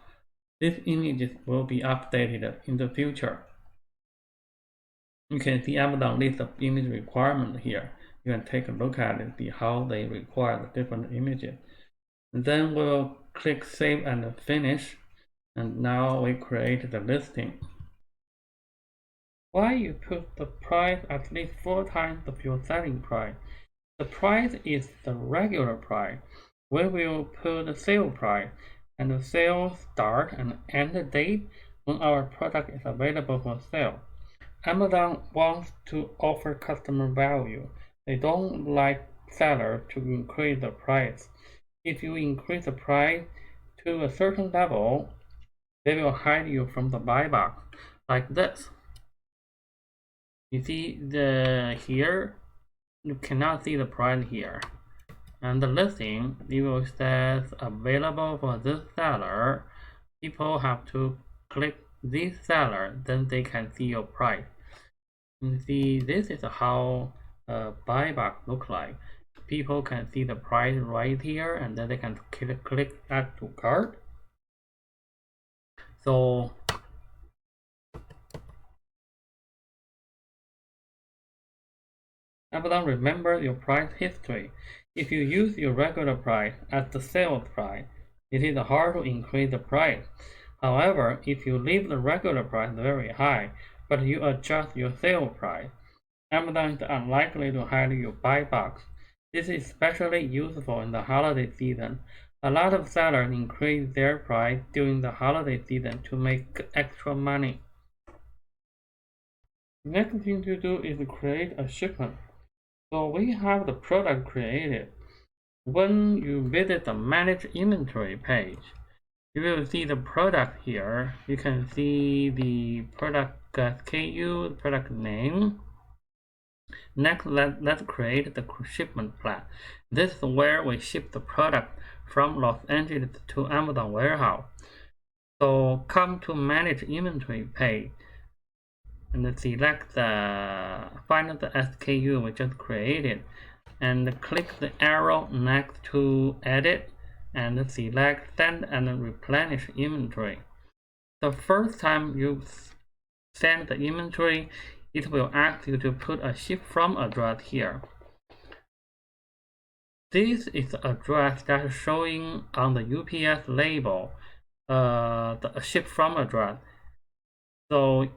These images will be updated in the future. You can see Amazon list of image requirements here. You can take a look at it, see how they require the different images. And then we'll click Save and Finish. And now we create the listing. Why you put the price at least 4 times of your selling price? The price is the regular price. We will put the sale price and the sale start and end date when our product is available for sale. Amazon wants to offer customer value. They don't like sellers to increase the price. If you increase the price to a certain level, they will hide you from the buy box like this. You see here, you cannot see the price here. And the listing, it will say available for this seller. People have to click this seller, then they can see your price. You see, this is how a buy box look like. People can see the price right here, and then they can click add to cart. So Amazon remembers your price history. If you use your regular price as the sales price, it is hard to increase the price. However, if you leave the regular price very high, but you adjust your sale price, Amazon is unlikely to hide your buy box. This is especially useful in the holiday season. A lot of sellers increase their price during the holiday season to make extra money. The next thing to do is create a shipment. So we have the product created. When you visit the Manage Inventory page, you will see the product here. You can see the product SKU, the product name. Next, let's create the shipment plan. This is where we ship the product from Los Angeles to Amazon warehouse. So come to Manage Inventory page and select find the SKU we just created and click the arrow next to Edit and select Send and Replenish Inventory. The first time you send the inventory, it will ask you to put a ship from address here. This is the address that is showing on the UPS label, the ship from address. So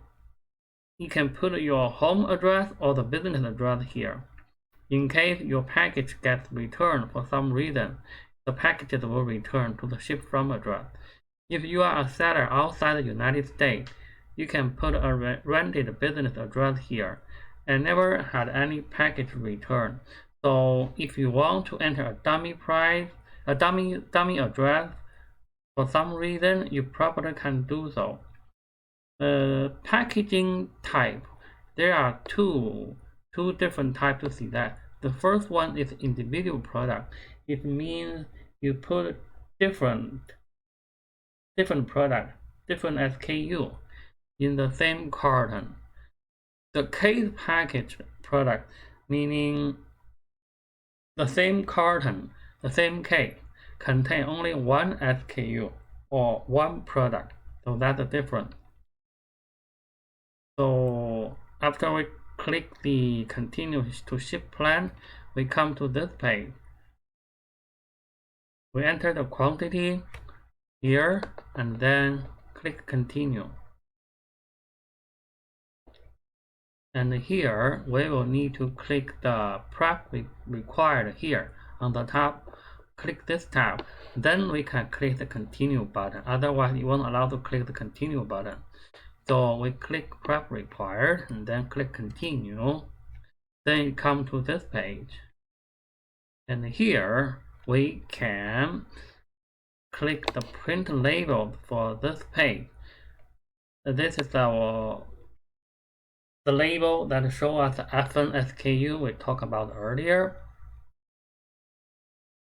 you can put your home address or the business address here. In case your package gets returned for some reason, the packages will return to the ship from address. If you are a seller outside the United States, you can put a rented business address here. I never had any package returned. So if you want to enter a dummy price, a dummy address, for some reason, you probably can do so. Packaging type. There are two different types to select. The first one is individual product. It means you put different product, different SKU in the same carton. The case package product, meaning the same carton, the same case, contain only one SKU or one product. So that's the difference. So after we click the continue to ship plan, we come to this page. We enter the quantity here and then click continue. And here we will need to click the prep required here on the top. Click this tab, then we can click the continue button. Otherwise, you won't allow to click the continue button. So we click prep required and then click continue. Then you come to this page. And here we can click the print label for this page. This is the label that shows us the F1 SKU we talked about earlier.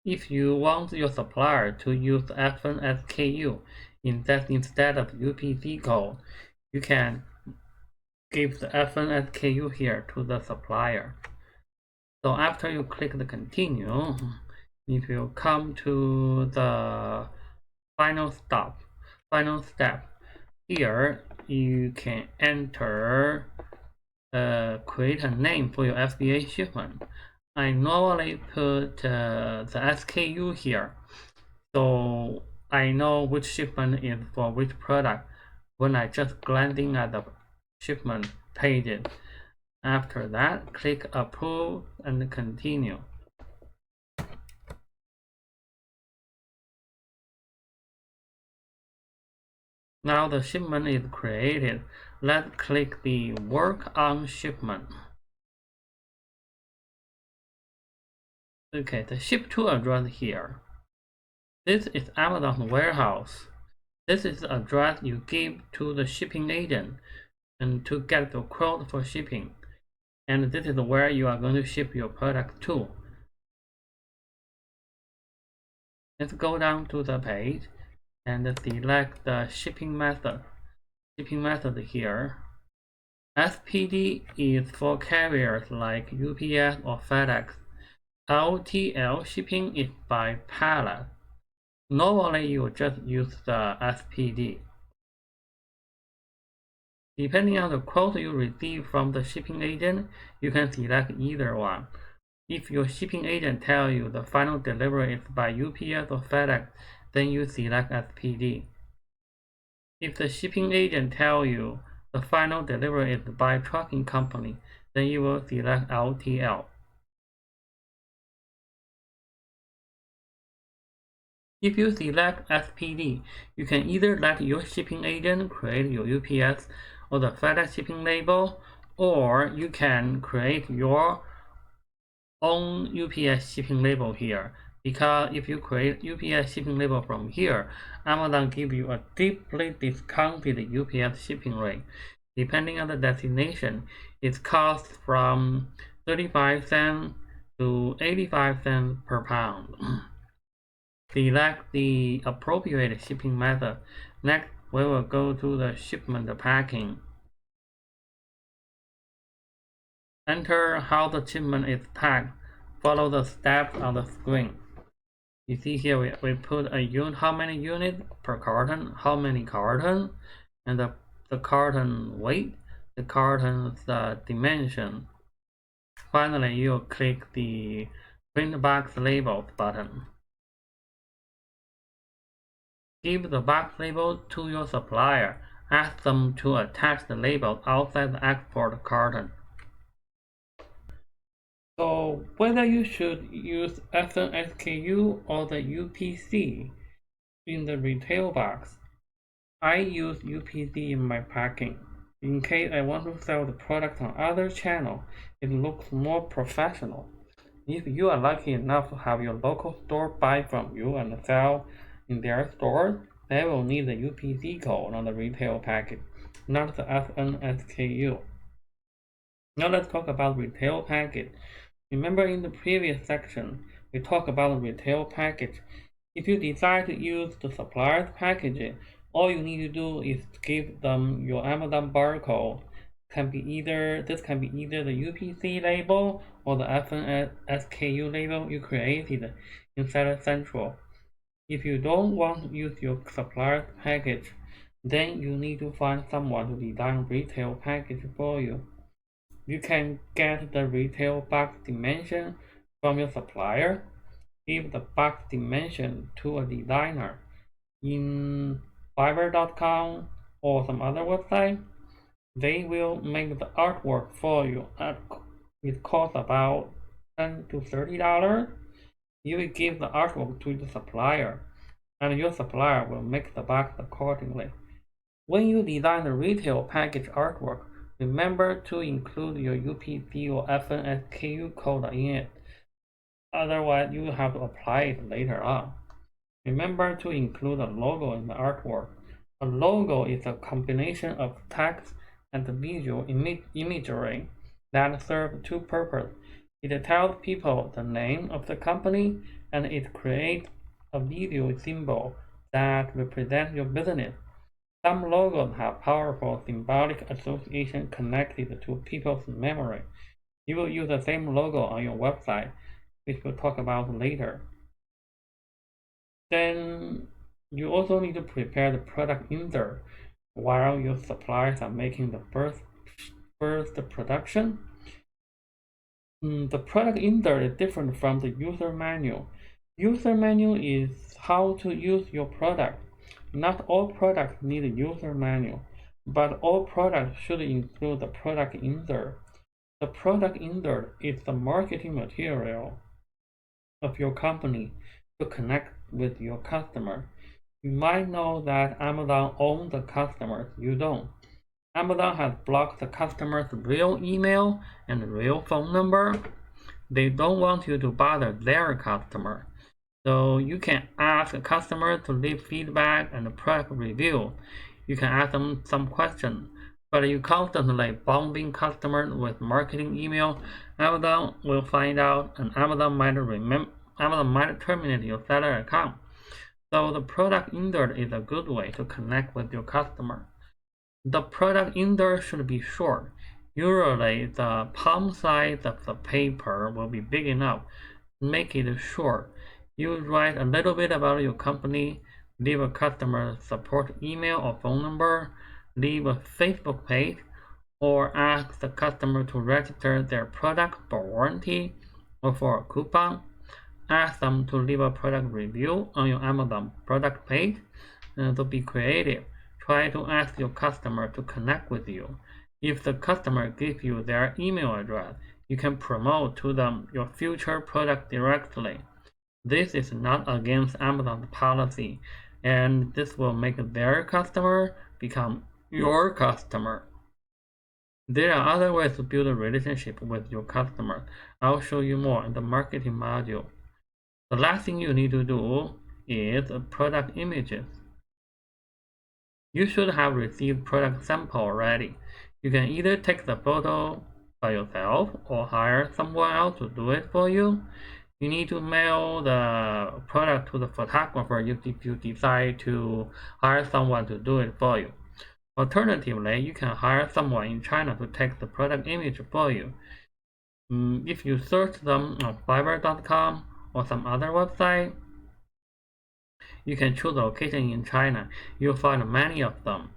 If you want your supplier to use F1 SKU instead of UPC code, you can give the F1 SKU here to the supplier. So after you click the continue, if you come to the final step, here you can enter create a name for your FBA shipment. I normally put the SKU here, so I know which shipment is for which product when I just glancing at the shipment pages. After that, click approve and continue. Now the shipment is created. Let's click the work on shipment. Okay, the ship to address here. This is Amazon warehouse. This is the address you give to the shipping agent and to get the quote for shipping. And this is where you are going to ship your product to. Let's go down to the page and select the shipping method. Shipping method here. SPD is for carriers like UPS or FedEx. LTL shipping is by pallet. Normally you just use the SPD. Depending on the quote you receive from the shipping agent, you can select either one. If your shipping agent tells you the final delivery is by UPS or FedEx, then you select SPD. If the shipping agent tells you the final delivery is by trucking company, then you will select LTL. If you select SPD, you can either let your shipping agent create your UPS or the FedEx shipping label, or you can create your own UPS shipping label here. Because if you create UPS shipping label from here, Amazon gives you a deeply discounted UPS shipping rate. Depending on the destination, it costs from 35 cents to 85 cents per pound. Select the appropriate shipping method. Next, we will go to the shipment packing. Enter how the shipment is packed. Follow the steps on the screen. You see here we put a unit, how many units per carton, how many carton, and the carton weight, the carton's dimension. Finally, you click the print box labels button. Give the box label to your supplier. Ask them to attach the label outside the export carton. So whether you should use F1 SKU or the UPC in the retail box, I use UPC in my packing. In case I want to sell the product on other channel, it looks more professional. If you are lucky enough to have your local store buy from you and sell in their store, they will need the UPC code on the retail package, not the F1 SKU. Now let's talk about retail package. Remember in the previous section, we talked about retail package If you decide to use the supplier's package, all you need to do is give them your Amazon barcode. This can be either the UPC label or the FN SKU label you created in Seller Central. If you don't want to use your supplier's package, then you need to find someone to design retail package for you. You can get the retail box dimension from your supplier, give the box dimension to a designer in Fiverr.com or some other website. They will make the artwork for you. It costs about $10 to $30. You will give the artwork to the supplier, and your supplier will make the box accordingly. When you design the retail package artwork, remember to include your UPC or FNSKU code in it. Otherwise, you will have to apply it later on. Remember to include a logo in the artwork. A logo is a combination of text and visual imagery that serve two purposes. It tells people the name of the company, and it creates a visual symbol that represents your business. Some logos have powerful symbolic association connected to people's memory. You will use the same logo on your website, which we'll talk about later. Then you also need to prepare the product insert while your suppliers are making the first production. The product insert is different from the user manual. User manual is how to use your product. Not all products need a user manual, but all products should include the product insert. The product insert is the marketing material of your company to connect with your customer. You might know that Amazon owns the customers. You don't. Amazon has blocked the customer's real email and real phone number. They don't want you to bother their customer. So you can ask a customer to leave feedback and a product review. You can ask them some questions. But you constantly bombing customers with marketing email, Amazon will find out, and Amazon might terminate your seller account. So the product insert is a good way to connect with your customer. The product insert should be short. Usually the palm size of the paper will be big enough. Make it short. You write a little bit about your company, leave a customer support email or phone number, leave a Facebook page, or ask the customer to register their product for warranty or for a coupon. Ask them to leave a product review on your Amazon product page. To be creative, try to ask your customer to connect with you. If the customer gives you their email address, you can promote to them your future product directly. This is not against Amazon's policy, and this will make their customer become your customer. There are other ways to build a relationship with your customers. I'll show you more in the marketing module. The last thing you need to do is product images. You should have received product sample already. You can either take the photo by yourself or hire someone else to do it for you. You need to mail the product to the photographer if you decide to hire someone to do it for you. Alternatively, you can hire someone in China to take the product image for you. If you search them on Fiverr.com or some other website, you can choose a location in China. You'll find many of them.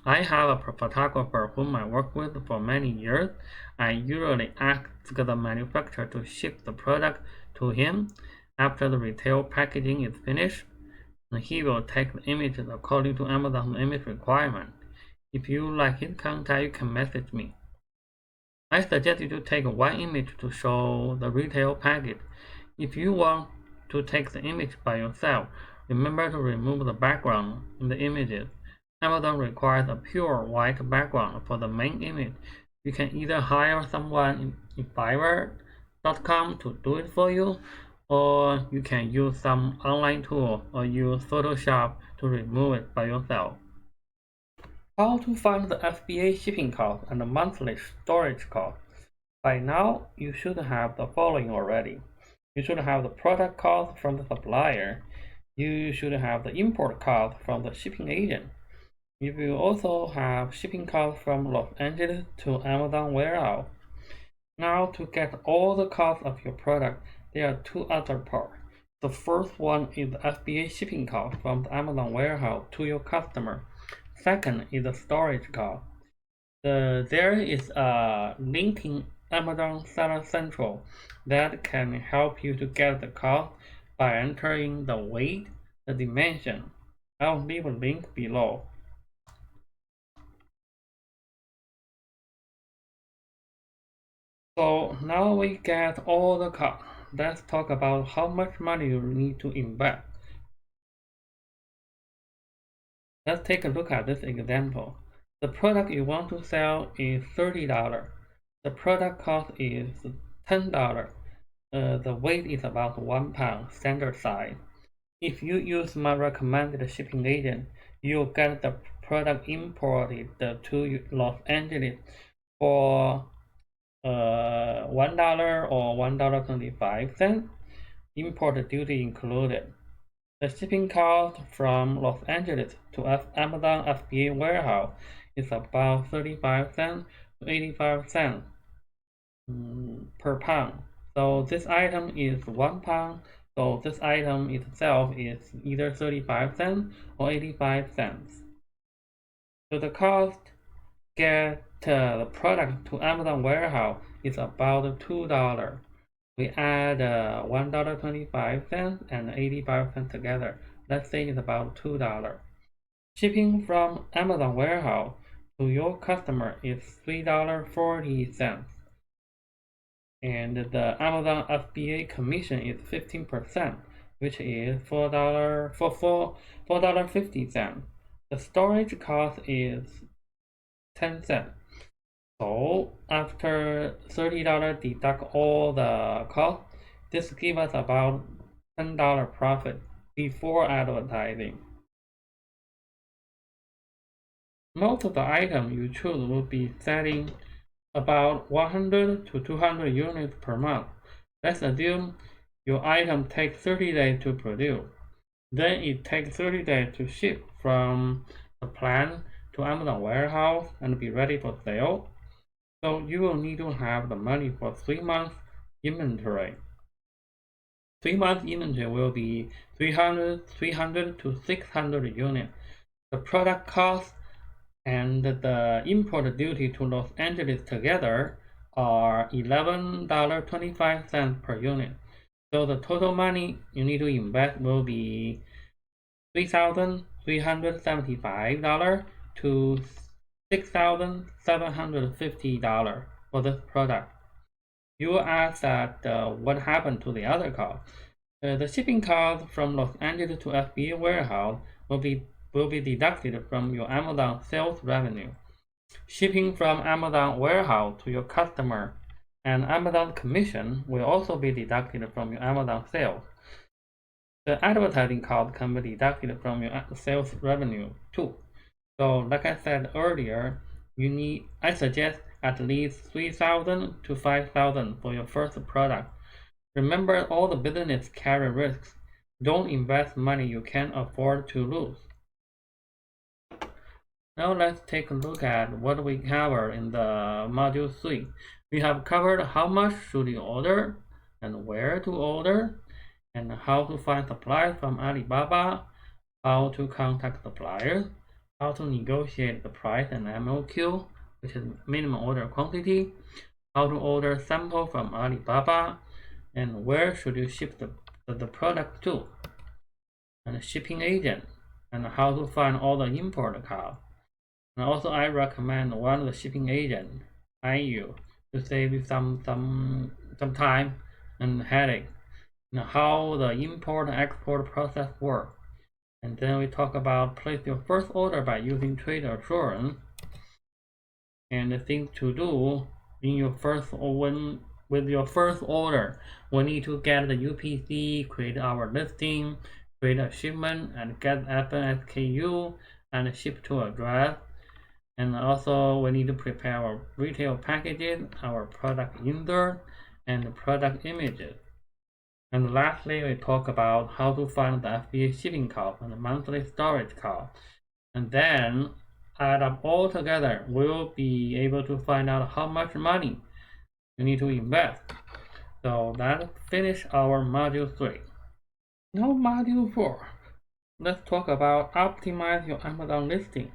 I have a photographer whom I work with for many years. I usually ask the manufacturer to ship the product to him after the retail packaging is finished. And he will take the images according to Amazon's image requirement. If you like his contact, you can message me. I suggest you to take one image to show the retail package. If you want to take the image by yourself, remember to remove the background in the images. Amazon requires a pure white background for the main image. You can either hire someone in Fiverr.com to do it for you, or you can use some online tool or use Photoshop to remove it by yourself. How to find the FBA shipping cost and the monthly storage cost. By now, you should have the following already. You should have the product cost from the supplier. you should have the import cost from the shipping agent. You will also have shipping costs from Los Angeles to Amazon warehouse. Now, to get all the costs of your product, there are two other parts. The first one is the FBA shipping cost from the Amazon warehouse to your customer. Second is the storage cost. There is a link in Amazon Seller Central that can help you to get the cost by entering the weight, the dimension. I'll leave a link below. So now we get all the costs. Let's talk about how much money you need to invest. Let's take a look at this example. The product you want to sell is $30. The product cost is $10. The weight is about 1 pound, standard size. If you use my recommended shipping agent, you'll get the product imported to Los Angeles for $1 or $1.25, import duty included. The shipping cost from Los Angeles to Amazon FBA warehouse is about 35 cents to 85 cents per pound. So this item is 1 pound. So this item itself is either 35 cents or 85 cents. So the cost get the product to Amazon warehouse is about $2. We add $1.25 and 85 cents together. Let's say it's about $2. Shipping from Amazon warehouse to your customer is $3.40. And the Amazon FBA commission is 15%, which is $4.50. The storage cost is 10 cents. So after $30 deduct all the cost, this gives us about $10 profit before advertising. Most of the items you choose will be selling about 100 to 200 units per month. Let's assume your item takes 30 days to produce. Then it takes 30 days to ship from the plant to Amazon warehouse and be ready for sale. So you will need to have the money for 3 months inventory. 3 months inventory will be 300 to 600 units. The product cost and the import duty to Los Angeles together are $11.25 per unit. So the total money you need to invest will be $3,375 to $6,750 for this product. You will ask that what happened to the other cost. The shipping cost from Los Angeles to FBA warehouse will be deducted from your Amazon sales revenue. Shipping from Amazon warehouse to your customer and Amazon commission will also be deducted from your Amazon sales. The advertising cost can be deducted from your sales revenue too. So like I said earlier, I suggest at least 3,000 to 5,000 for your first product. Remember, all the business carry risks. Don't invest money you can't afford to lose. Now let's take a look at what we covered in the module 3. We have covered how much should you order and where to order and how to find supplies from Alibaba, how to contact suppliers, how to negotiate the price and MOQ, which is minimum order quantity, how to order sample from Alibaba, and where should you ship the product to, and shipping agent, and how to find all the import costs. And also, I recommend one of the shipping agent I use to save you some time and headache. And how the import and export process works. And then we talk about place your first order by using trade assurance and the things to do in your first with your first order. We need to get the UPC, create our listing, create a shipment, and get FNSKU and ship to address. And also we need to prepare our retail packages, our product insert, and the product images. And lastly, we talk about how to find the FBA shipping cost and the monthly storage cost. And then add up all together, we'll be able to find out how much money you need to invest. So that finish our module 3. Now module 4. Let's talk about optimize your Amazon listing.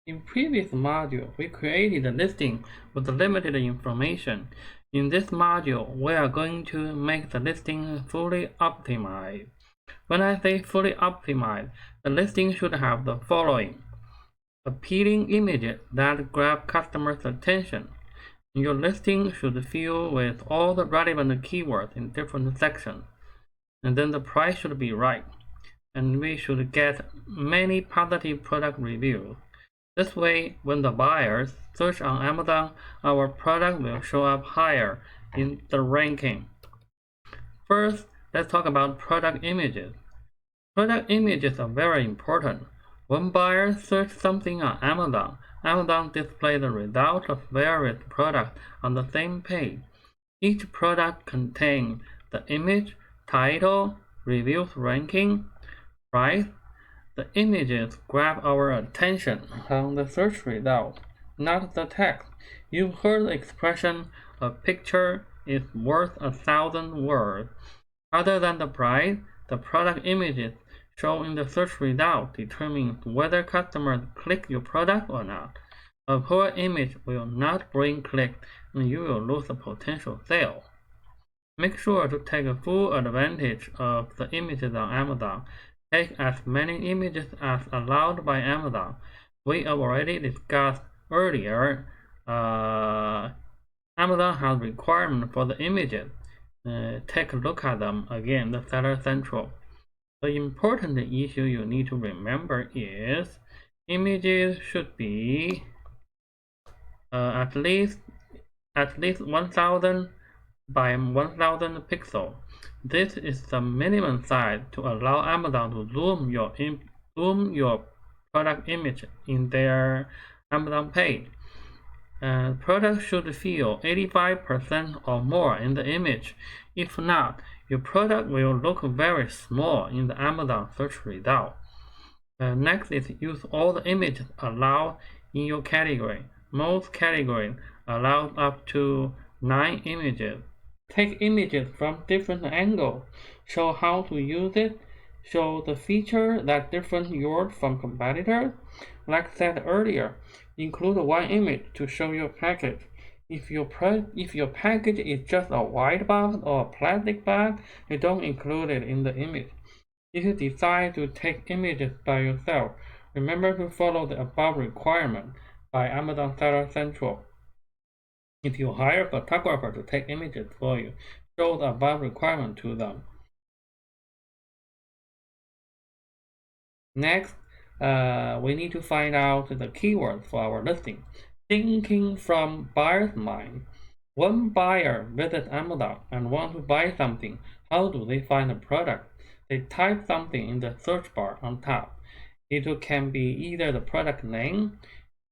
In previous module, we created a listing with limited information. In this module, we are going to make the listing fully optimized. When I say fully optimized, the listing should have the following: appealing images that grab customers' attention. Your listing should fill with all the relevant keywords in different sections. And then the price should be right. And we should get many positive product reviews. This way, when the buyers search on Amazon, our product will show up higher in the ranking. First, let's talk about product images. Product images are very important. When buyers search something on Amazon, Amazon displays the results of various products on the same page. Each product contains the image, title, reviews ranking, price. The images grab our attention on the search result, not the text. You've heard the expression, a picture is worth 1,000 words. Other than the price, the product images shown in the search result determine whether customers click your product or not. A poor image will not bring clicks and you will lose a potential sale. Make sure to take full advantage of the images on Amazon. Take as many images as allowed by Amazon. We already discussed earlier, Amazon has requirements for the images. Take a look at them again, the Seller Central. The important issue you need to remember is images should be at least 1000 by 1000 pixels. This is the minimum size to allow Amazon to zoom your product image in their Amazon page. Product should fill 85% or more in the image. If not, your product will look very small in the Amazon search result. Next is use all the images allowed in your category. Most categories allow up to 9 images. Take images from different angles. Show how to use it. Show the feature that different yours from competitors. Like said earlier, include one image to show your package. If your package is just a white box or a plastic bag, you don't include it in the image. If you decide to take images by yourself, remember to follow the above requirement by Amazon Seller Central. If you hire a photographer to take images for you, show the above requirement to them. Next, we need to find out the keywords for our listing. Thinking from buyer's mind. When buyer visits Amazon and wants to buy something, how do they find the product? They type something in the search bar on top. It can be either the product name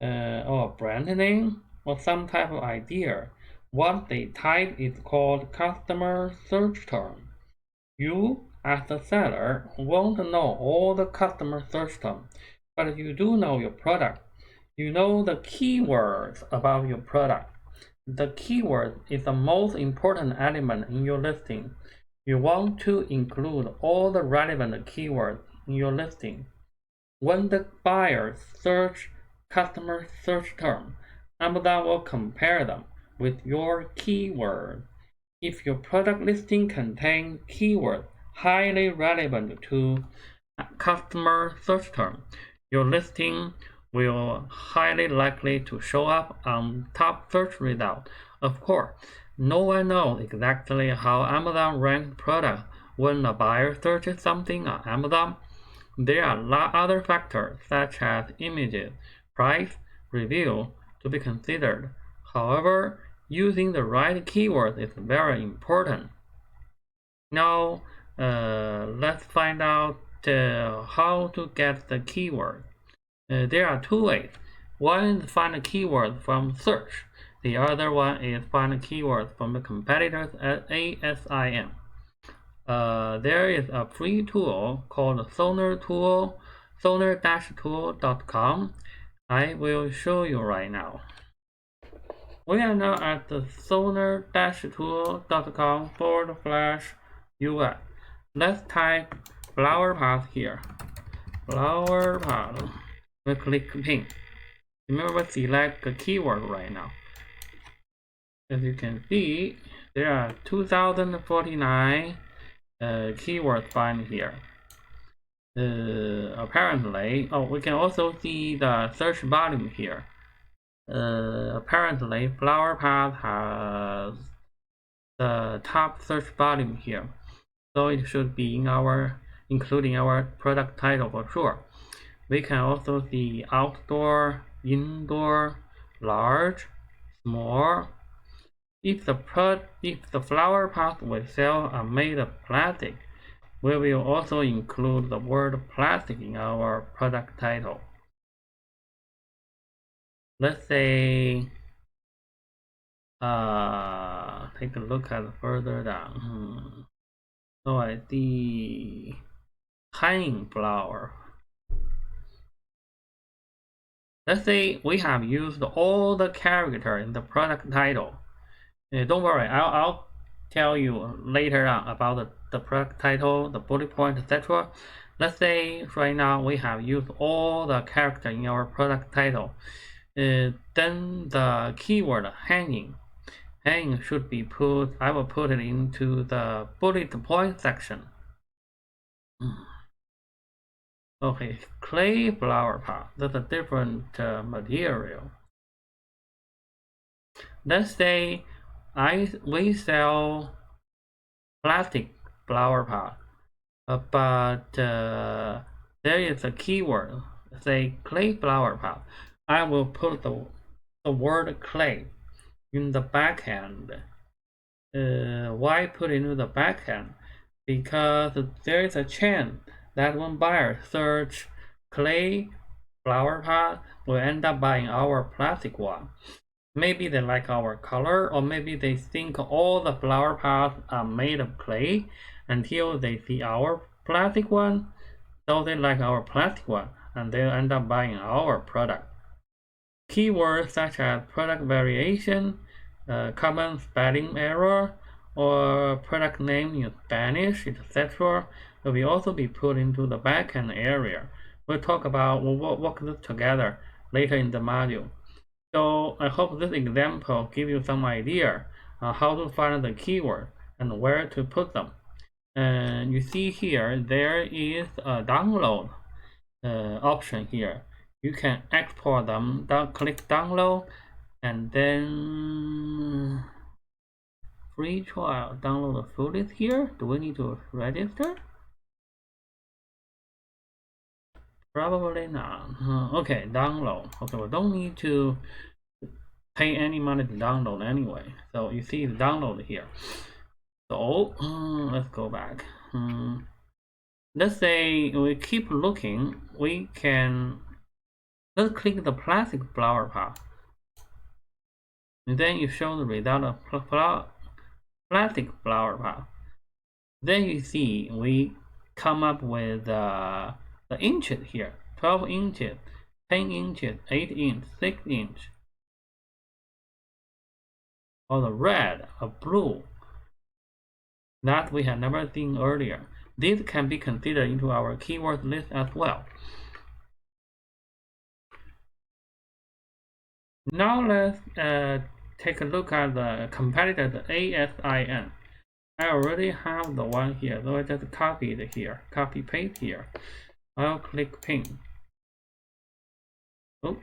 or a brand name or some type of idea. What they type is called customer search term. You, as the seller, won't know all the customer search terms, but you do know your product. You know the keywords about your product. The keyword is the most important element in your listing. You want to include all the relevant keywords in your listing. When the buyers search customer search term, Amazon will compare them with your keyword. If your product listing contains keywords highly relevant to customer search term, your listing will highly likely to show up on top search result. Of course, no one knows exactly how Amazon ranks products when a buyer searches something on Amazon. There are other factors such as images, price, review to be considered. However, using the right keywords is very important. Now, let's find out how to get the keyword. There are two ways. One is find a keyword from search. The other one is find a keyword from the competitors at ASIN. there is a free tool called Sonar Tool, sonar-tool.com. I will show you right now. We are now at the sonar-tool.com/UI. Let's type flower path here. Flower path. We click pin. Remember, select the keyword right now. As you can see, there are 2049 keywords found here. Apparently, we can also see the search volume here. Apparently, flower path has the top search volume here, so it should be including our product title for sure. We can also see outdoor, indoor, large, small. If the flower pot we sell are made of plastic, we will also include the word plastic in our product title. Let's say, take a look at further down. So I see hanging flower. Let's say we have used all the characters in the product title. Don't worry, I'll tell you later on about the product title, the bullet point, etc. Let's say right now we have used all the character in our product title. Then the keyword hanging should be put, I will put it into the bullet point section. Okay, clay flower pot, that's a different material. Let's say we sell plastic flower pot, but there is a keyword, say clay flower pot. I will put the word clay in the backhand. Why put it in the backhand? Because there is a chance that when buyers search clay flower pot, will end up buying our plastic one. Maybe they like our color, or maybe they think all the flower pots are made of clay until they see our plastic one, so they like our plastic one, and they'll end up buying our product. Keywords such as product variation, common spelling error, or product name in Spanish, etc. will also be put into the backend area. We'll talk about, we'll work this together later in the module. So I hope this example gives you some idea on how to find the keyword and where to put them. And you see here, there is a download option here. You can export them, click download, and then free trial, download the full list here. Do we need to register? Probably not. Okay, download. Okay, we don't need to pay any money to download anyway. So you see the download here. So let's go back. Let's say we keep looking. We can, let's click the plastic flower pot. And then you show the result of plastic flower pot. Then you see we come up with the inches here: 12 inches, 10 inches, 8 inch, 6 inch. Or the red or blue that we had never seen earlier. These can be considered into our keyword list as well. Now let's take a look at the competitor, the ASIN. I already have the one here, so I just copy it here, copy paste here. I'll click pin. Oh,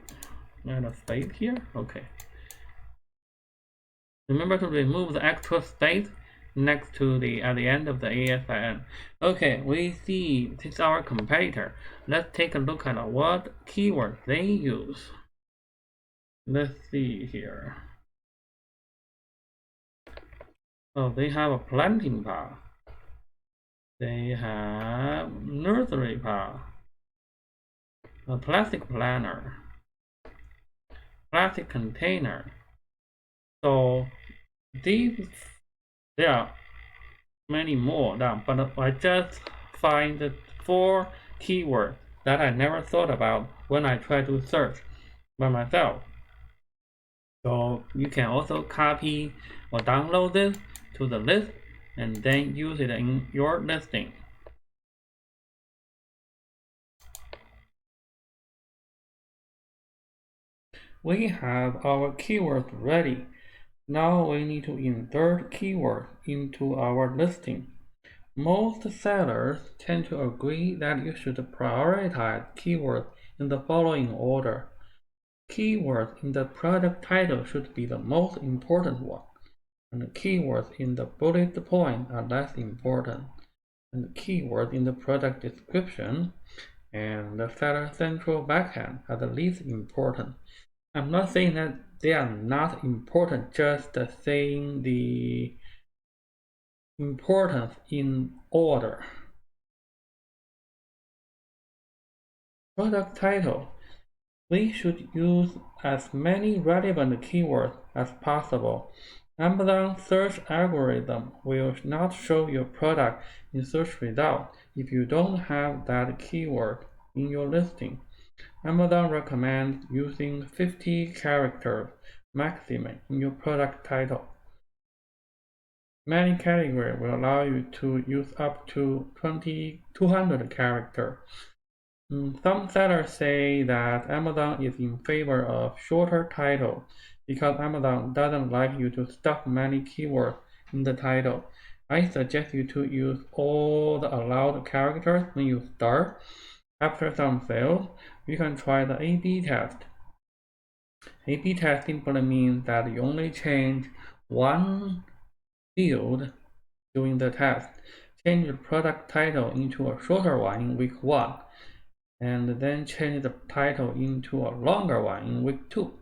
and a space here. Okay. Remember to remove the extra space next to at the end of the ASIN. Okay, we see this is our competitor. Let's take a look at what keywords they use. Let's see here. Oh, they have a planting pot. They have nursery pot, a plastic planter, plastic container. So they are many more down, but I just find the 4 keywords that I never thought about when I try to search by myself. So you can also copy or download this to the list and then use it in your listing. We have our keywords ready. Now we need to insert keywords into our listing. Most sellers tend to agree that you should prioritize keywords in the following order. Keywords in the product title should be the most important one, and keywords in the bullet point are less important, and keywords in the product description and the seller central backend are the least important. I'm not saying that they are not important, just saying the importance in order. Product title. We should use as many relevant keywords as possible. Amazon search algorithm will not show your product in search results if you don't have that keyword in your listing. Amazon recommends using 50 characters maximum in your product title. Many categories will allow you to use up to 200 characters. Some sellers say that Amazon is in favor of shorter titles because Amazon doesn't like you to stuff many keywords in the title. I suggest you to use all the allowed characters when you start. After some sales, you can try the A/B test. A/B test simply means that you only change one field during the test. Change the product title into a shorter one in week 1, and then change the title into a longer one in week 2.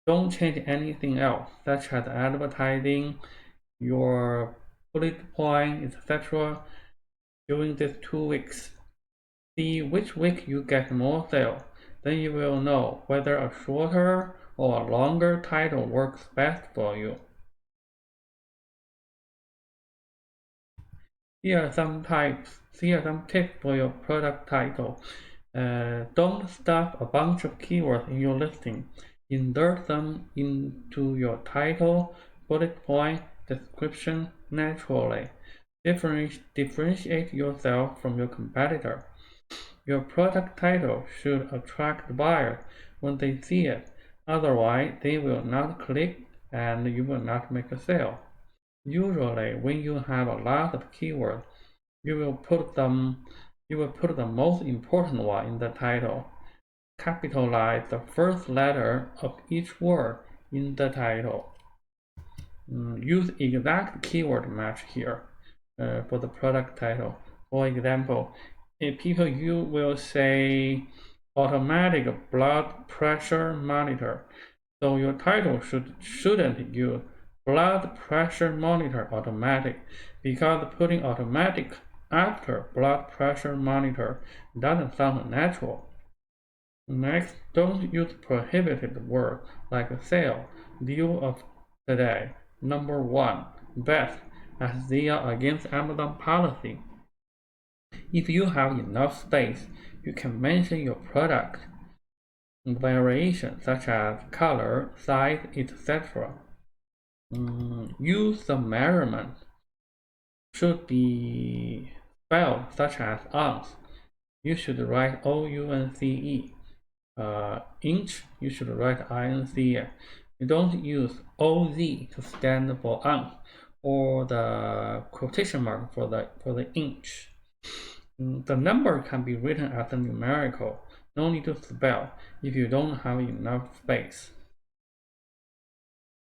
Don't change anything else, such as advertising, your bullet point, etc. during these 2 weeks. See which week you get more sales. Then you will know whether a shorter or a longer title works best for you. Here are some tips for your product title. Don't stuff a bunch of keywords in your listing. Insert them into your title, bullet point, description naturally. Differentiate yourself from your competitor. Your product title should attract buyers when they see it. Otherwise, they will not click and you will not make a sale. Usually, when you have a lot of keywords, you will put the most important one in the title. Capitalize the first letter of each word in the title. Use exact keyword match here for the product title. For example, if people you will say automatic blood pressure monitor. So your title shouldn't use blood pressure monitor automatic, because putting automatic after blood pressure monitor doesn't sound natural. Next, don't use prohibited words like sale, deal of the day, number 1, best, as they are against Amazon policy. If you have enough space, you can mention your product variation such as color, size, etc. Use the measurement should be spelled such as ounce. You should write OUNCE. Inch, you should write INC. You don't use OZ to stand for ounce or the quotation mark for the inch. The number can be written as a numerical. No need to spell if you don't have enough space.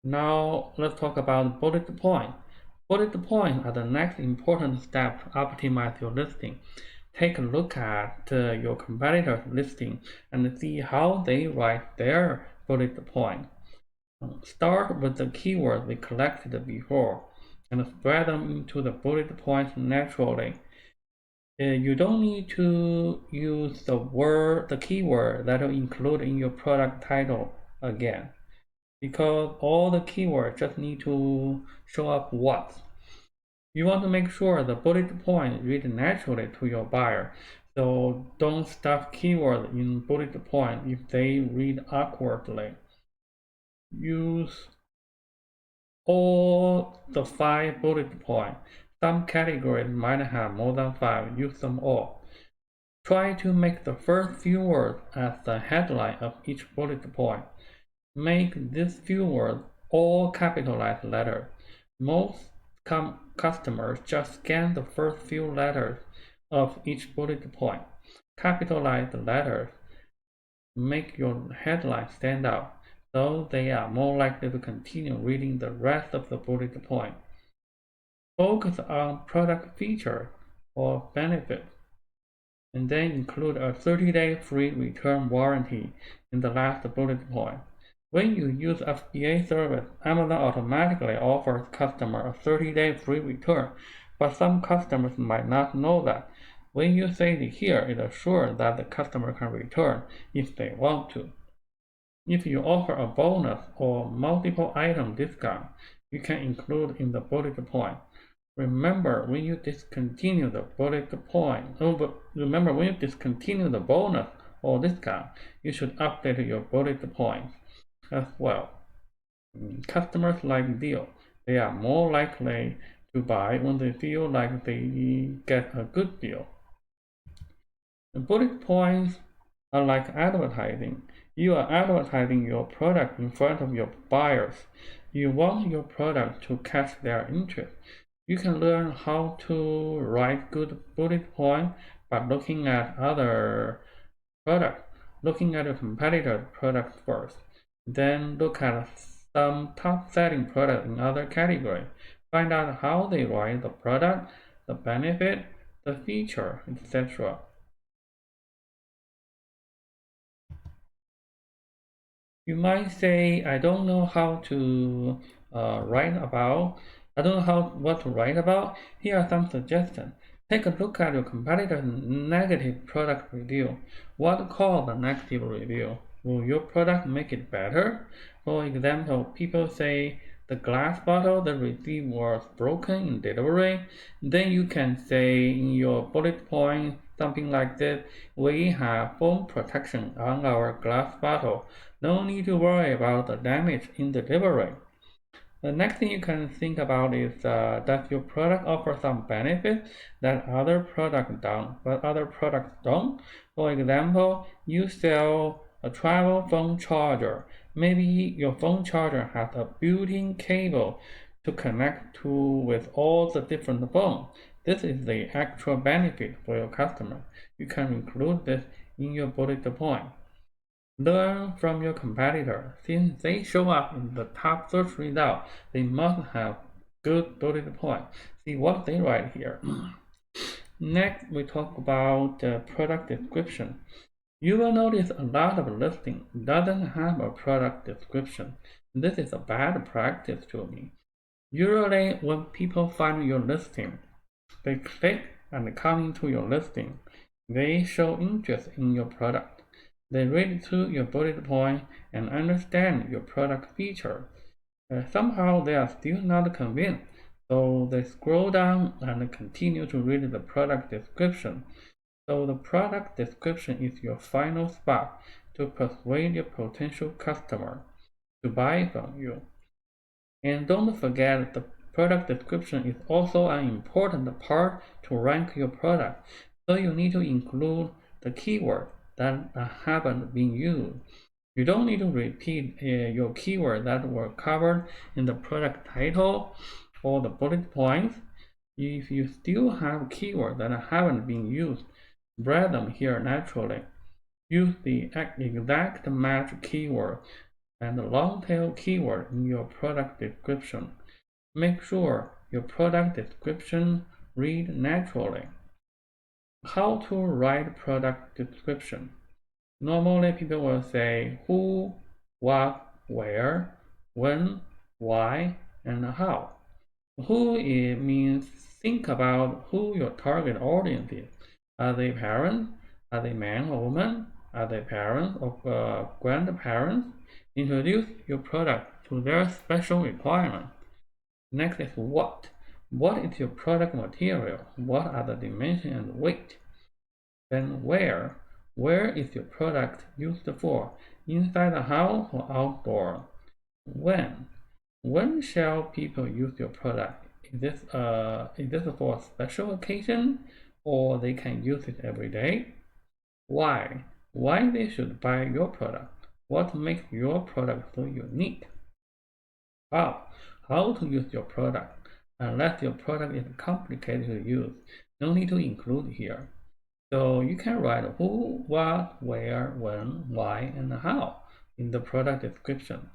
Now let's talk about bullet point. Bullet points are the next important step to optimize your listing. Take a look at your competitor's listing and see how they write their bullet point. Start with the keywords we collected before and spread them into the bullet points naturally. You don't need to use the keyword that will include in your product title again, because all the keywords just need to show up once. You want to make sure the bullet point read naturally to your buyer. So don't stuff keywords in bullet point if they read awkwardly. Use all the 5 bullet points. Some categories might have more than 5. Use them all. Try to make the first few words as the headline of each bullet point. Make these few words all capitalized letters. Most customers just scan the first few letters of each bullet point. Capitalized letters make your headline stand out, so they are more likely to continue reading the rest of the bullet point. Focus on product feature or benefit, and then include a 30-day free return warranty in the last bullet point. When you use FBA service, Amazon automatically offers customers a 30-day free return, but some customers might not know that. When you say it here, it assures that the customer can return if they want to. If you offer a bonus or multiple item discount, you can include in the bullet point. Remember when you discontinue the bonus or discount, you should update your bullet points as well. Customers like deal. They are more likely to buy when they feel like they get a good deal. The bullet points are like advertising. You are advertising your product in front of your buyers. You want your product to catch their interest. You can learn how to write good bullet points by looking at other products. Looking at your competitor products first. Then look at some top-selling products in other categories. Find out how they write the product, the benefit, the feature, etc. You might say, I don't know how to write about. I don't know what to write about. Here are some suggestions. Take a look at your competitor's negative product review. What caused the negative review? Will your product make it better? For example, people say the glass bottle they received was broken in delivery. Then you can say in your bullet point something like this: we have foam protection on our glass bottle. No need to worry about the damage in delivery. The next thing you can think about is does your product offer some benefits that other products don't? For example, you sell a travel phone charger. Maybe your phone charger has a built-in cable to connect to with all the different phones. This is the actual benefit for your customer. You can include this in your bullet point. Learn from your competitor. Since they show up in the top search result, they must have good bullet points. See what they write here. Next, we talk about the product description. You will notice a lot of listing doesn't have a product description. This is a bad practice to me. Usually, when people find your listing, they click and come into your listing. They show interest in your product. They read through your bullet point and understand your product feature. Somehow they are still not convinced, so they scroll down and continue to read the product description. So the product description is your final spot to persuade your potential customer to buy from you. And don't forget the product description is also an important part to rank your product. So you need to include the keyword that haven't been used. You don't need to repeat your keyword that were covered in the product title or the bullet points. If you still have keywords that haven't been used, spread them here naturally. Use the exact match keyword and the long tail keyword in your product description. Make sure your product description read naturally. How to write product description. Normally people will say who, what, where, when, why, and how. Who it means think about who your target audience is. Are they parents? Are they man or woman? Are they parents or grandparents? Introduce your product to their special requirements. Next is what. What is your product material? What are the dimensions and weight? Then where? Where is your product used for? Inside the house or outdoor? When? When shall people use your product? Is this for a special occasion or they can use it every day? Why? Why they should buy your product? What makes your product so unique? How? How to use your product? Unless your product is complicated to use, no need to include here. So you can write who, what, where, when, why, and how in the product description.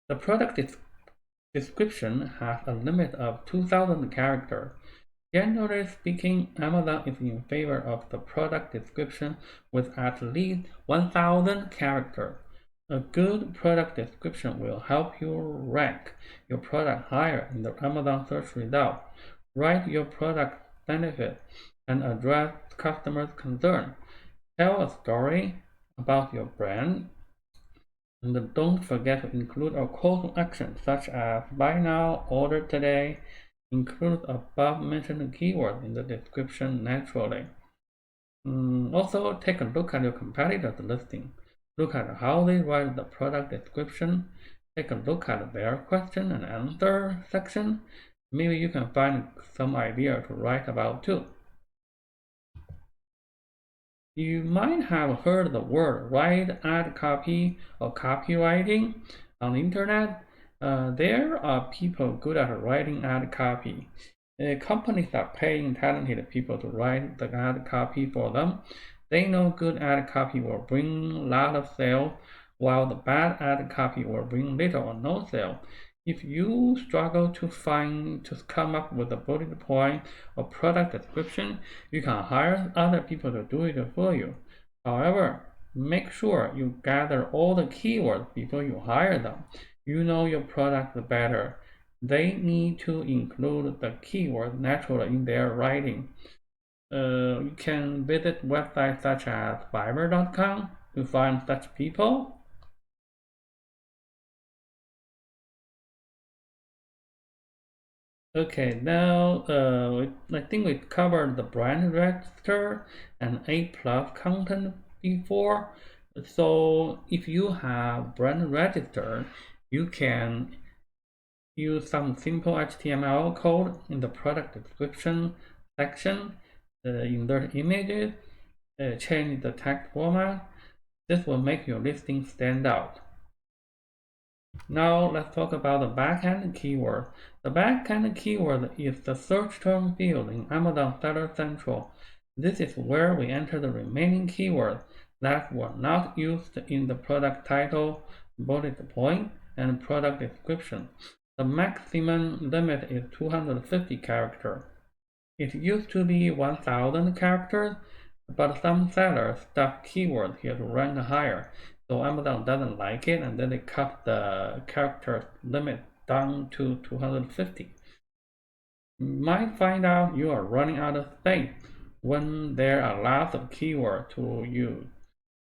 The product description has a limit of 2,000 characters. Generally speaking, Amazon is in favor of the product description with at least 1,000 characters. A good product description will help you rank your product higher in the Amazon search result. Write your product benefit and address customers' concern. Tell a story about your brand. And don't forget to include a call to action such as buy now, order today. Include above mentioned keywords in the description naturally. Also, take a look at your competitors' listing. Look at how they write the product description. Take a look at their question and answer section. Maybe you can find some idea to write about too. You might have heard the word write ad copy or copywriting on the internet. There are people good at writing ad copy. Companies are paying talented people to write the ad copy for them. They know good ad copy will bring a lot of sales, while the bad ad copy will bring little or no sale. If you struggle to come up with a bullet point or product description, you can hire other people to do it for you. However, make sure you gather all the keywords before you hire them. You know your product better. They need to include the keyword naturally in their writing. You can visit websites such as Fiverr.com to find such people. Okay, now I think we covered the brand register and A+ content before. So if you have brand register, you can use some simple HTML code in the product description section, insert images, change the text format. This will make your listing stand out. Now let's talk about the backend keyword. The backend keyword is the search term field in Amazon Seller Central. This is where we enter the remaining keywords that were not used in the product title, bullet point, and product description. The maximum limit is 250 characters. It used to be 1,000 characters, but some sellers stuck keywords here to rank higher. So Amazon doesn't like it, and then they cut the character limit down to 250. You might find out you are running out of space when there are lots of keywords to use.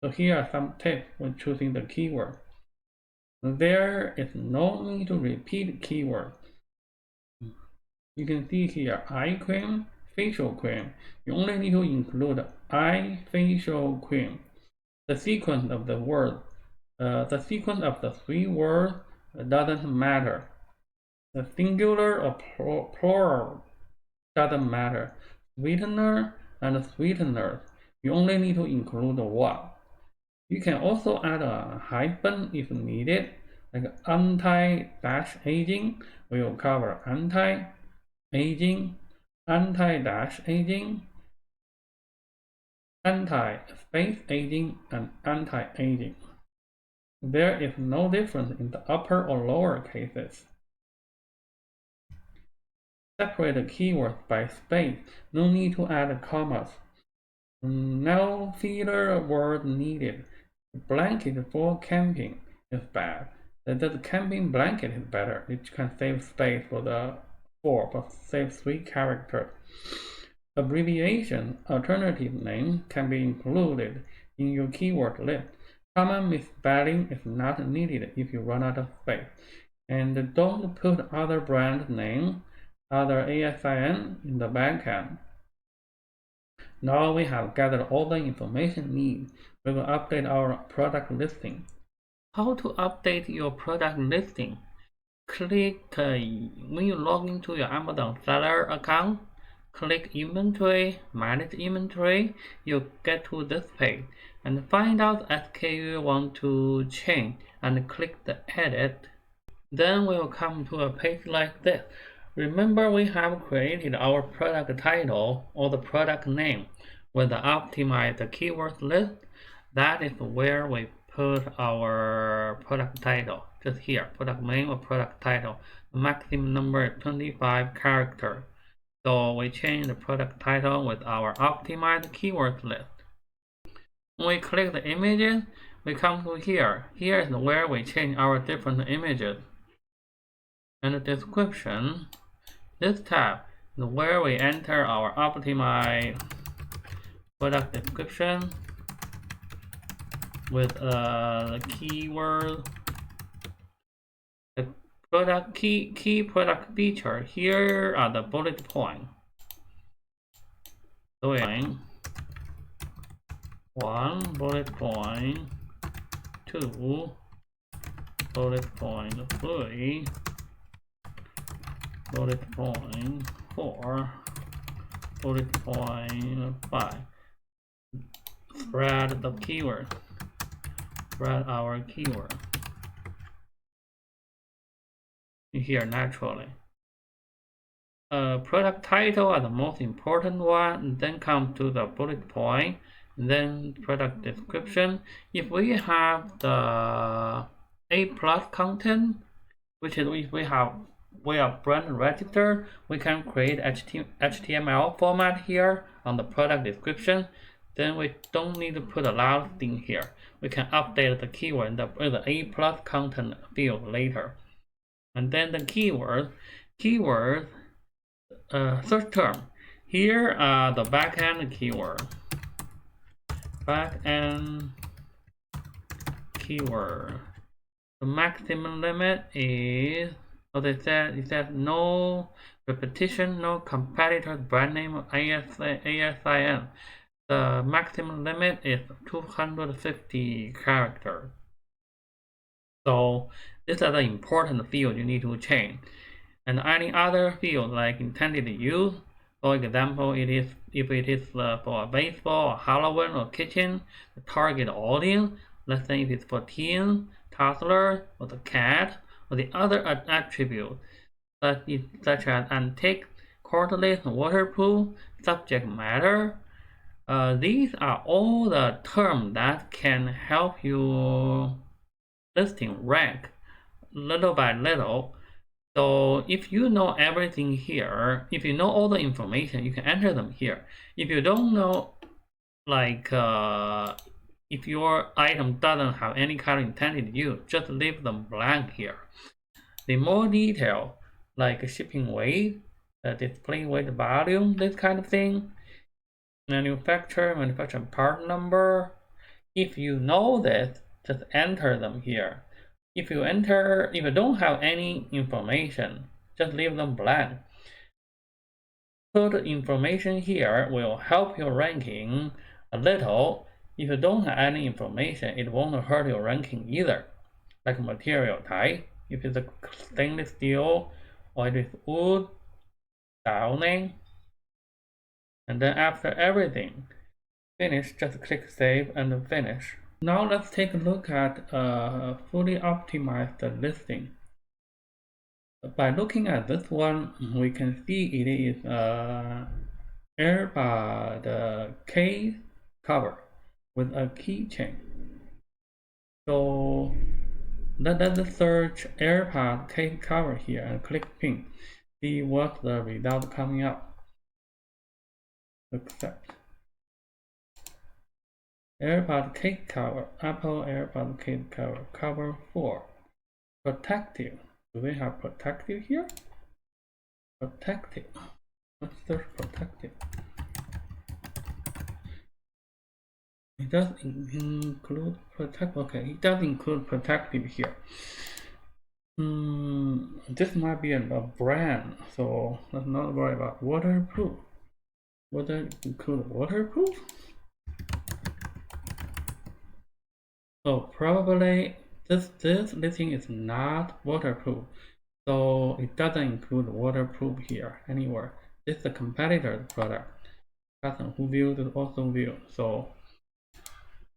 So here are some tips when choosing the keyword. There is no need to repeat keywords. You can see here eye cream, facial cream. You only need to include eye facial cream. The sequence of the word, the sequence of the three words doesn't matter. The singular or plural doesn't matter. Sweetener and sweeteners. You only need to include one. You can also add a hyphen if needed, like anti-aging will cover anti-aging, anti-aging, anti-space aging, and anti-aging. There is no difference in the upper or lower cases. Separate keywords by space. No need to add commas. No filler word needed. Blanket for camping is bad. The camping blanket is better. It can save space for the 4, but save 3 characters. Abbreviation, alternative name can be included in your keyword list. Common misspelling is not needed if you run out of space. And don't put other brand name other ASIN in the backend. Now we have gathered all the information needed. We will update our product listing. How to update your product listing? Click when you log into your Amazon seller account, click inventory, manage inventory, you get to this page and find out the SKU you want to change and click the edit. Then we'll come to a page like this. Remember, we have created our product title or the product name with the optimized keyword list. That is where we put our product title. Just here, product name or product title. The maximum number is 25 characters. So we change the product title with our optimized keyword list. When we click the images, we come to here. Here is where we change our different images. And the description, this tab is where we enter our optimized product description with the keyword, the product key product feature. Here are the bullet points. Doing 1 bullet point, 2 bullet point 3, bullet point 4, bullet point 5. Spread the keyword. Spread our keyword here naturally. Product title are the most important one, then come to the bullet point, then product description. If we have the A+ content, which is if we are brand register, we can create HTML format here on the product description. Then we don't need to put a lot of things here. We can update the keyword in the A+ content field later. And then the keyword search term. Here are the backend keyword. Backend keyword. The maximum limit is, as I said, it says no repetition, no competitor brand name ASIN. The maximum limit is 250 characters. So these are the important fields you need to change. And any other field like intended use, for example, if it is for baseball or Halloween or kitchen, the target audience, let's say if it's for teen, toddler, or the cat, or the other attribute, such as antique, cordless, waterproof, subject matter. These are all the terms that can help you listing rank little by little. So if you know everything here, if you know all the information, you can enter them here. If you don't know, like if your item doesn't have any kind of intended use, just leave them blank here. The more detail, like shipping weight, display weight volume, this kind of thing, manufacturer part number. If you know this, just enter them here. If you don't have any information, just leave them blank. Put information here will help your ranking a little. If you don't have any information, it won't hurt your ranking either. Like material type, if it's a stainless steel or it is wood, style name. And then after everything, finish, just click save and finish. Now let's take a look at a fully optimized listing. By looking at this one, we can see it is AirPod case cover with a keychain. So let's search AirPod case cover here and click pin. See what the result coming up. Accept. AirPod case cover, Apple AirPod case cover, cover 4. Protective. Do we have protective here? Protective. Let's search protective. It does include protective. Okay, it does include protective here. This might be a brand, so let's not worry about waterproof. Would that include waterproof? So probably this listing is not waterproof, so it doesn't include waterproof here anywhere. This is a competitor's product. Person who views it also view. So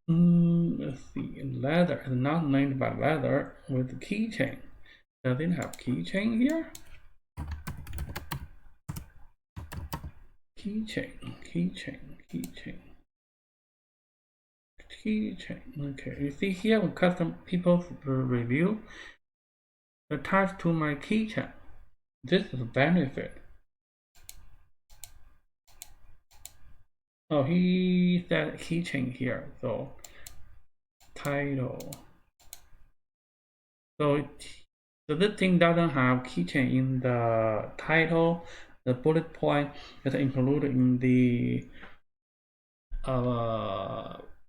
let's see. Leather is not named by leather with keychain. Does it have keychain here? Keychain. Okay, you see here when custom people's review attached to my keychain. This is a benefit. Oh, he said keychain here, so title. So this thing doesn't have keychain in the title. The bullet point is included in the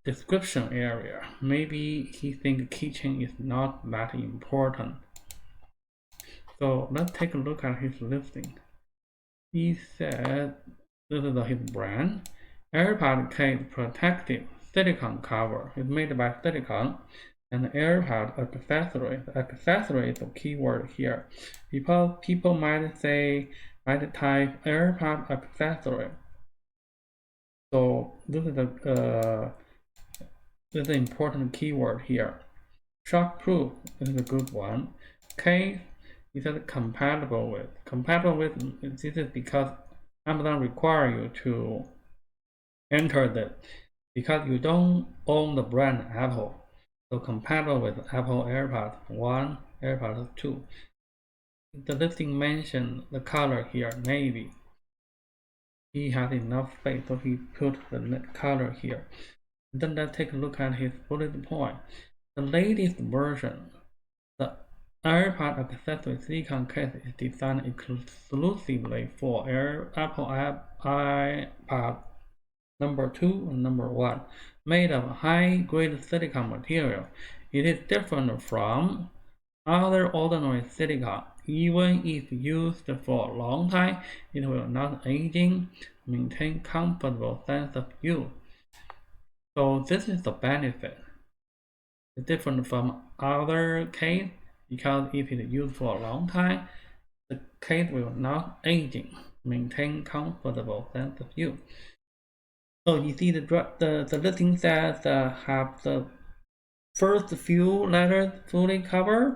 description area. Maybe he thinks keychain is not that important. So let's take a look at his listing. He said this is his brand. AirPod case protective silicone cover is made by silicone, and AirPod accessory. Accessory is the keyword here. People might type AirPod accessory. So this is the important keyword here. Shockproof is a good one. Case is compatible with. Compatible with, this is because Amazon require you to enter the, because you don't own the brand Apple. So compatible with Apple AirPods 1, AirPods 2. The listing mentioned the color here, navy. He has enough space, so he put the color here. Then let's take a look at his bullet point. The latest version, the AirPod accessory silicone case is designed exclusively for Apple iPod number 2 and number 1, made of high-grade silicone material. It is different from other ordinary silicone. Even if used for a long time, it will not aging, maintain comfortable sense of use. So this is the benefit. It's different from other case because if it is used for a long time, the case will not aging, maintain comfortable sense of use. So you see the listing says have the first few letters fully covered,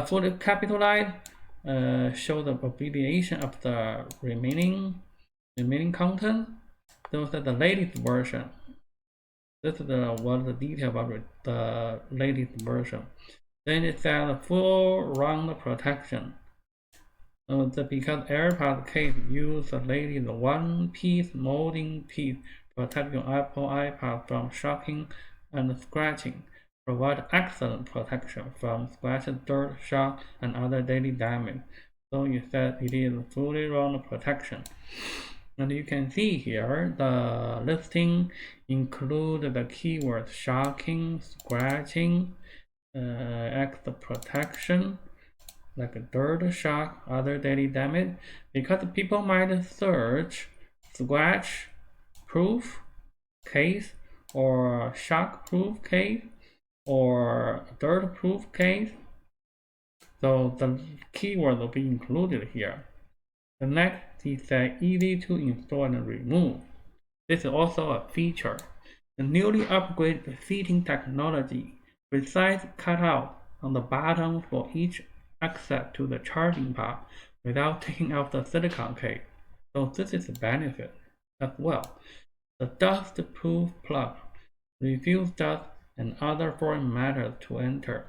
fully capitalized, show the abbreviation of the remaining content. Those are the latest version. This is the detail about the latest version. Then it says full round protection. Because AirPod case use the latest one-piece molding piece protect your Apple iPod from shocking and scratching. Provide excellent protection from scratch, dirt, shock, and other daily damage. So you said it is fully round protection. And you can see here the listing include the keywords shocking, scratching, extra protection, like a dirt, shock, other daily damage, because people might search scratch proof case or shock proof case or dirt proof case. So the keyword will be included here. The next is easy to install and remove. This is also a feature. The newly upgraded fitting technology, precise cutout on the bottom for each access to the charging port without taking off the silicone case. So this is a benefit as well. The dust-proof plug refuse dust and other foreign matters to enter.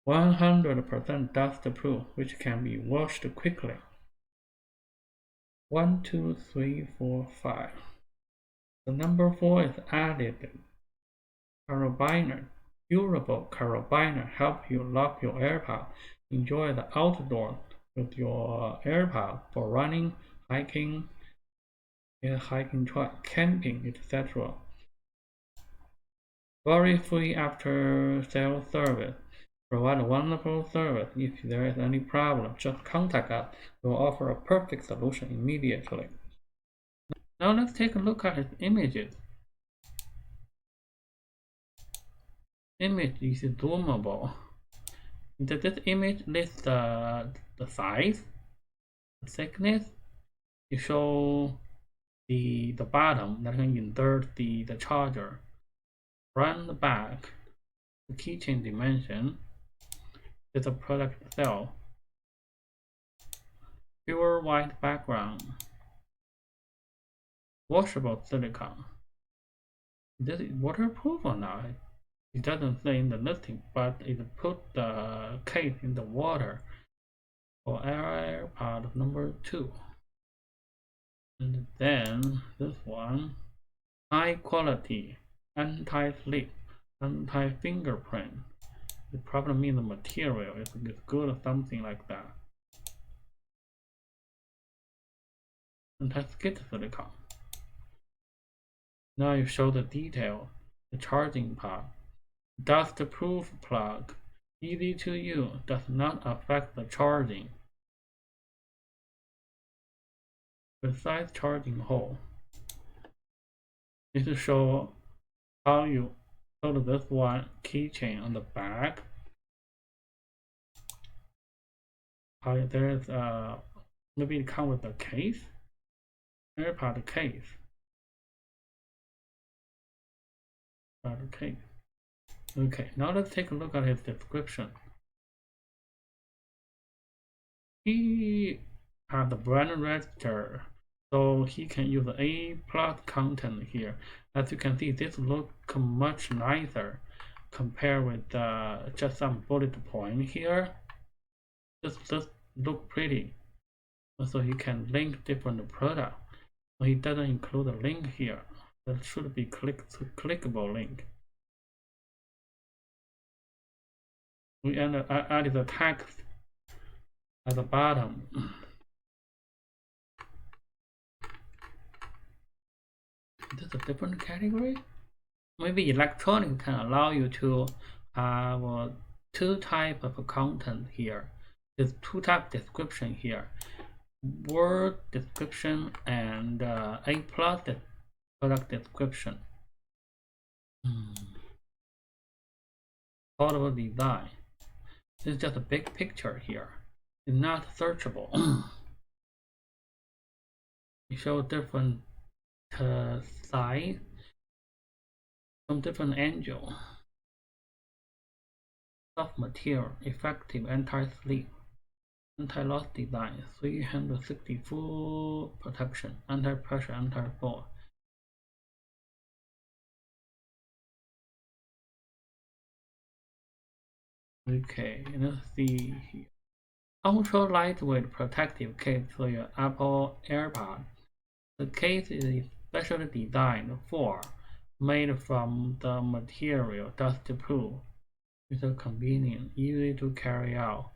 100% dust-proof, which can be washed quickly. 1, 2, 3, 4, 5. The number 4 is added. Carabiner. Durable carabiner help you lock your AirPod. Enjoy the outdoors with your AirPod for running, hiking, track, camping, etc. Worry-free after-sale service. provide a wonderful service. If there is any problem, just contact us. We will offer a perfect solution immediately. Now let's take a look at his images. Image is zoomable. This image lists the size, the thickness. You show the bottom that can insert the charger, front, the back, the keychain dimension, is a product itself, pure white background, washable silicone. This is waterproof or not? It doesn't say in the listing, but it put the case in the water for AirPod number 2. And then this one, high quality, anti-slip, anti-fingerprint. It probably means the material is good or something like that. Anti-skid silicone. Now you show the detail, the charging part. Dust-proof plug, easy to use, does not affect the charging. Precise charging hole. This shows how you put this one keychain on the back. How there's maybe it comes with the case, AirPod case. Okay, now let's take a look at his description. He has the brand register, so he can use the A+ content here. As you can see, this looks much nicer compared with just some bullet point here. This look pretty. So he can link different products. He doesn't include a link here. That should be clickable link. We added the text at the bottom. This is a different category. Maybe electronic can allow you to have two types of content here. There's two type description here: word description and A+ product description. Portable design. This is just a big picture here. It's not searchable. You show different size from different angle. Soft material, effective anti-slip, anti-loss design, 360 full protection, anti-pressure, anti-fall. Okay, let's see here. Ultra lightweight protective case for your Apple AirPod. The case is specially designed for, made from the material dust-proof. It's a convenient, easy to carry out.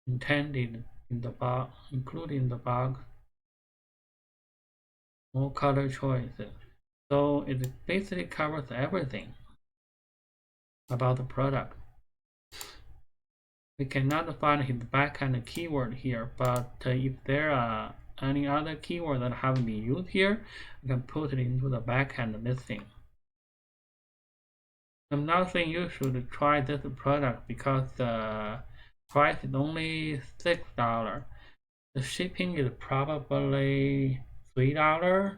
Intended in the box, including the box. More color choices. So it basically covers everything about the product. We cannot find his backend keyword here, but if there are any other keyword that haven't been used here, we can put it into the backend listing. I'm not saying you should try this product because the price is only $6. The shipping is probably $3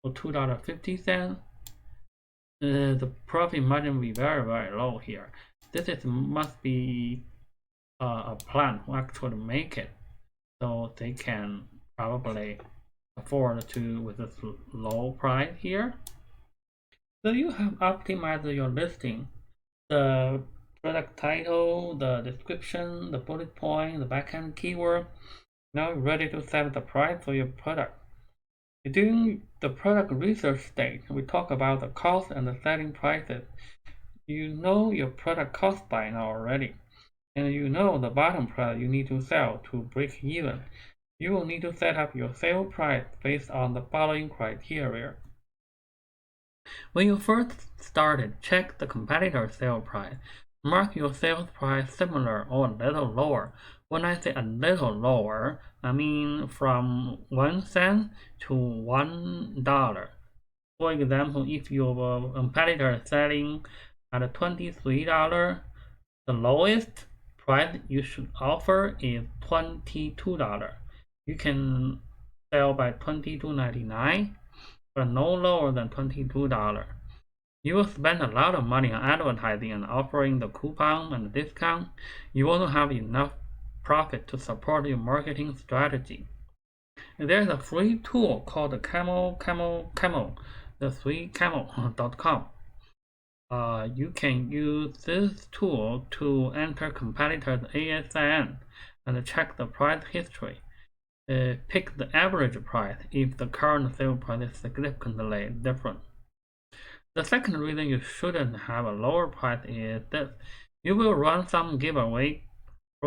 or $2.50. The profit margin will be very, very low here. This must be a plan who actually make it, so they can probably afford to with this low price here. So you have optimized your listing, the product title, the description, the bullet point, the backend keyword. Now you're ready to set the price for your product. During the product research stage, we talk about the cost and the selling prices. You know your product cost by now already, and you know the bottom price you need to sell to break even. You will need to set up your sale price based on the following criteria. When you first started, check the competitor sale price. Mark your sales price similar or a little lower. When I say a little lower, I mean from 1 cent to $1. For example, if your competitor is selling at $23, the lowest price you should offer is $22. You can sell by $22.99, but no lower than $22. You will spend a lot of money on advertising and offering the coupon and the discount. You won't have enough profit to support your marketing strategy. There's a free tool called Camel, the 3camel.com. You can use this tool to enter competitors' ASIN and check the price history. Pick the average price if the current sale price is significantly different. The second reason you shouldn't have a lower price is this. You will run some giveaway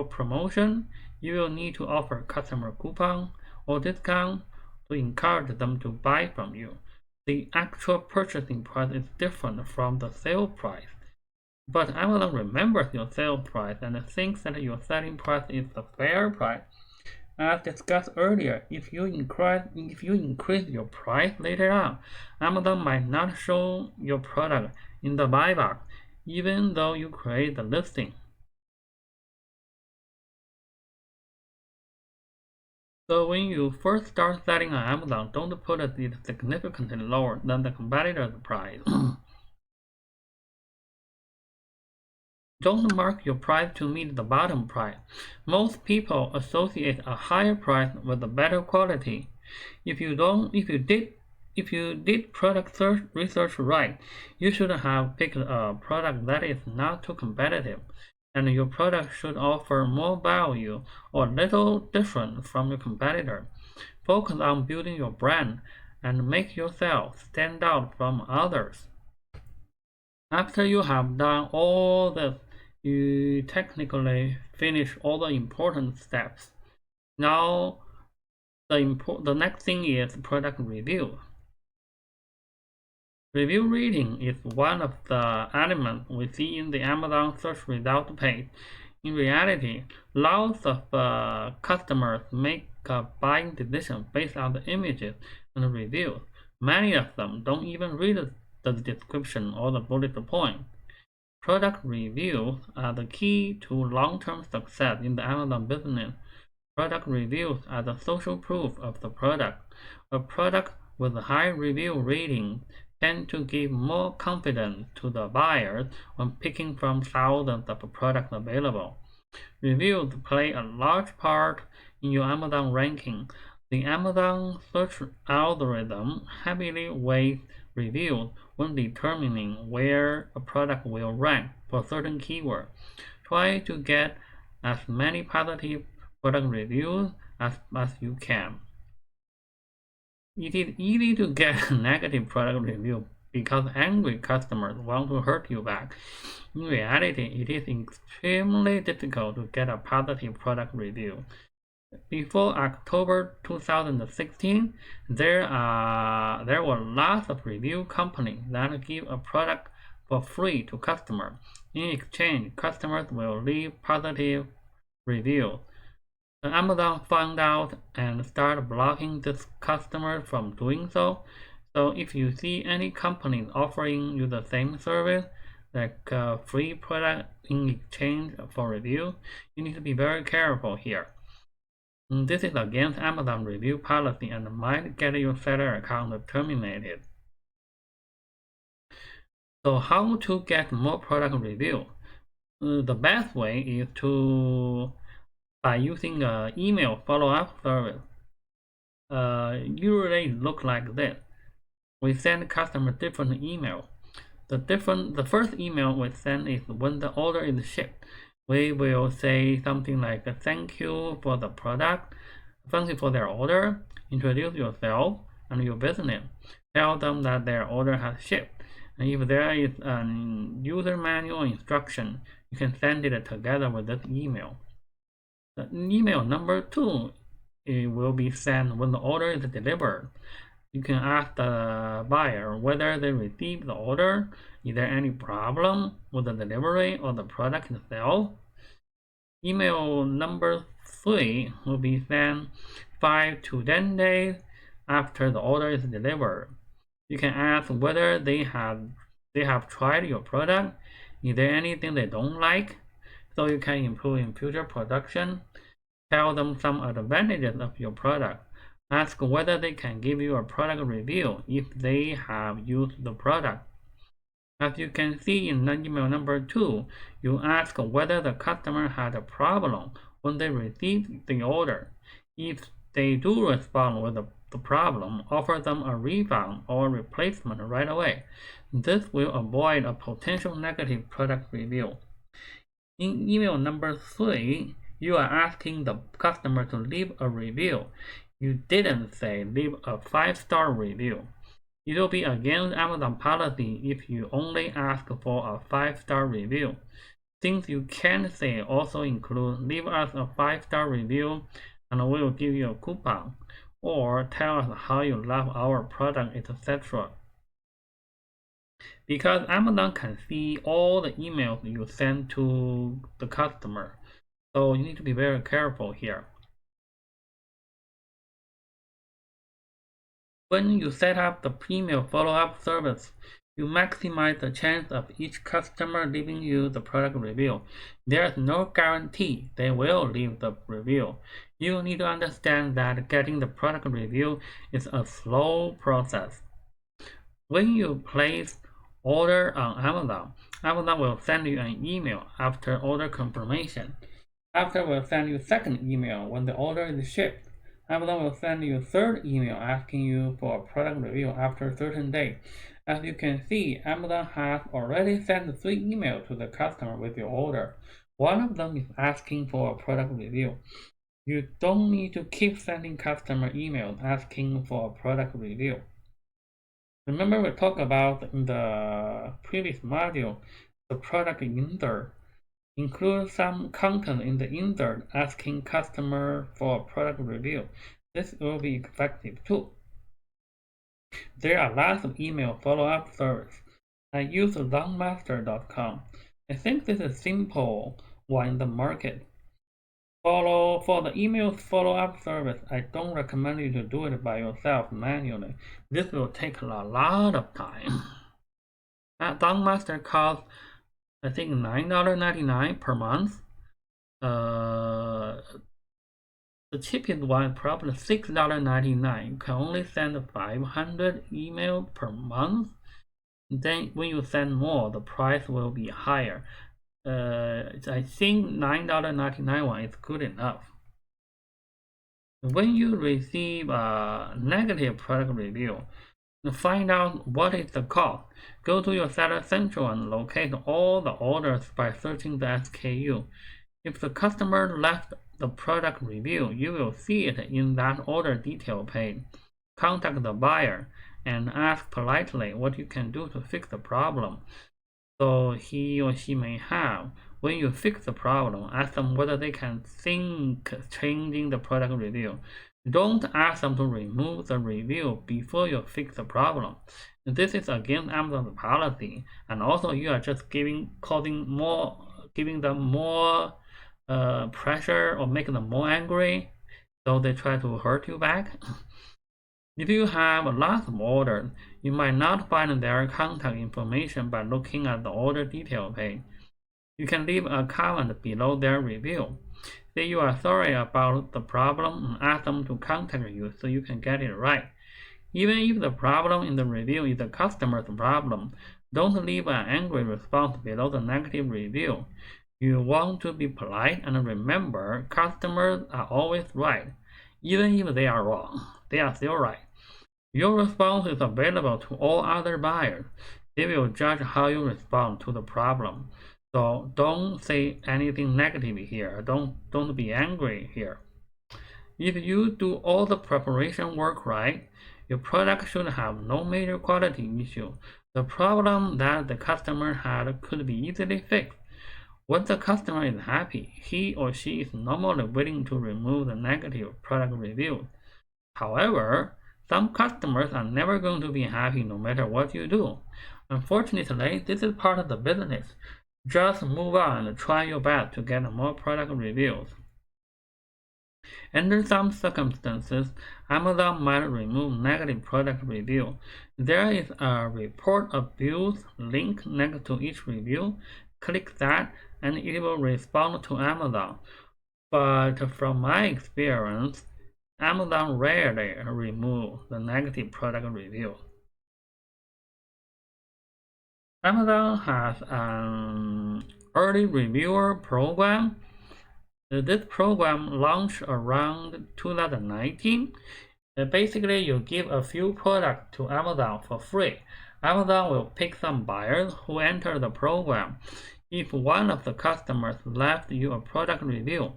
promotion. You will need to offer customer coupon or discount to encourage them to buy from you. The actual purchasing price is different from the sale price. But Amazon remembers your sale price and thinks that your selling price is the fair price. As discussed earlier, if you increase your price later on, Amazon might not show your product in the buy box, even though you create the listing. So when you first start selling on Amazon, don't put it significantly lower than the competitor's price. Don't mark your price to meet the bottom price. Most people associate a higher price with a better quality. If you did product research right, you should have picked a product that is not too competitive, and your product should offer more value or little different from your competitor. Focus on building your brand and make yourself stand out from others. After you have done all this, you technically finish all the important steps. Now, the next thing is product review. Review reading is one of the elements we see in the Amazon search result page. In reality, lots of customers make a buying decision based on the images and reviews. Many of them don't even read the description or the bullet point. Product reviews are the key to long-term success in the Amazon business. Product reviews are the social proof of the product. A product with a high review rating tend to give more confidence to the buyers when picking from thousands of products available. Reviews play a large part in your Amazon ranking. The Amazon search algorithm heavily weighs reviews when determining where a product will rank for certain keywords. Try to get as many positive product reviews as you can. It is easy to get a negative product review because angry customers want to hurt you back. In reality, it is extremely difficult to get a positive product review. Before October 2016, there were lots of review companies that give a product for free to customers. In exchange, customers will leave positive reviews. Amazon found out and started blocking this customer from doing so. So if you see any companies offering you the same service, like a free product in exchange for review, you need to be very careful here. This is against Amazon review policy and might get your seller account terminated. So how to get more product review? The best way is by using an email follow-up service. Usually look like this. We send customers different emails. The first email we send is when the order is shipped. We will say something like, thank you for the product, thank you for their order, introduce yourself and your business. Tell them that their order has shipped. And if there is a user manual instruction, you can send it together with this email. The email number 2 will be sent when the order is delivered. You can ask the buyer whether they received the order, is there any problem with the delivery or the product itself. Email number 3 will be sent 5 to 10 days after the order is delivered. You can ask whether they have tried your product, is there anything they don't like, so you can improve in future production. Tell them some advantages of your product. Ask whether they can give you a product review if they have used the product. As you can see in email number 2, you ask whether the customer had a problem when they received the order. If they do respond with the problem, offer them a refund or replacement right away. This will avoid a potential negative product review. In email number 3, you are asking the customer to leave a review. You didn't say leave a 5-star review. It will be against Amazon policy if you only ask for a 5-star review. Things you can say also include leave us a 5-star review and we will give you a coupon, or tell us how you love our product, etc. Because Amazon can see all the emails you send to the customer, so you need to be very careful here. When you set up the email follow-up service, you maximize the chance of each customer leaving you the product review. There is no guarantee they will leave the review. You need to understand that getting the product review is a slow process. When you place order on Amazon, Amazon will send you an email after order confirmation. After will send you second email when the order is shipped. Amazon will send you third email asking you for a product review after a certain date. As you can see, Amazon has already sent 3 emails to the customer with your order. One of them is asking for a product review. You don't need to keep sending customer emails asking for a product review. Remember we talked about in the previous module, the product insert. Include some content in the insert asking customer for a product review. This will be effective too. There are lots of email follow-up service. I use longmaster.com. I think this is simple one in the market. For the email follow-up service, I don't recommend you to do it by yourself manually. This will take a lot of time. Longmaster costs, I think, $9.99 per month. The cheapest one is probably $6.99. You can only send 500 emails per month. Then when you send more, the price will be higher. I think $9.99 one is good enough. When you receive a negative product review, find out what is the cause. Go to your Seller Central and locate all the orders by searching the SKU. If the customer left the product review, you will see it in that order detail page. Contact the buyer and ask politely what you can do to fix the problem. So he or she may have. When you fix the problem, ask them whether they can think changing the product review. Don't ask them to remove the review before you fix the problem. This is against Amazon's policy, and also you are just giving them more pressure or making them more angry, so they try to hurt you back. If you have lots of orders, you might not find their contact information by looking at the order detail page. You can leave a comment below their review. Say you are sorry about the problem and ask them to contact you so you can get it right. Even if the problem in the review is the customer's problem, don't leave an angry response below the negative review. You want to be polite and remember customers are always right. Even if they are wrong, they are still right. Your response is available to all other buyers. They will judge how you respond to the problem. So don't say anything negative here. Don't be angry here. If you do all the preparation work right, your product should have no major quality issue. The problem that the customer had could be easily fixed. When the customer is happy, he or she is normally willing to remove the negative product review. However, Some customers are never going to be happy no matter what you do. Unfortunately, this is part of the business. Just move on and try your best to get more product reviews. Under some circumstances, Amazon might remove negative product review. There is a report abuse link next to each review. Click that and it will respond to Amazon. But from my experience, Amazon rarely removes the negative product review. Amazon has an early reviewer program. This program launched around 2019. Basically, you give a few products to Amazon for free. Amazon will pick some buyers who enter the program. If one of the customers left you a product review,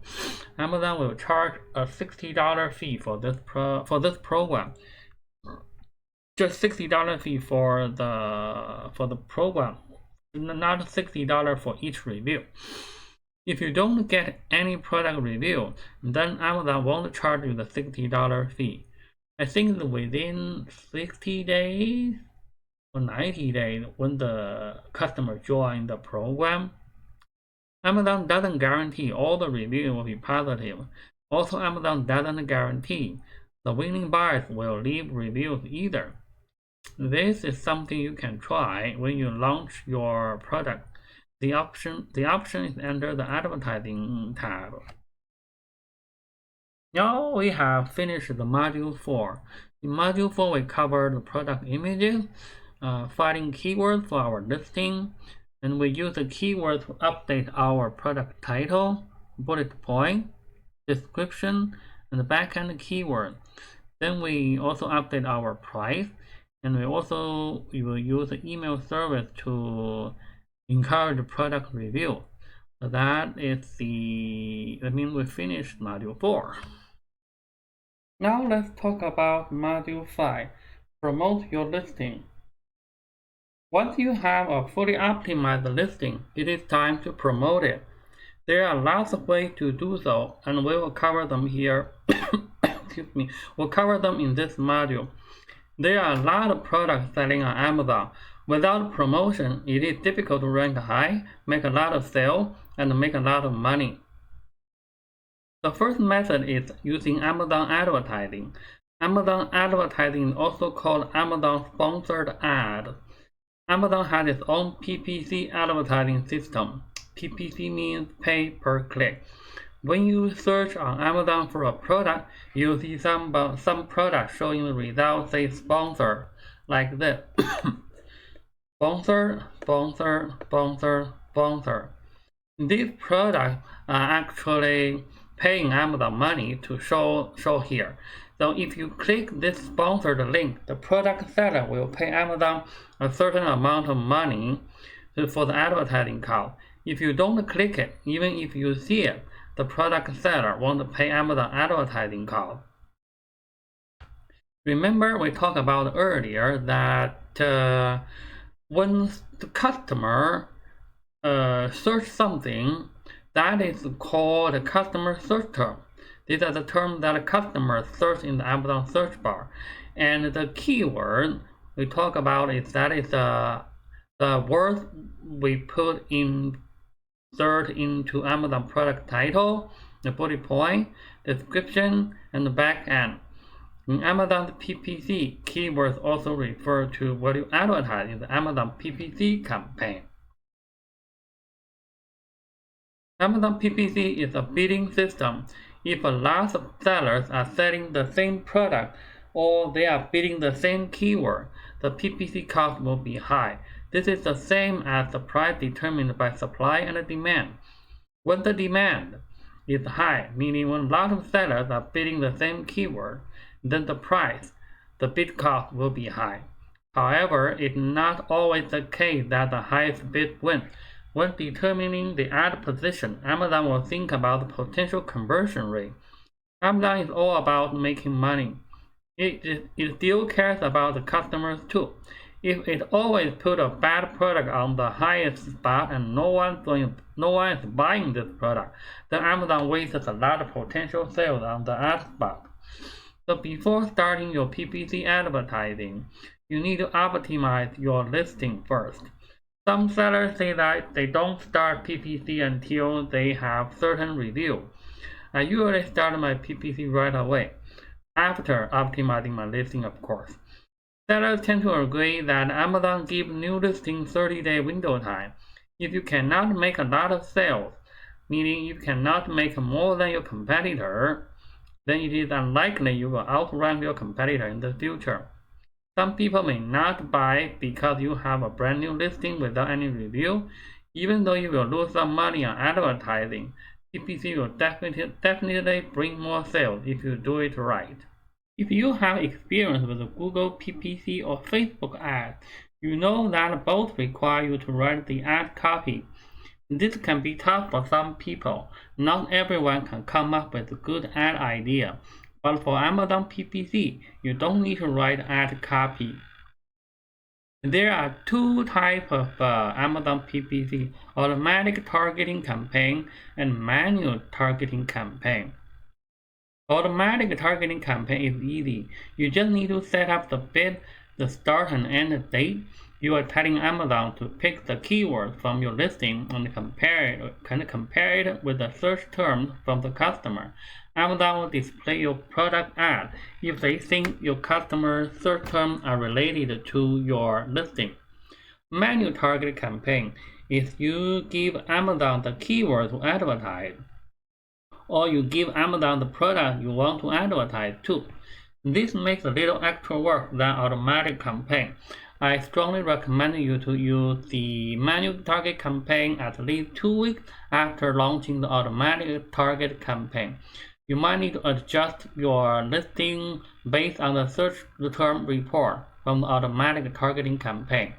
Amazon will charge a $60 fee for this program. Just $60 fee for the program, not $60 for each review. If you don't get any product review, then Amazon won't charge you the $60 fee. I think within 60 days or 90 days when the customer joins the program. Amazon doesn't guarantee all the reviews will be positive. Also, Amazon doesn't guarantee the winning buyers will leave reviews either. This is something you can try when you launch your product. The option is under the advertising tab. Now we have finished the module 4. In module 4, we covered the product images, finding keywords for our listing, and we use the keywords to update our product title, bullet point, description, and the backend keyword. Then we also update our price, and we will use the email service to encourage product review. That is we finished module 4. Now let's talk about module 5, promote your listing. Once you have a fully optimized listing, it is time to promote it. There are lots of ways to do so, and we will cover them here. Excuse me. We'll cover them in this module. There are a lot of products selling on Amazon. Without promotion, it is difficult to rank high, make a lot of sales, and make a lot of money. The first method is using Amazon advertising. Amazon advertising is also called Amazon sponsored ad. Amazon has its own PPC advertising system. PPC means pay per click. When you search on Amazon for a product, you'll see some products showing the results say sponsor, like this. Sponsor, sponsor, sponsor, sponsor. These products are actually paying Amazon money to show here. So if you click this sponsored link, the product seller will pay Amazon a certain amount of money for the advertising cost. If you don't click it, even if you see it, the product seller won't pay Amazon advertising cost. Remember we talked about earlier that when the customer search something, that is called a customer search term. These are the terms that customers search in the Amazon search bar. And the keyword we talk about is the word we put insert into Amazon product title, the bullet point, description, and the back end. In Amazon's PPC, keywords also refer to what you advertise in the Amazon PPC campaign. Amazon PPC is a bidding system. If a lot of sellers are selling the same product or they are bidding the same keyword, the PPC cost will be high. This is the same as the price determined by supply and demand. When the demand is high, meaning when a lot of sellers are bidding the same keyword, then the bid cost will be high. However, it's not always the case that the highest bid wins. When determining the ad position, Amazon will think about the potential conversion rate. Amazon is all about making money. It still cares about the customers too. If it always put a bad product on the highest spot and no one is buying this product, then Amazon wastes a lot of potential sales on the ad spot. So before starting your PPC advertising, you need to optimize your listing first. Some sellers say that they don't start PPC until they have certain review. I usually start my PPC right away, after optimizing my listing, of course. Sellers tend to agree that Amazon gives new listings 30-day window time. If you cannot make a lot of sales, meaning you cannot make more than your competitor, then it is unlikely you will outrank your competitor in the future. Some people may not buy because you have a brand new listing without any review. Even though you will lose some money on advertising, PPC will definitely bring more sales if you do it right. If you have experience with Google PPC or Facebook ads, you know that both require you to write the ad copy. This can be tough for some people. Not everyone can come up with a good ad idea. But for Amazon PPC, you don't need to write ad copy. There are two types of Amazon PPC: automatic targeting campaign and manual targeting campaign. Automatic targeting campaign is easy. You just need to set up the bid, the start and end date. You are telling Amazon to pick the keywords from your listing and compare it with the search terms from the customer. Amazon will display your product ad if they think your customer's search terms are related to your listing. Manual target campaign is you give Amazon the keyword to advertise, or you give Amazon the product you want to advertise to. This makes a little extra work than automatic campaign. I strongly recommend you to use the manual target campaign at least 2 weeks after launching the automatic target campaign. You might need to adjust your listing based on the search term report from the automatic targeting campaign.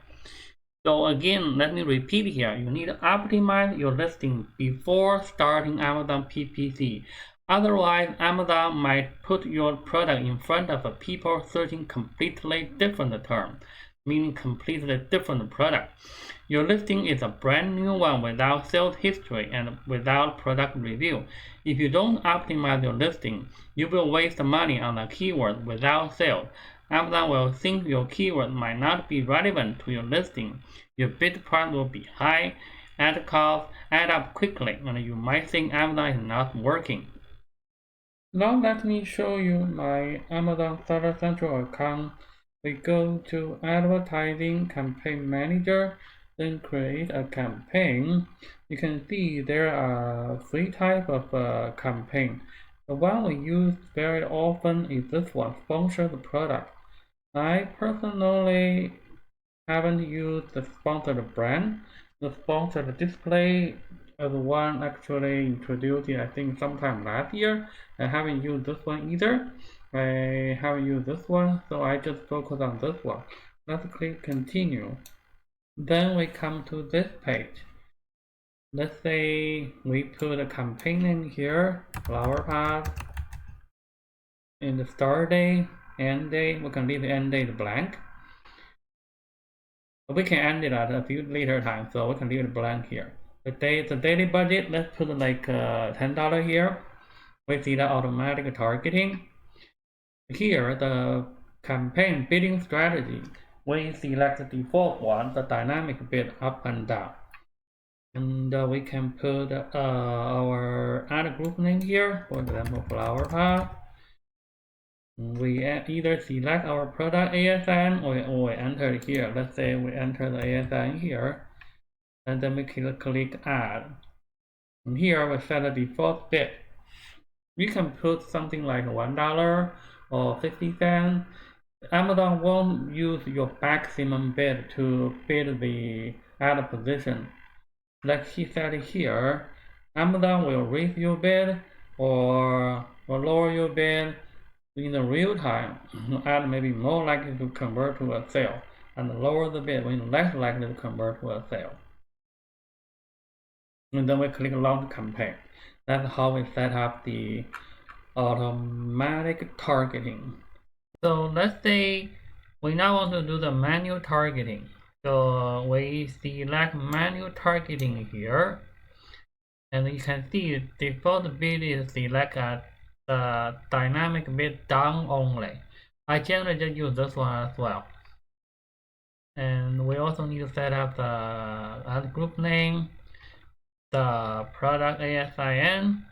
So again, let me repeat here. You need to optimize your listing before starting Amazon PPC. Otherwise, Amazon might put your product in front of people searching completely different terms, meaning completely different product. Your listing is a brand new one without sales history and without product review. If you don't optimize your listing, you will waste money on a keyword without sales. Amazon will think your keyword might not be relevant to your listing. Your bid price will be high, ad costs add up quickly, and you might think Amazon is not working. Now let me show you my Amazon Seller Central account. We go to Advertising Campaign Manager, then create a campaign. You can see there are 3 types of campaign. The one we use very often is this one, sponsored product. I personally haven't used the sponsored brand. The sponsored display is one actually introduced, I think, sometime last year. I haven't used this one either. I haven't used this one, so I just focus on this one. Let's click continue. Then we come to this page. Let's say we put a campaign in here, flower pot, in the start date, end date. We can leave the end date blank. We can end it at a few later time, so we can leave it blank here. The daily budget, let's put like $10 here. We see the automatic targeting. Here, the campaign bidding strategy, we select the default one, the dynamic bid up and down. And we can put our ad group name here, for example, flower pot. We either select our product ASN or we enter it here. Let's say we enter the ASN here, and then we click add. And here we set a default bid. You can put something like $1 or 50 cents. Amazon won't use your maximum bid to bid the ad position. Like he said here, Amazon will raise your bid or lower your bid in the real time. The ad may be more likely to convert to a sale, and lower the bid when less likely to convert to a sale. And then we click launch campaign. That's how we set up the automatic targeting. So let's say we now want to do the manual targeting. So we select manual targeting here, and you can see default bid is select at the dynamic bid down only. I generally just use this one as well. And we also need to set up the ad group name, the product ASIN,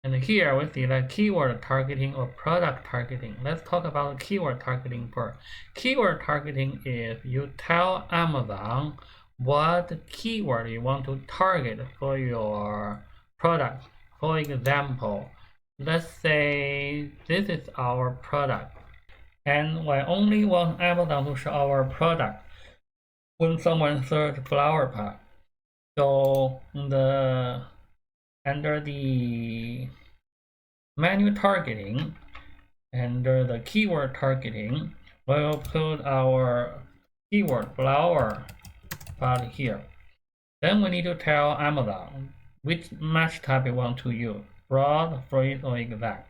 and here we see the keyword targeting or product targeting. Let's talk about keyword targeting first. Keyword targeting is you tell Amazon what keyword you want to target for your product. For example, let's say this is our product, and we only want Amazon to show our product when someone search flower pot. So under the menu targeting, under the keyword targeting, we'll put our keyword flower pot here. Then we need to tell Amazon which match type we want to use, broad, phrase, or exact.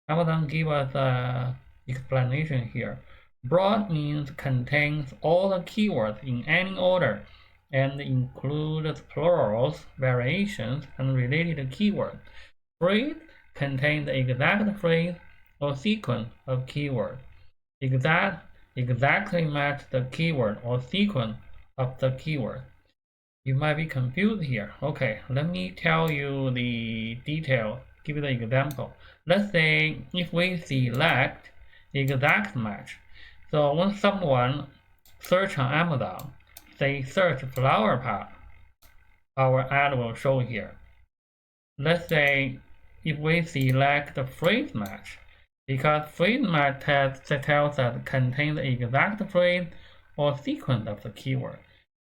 Amazon give us an explanation here. Broad means contains all the keywords in any order and includes plurals, variations, and related keywords. Phrase contains the exact phrase or sequence of keywords. Exactly match the keyword or sequence of the keyword. You might be confused here. Okay, let me tell you the detail, give you the example. Let's say if we select exact match. So when someone search on Amazon, say search flower pot, our ad will show here. Let's say if we select the phrase match, because phrase match tells us contains the exact phrase or sequence of the keyword.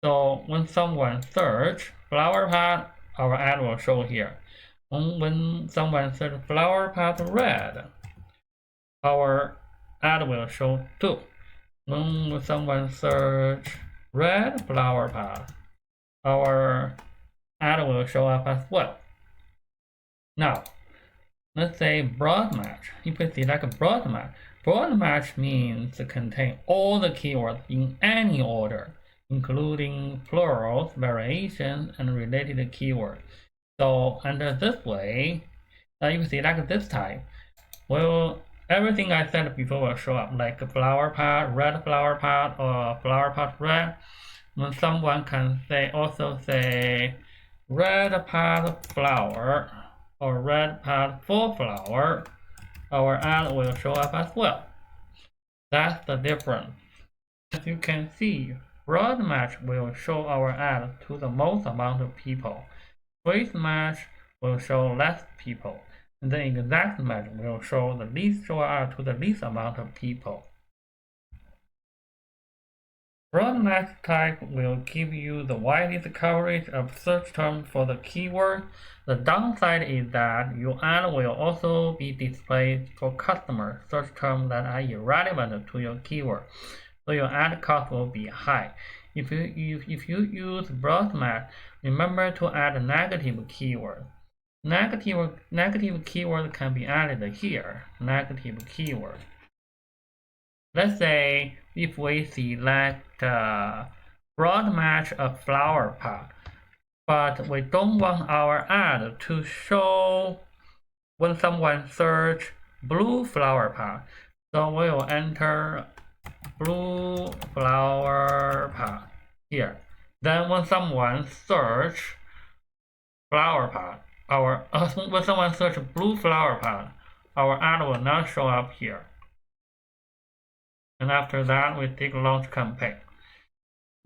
So when someone search flower pot, our ad will show here. When someone search flower pot red, our ad will show too. When someone search red flower pot, our ad will show up as well. Now, let's say broad match. If we select broad match means to contain all the keywords in any order, including plurals, variations, and related keywords. So under this way, if you select this type, well, everything I said before will show up, like flower pot, red flower pot, or flower pot red. When someone can also say red pot flower or red pot full flower, our ad will show up as well. That's the difference. As you can see, broad match will show our ad to the most amount of people. Phrase match will show less people. And the exact match will show our ad to the least amount of people. Broad match type will give you the widest coverage of search terms for the keyword. The downside is that your ad will also be displayed for customer search terms that are irrelevant to your keyword, so your ad cost will be high. If you use broad match, remember to add negative keyword. Negative keyword can be added here. Negative keyword. Let's say if we select broad match of flower pot, but we don't want our ad to show when someone search blue flower pot. So we will enter blue flower pot here. Then when someone search flower pot, when someone search blue flower pot, our ad will not show up here. And after that, we take launch campaign.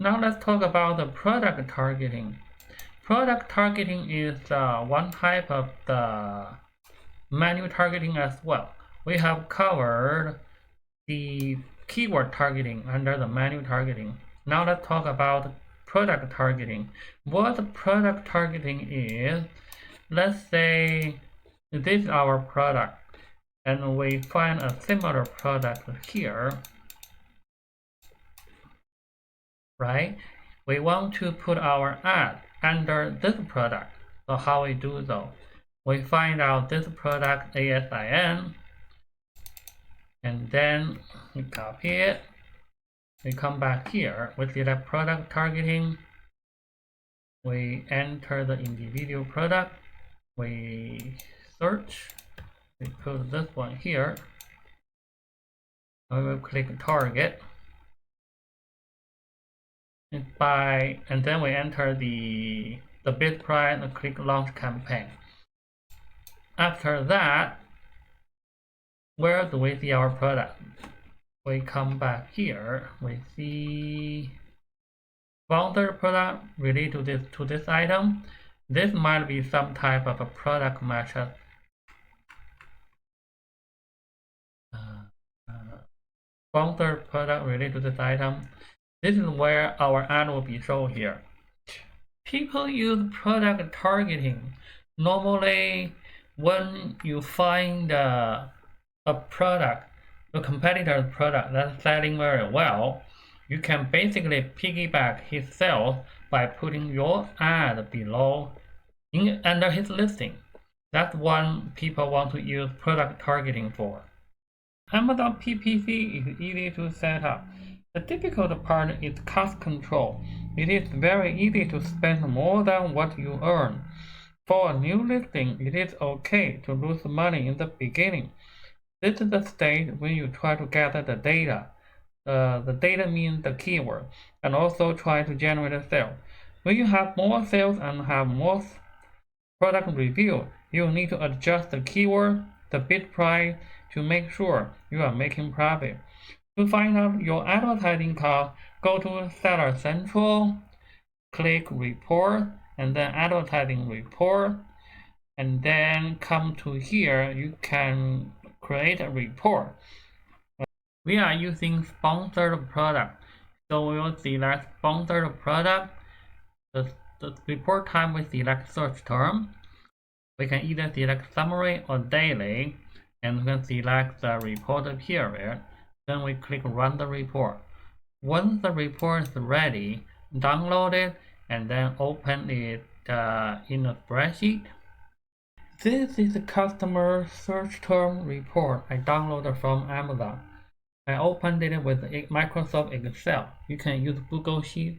Now let's talk about the product targeting. Product targeting is one type of the menu targeting as well. We have covered the keyword targeting under the menu targeting. Now let's talk about product targeting. What product targeting is, let's say this is our product and we find a similar product here, right? We want to put our ad under this product. So how we do so? We find out this product ASIN, and then we copy it. We come back here, we select product targeting. We enter the individual product. We search. We put this one here. I will click target. And then we enter the bid price and click launch campaign. After that, where do we see our product? We come back here. We see sponsored product related to this item. This might be some type of a product matchup. Sponsored product related to this item. This is where our ad will be shown here. People use product targeting. Normally, when you find a product, a competitor's product that's selling very well, you can basically piggyback his sales by putting your ad below under his listing. That's what people want to use product targeting for. Amazon PPC is easy to set up. The difficult part is cost control. It is very easy to spend more than what you earn. For a new listing, it is okay to lose money in the beginning. This is the stage when you try to gather the data. The data means the keyword, and also try to generate a sale. When you have more sales and have more product review, you need to adjust the keyword, the bid price to make sure you are making profit. To find out your advertising cost, go to Seller Central, click Report, and then Advertising Report, and then come to here. You can create a report. We are using sponsored product, so we will select sponsored product. The report time we select search term. We can either select summary or daily, and we can select the report period. Then we click run the report. Once the report is ready, download it and then open it in a spreadsheet. This is the customer search term report I downloaded from Amazon. I opened it with Microsoft Excel. You can use Google Sheet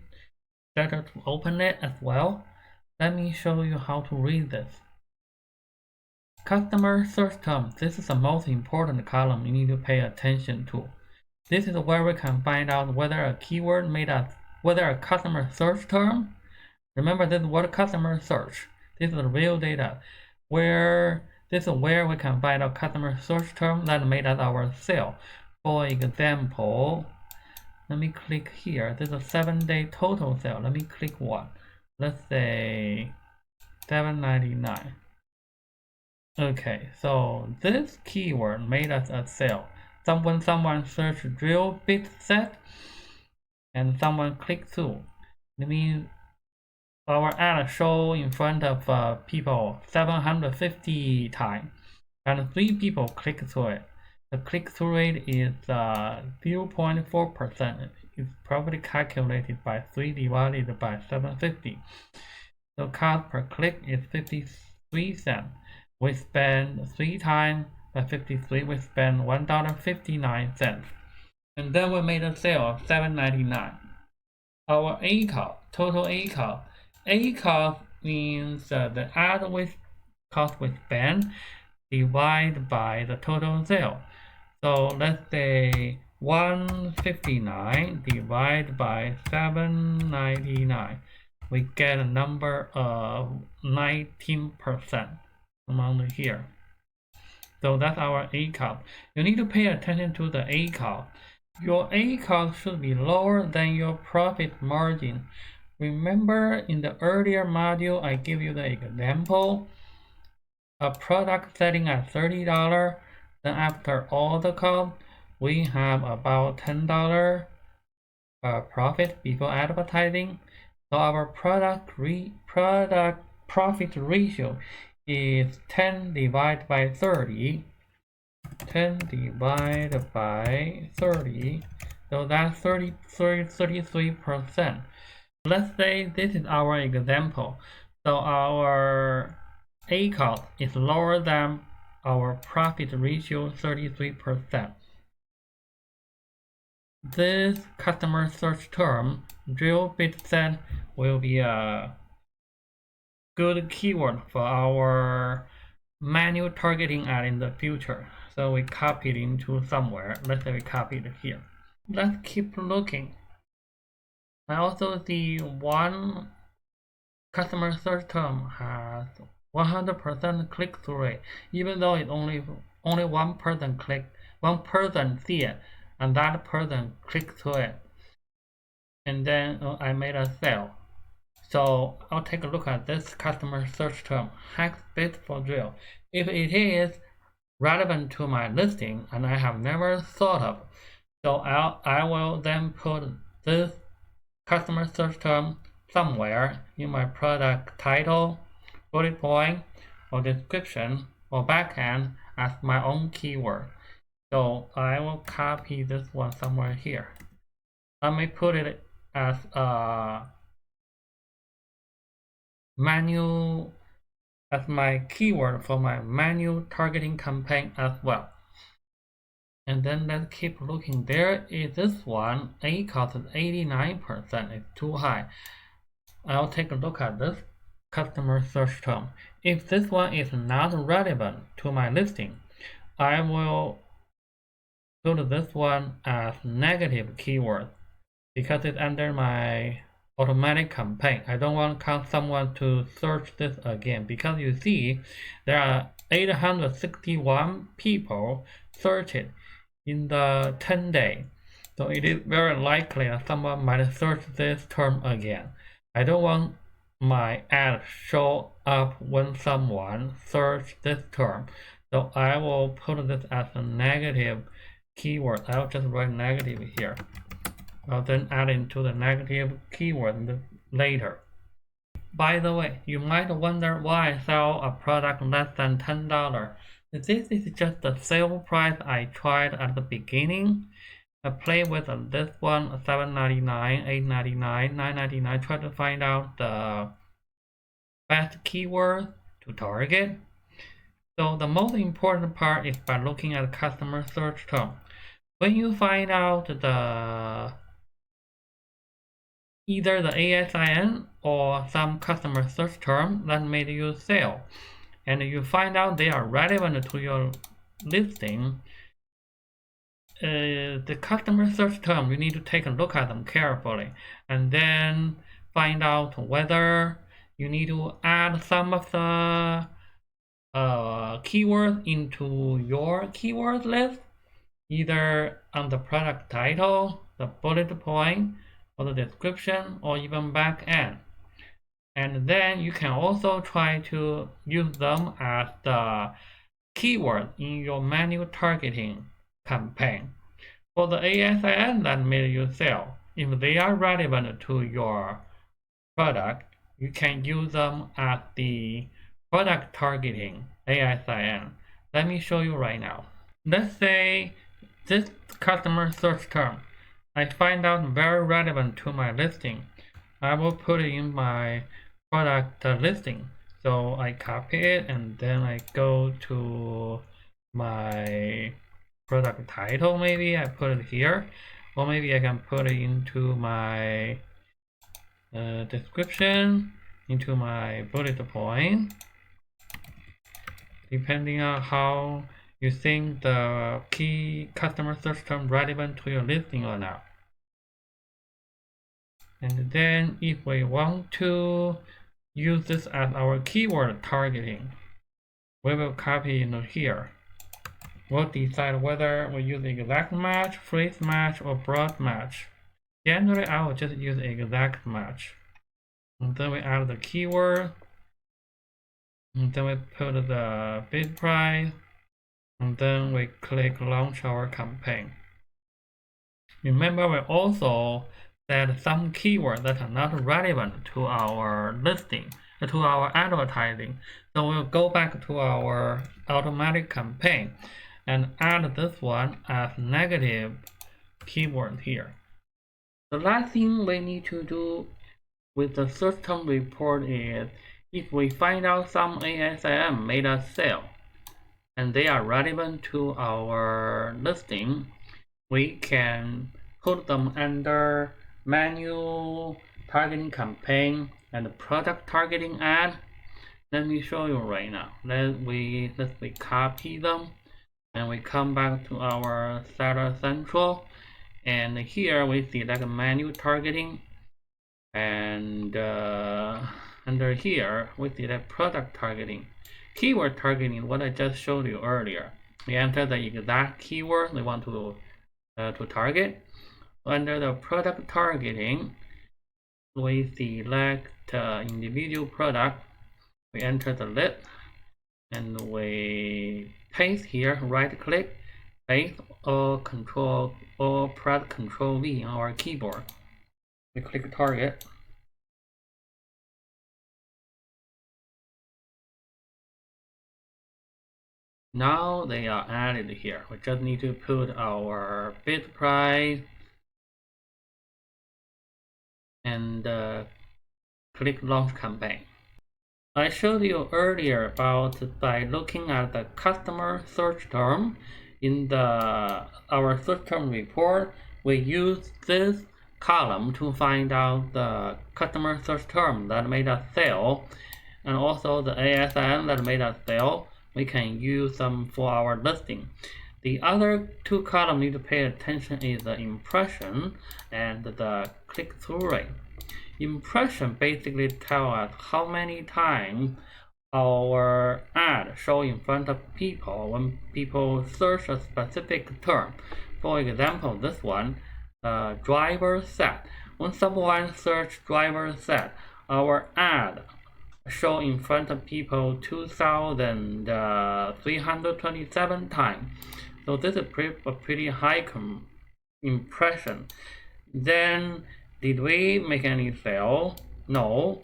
better to open it as well. Let me show you how to read this. Customer search term. This is the most important column you need to pay attention to. This is where we can find out whether a keyword whether a customer search term. Remember this word customer search. This is the real data. This is where we can find out customer search term that made us our sale. For example, let me click here. This is a 7-day total sale. Let me click one. Let's say $7.99. Okay, so this keyword made us a sale. When someone searched drill bit set and someone clicked through, it means our ad show in front of people 750 times and 3 people click through it. The click-through rate is 0.4%. It's probably calculated by 3 divided by 750. So cost per click is 53 cents. We spend 3 times by 53. We spend $1.59. And then we made a sale of $7.99. Our ACOS, total ACOS. ACOS means the ad cost we spend divided by the total sale. So let's say 159 divided by 799. We get a number of 19% among here. So that's our ACOS. You need to pay attention to the ACOS. Your ACOS should be lower than your profit margin. Remember in the earlier module I gave you the example. A product selling at $30. Then after all the cost, we have about $10 profit before advertising. So our product profit ratio is 10 divided by 30. 10 divided by 30. So that's 33%. Let's say this is our example. So our ACOS is lower than our profit ratio 33%. This customer search term, drill bit set, will be a good keyword for our manual targeting ad in the future. So we copy it into somewhere. Let's say we copy it here. Let's keep looking. I also see one customer search term has 100% click-through rate, even though it only one person see it, and that person clicks to it, and then I made a sale. So I'll take a look at this customer search term, hex bit for drill. If it is relevant to my listing and I have never thought of, so I will then put this customer search term somewhere in my product title, bullet point, or description, or backend as my own keyword. So I will copy this one somewhere here. I may put it as a manual, as my keyword for my manual targeting campaign as well. And then let's keep looking. There is this one, A cost is 89%, it's too high. I'll take a look at this customer search term. If this one is not relevant to my listing, I will put this one as negative keyword because it's under my automatic campaign. I don't want someone to search this again because you see there are 861 people search it in the 10 days. So it is very likely that someone might search this term again. I don't want my ad show up when someone search this term. So I will put this as a negative keyword. I'll just write negative here. I'll then add into the negative keyword later. By the way, you might wonder why I sell a product less than $10. This is just the sale price I tried at the beginning. I play with this one, $7.99, $8.99, $9.99, try to find out the best keyword to target. So the most important part is by looking at customer search term. When you find out either the ASIN or some customer search term that made you sale, and you find out they are relevant to your listing, the customer search term, you need to take a look at them carefully and then find out whether you need to add some of the keywords into your keyword list, either on the product title, the bullet point, or the description, or even back end. And then you can also try to use them as the keyword in your manual targeting campaign. For the ASIN that made you sell, if they are relevant to your product, you can use them as the product targeting ASIN. Let me show you right now. Let's say this customer search term I find out very relevant to my listing. I will put it in my product listing. So I copy it and then I go to my product title, maybe I put it here, or maybe I can put it into my description, into my bullet point, depending on how you think the key customer search term relevant to your listing or not. And then if we want to use this as our keyword targeting, we will copy it here. We'll decide whether we use exact match, phrase match, or broad match. Generally, I will just use exact match. And then we add the keyword. And then we put the bid price. And then we click launch our campaign. Remember, we also set some keywords that are not relevant to our listing, to our advertising. So we'll go back to our automatic campaign and add this one as negative keyword here. The last thing we need to do with the search term report is if we find out some ASIN made a sale and they are relevant to our listing, we can put them under manual targeting campaign and product targeting ad. Let me show you right now. Let's copy them and we come back to our Seller Central, and here we select menu targeting, and under here we select product targeting. Keyword targeting, what I just showed you earlier. We enter the exact keyword we want to target. Under the product targeting, we select individual product. We enter the list and we paste here, right click, paste, or control or press Control V on our keyboard. We click target. Now they are added here. We just need to put our bid price and click launch campaign. I showed you earlier about by looking at the customer search term in our search term report, we use this column to find out the customer search term that made us sale, and also the ASN that made us sale. We can use them for our listing. The other two columns need to pay attention is the impression and the click-through rate. Impression basically tell us how many times our ad show in front of people when people search a specific term. For example, this one, driver set. When someone search driver set, our ad show in front of people 2,327 times. So this is a pretty high impression. Then did we make any sale? No.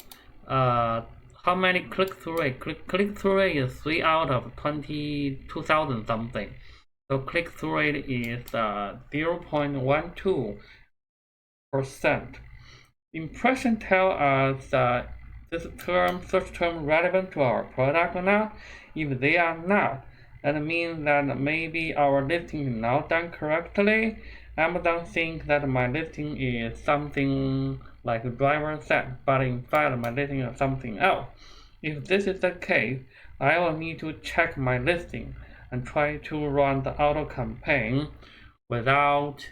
How many click-through rate? Click-through rate is 3 out of 22,000 something. So click-through rate is 0.12%. Impression tell us that this search term relevant to our product or not. If they are not, that means that maybe our listing is not done correctly. Amazon thinks that my listing is something like a driver set, but in fact my listing is something else. If this is the case, I will need to check my listing and try to run the auto campaign without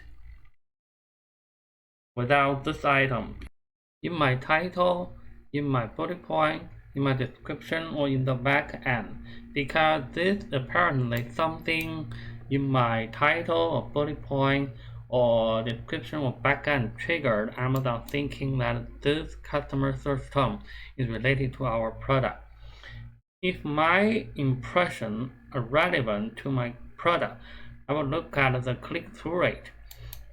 this item. In my title, in my bullet point, in my description, or in the back end, because this apparently something in my title or bullet point or description or back end triggered Amazon thinking that this customer search term is related to our product. If my impression are relevant to my product, I will look at the click-through rate.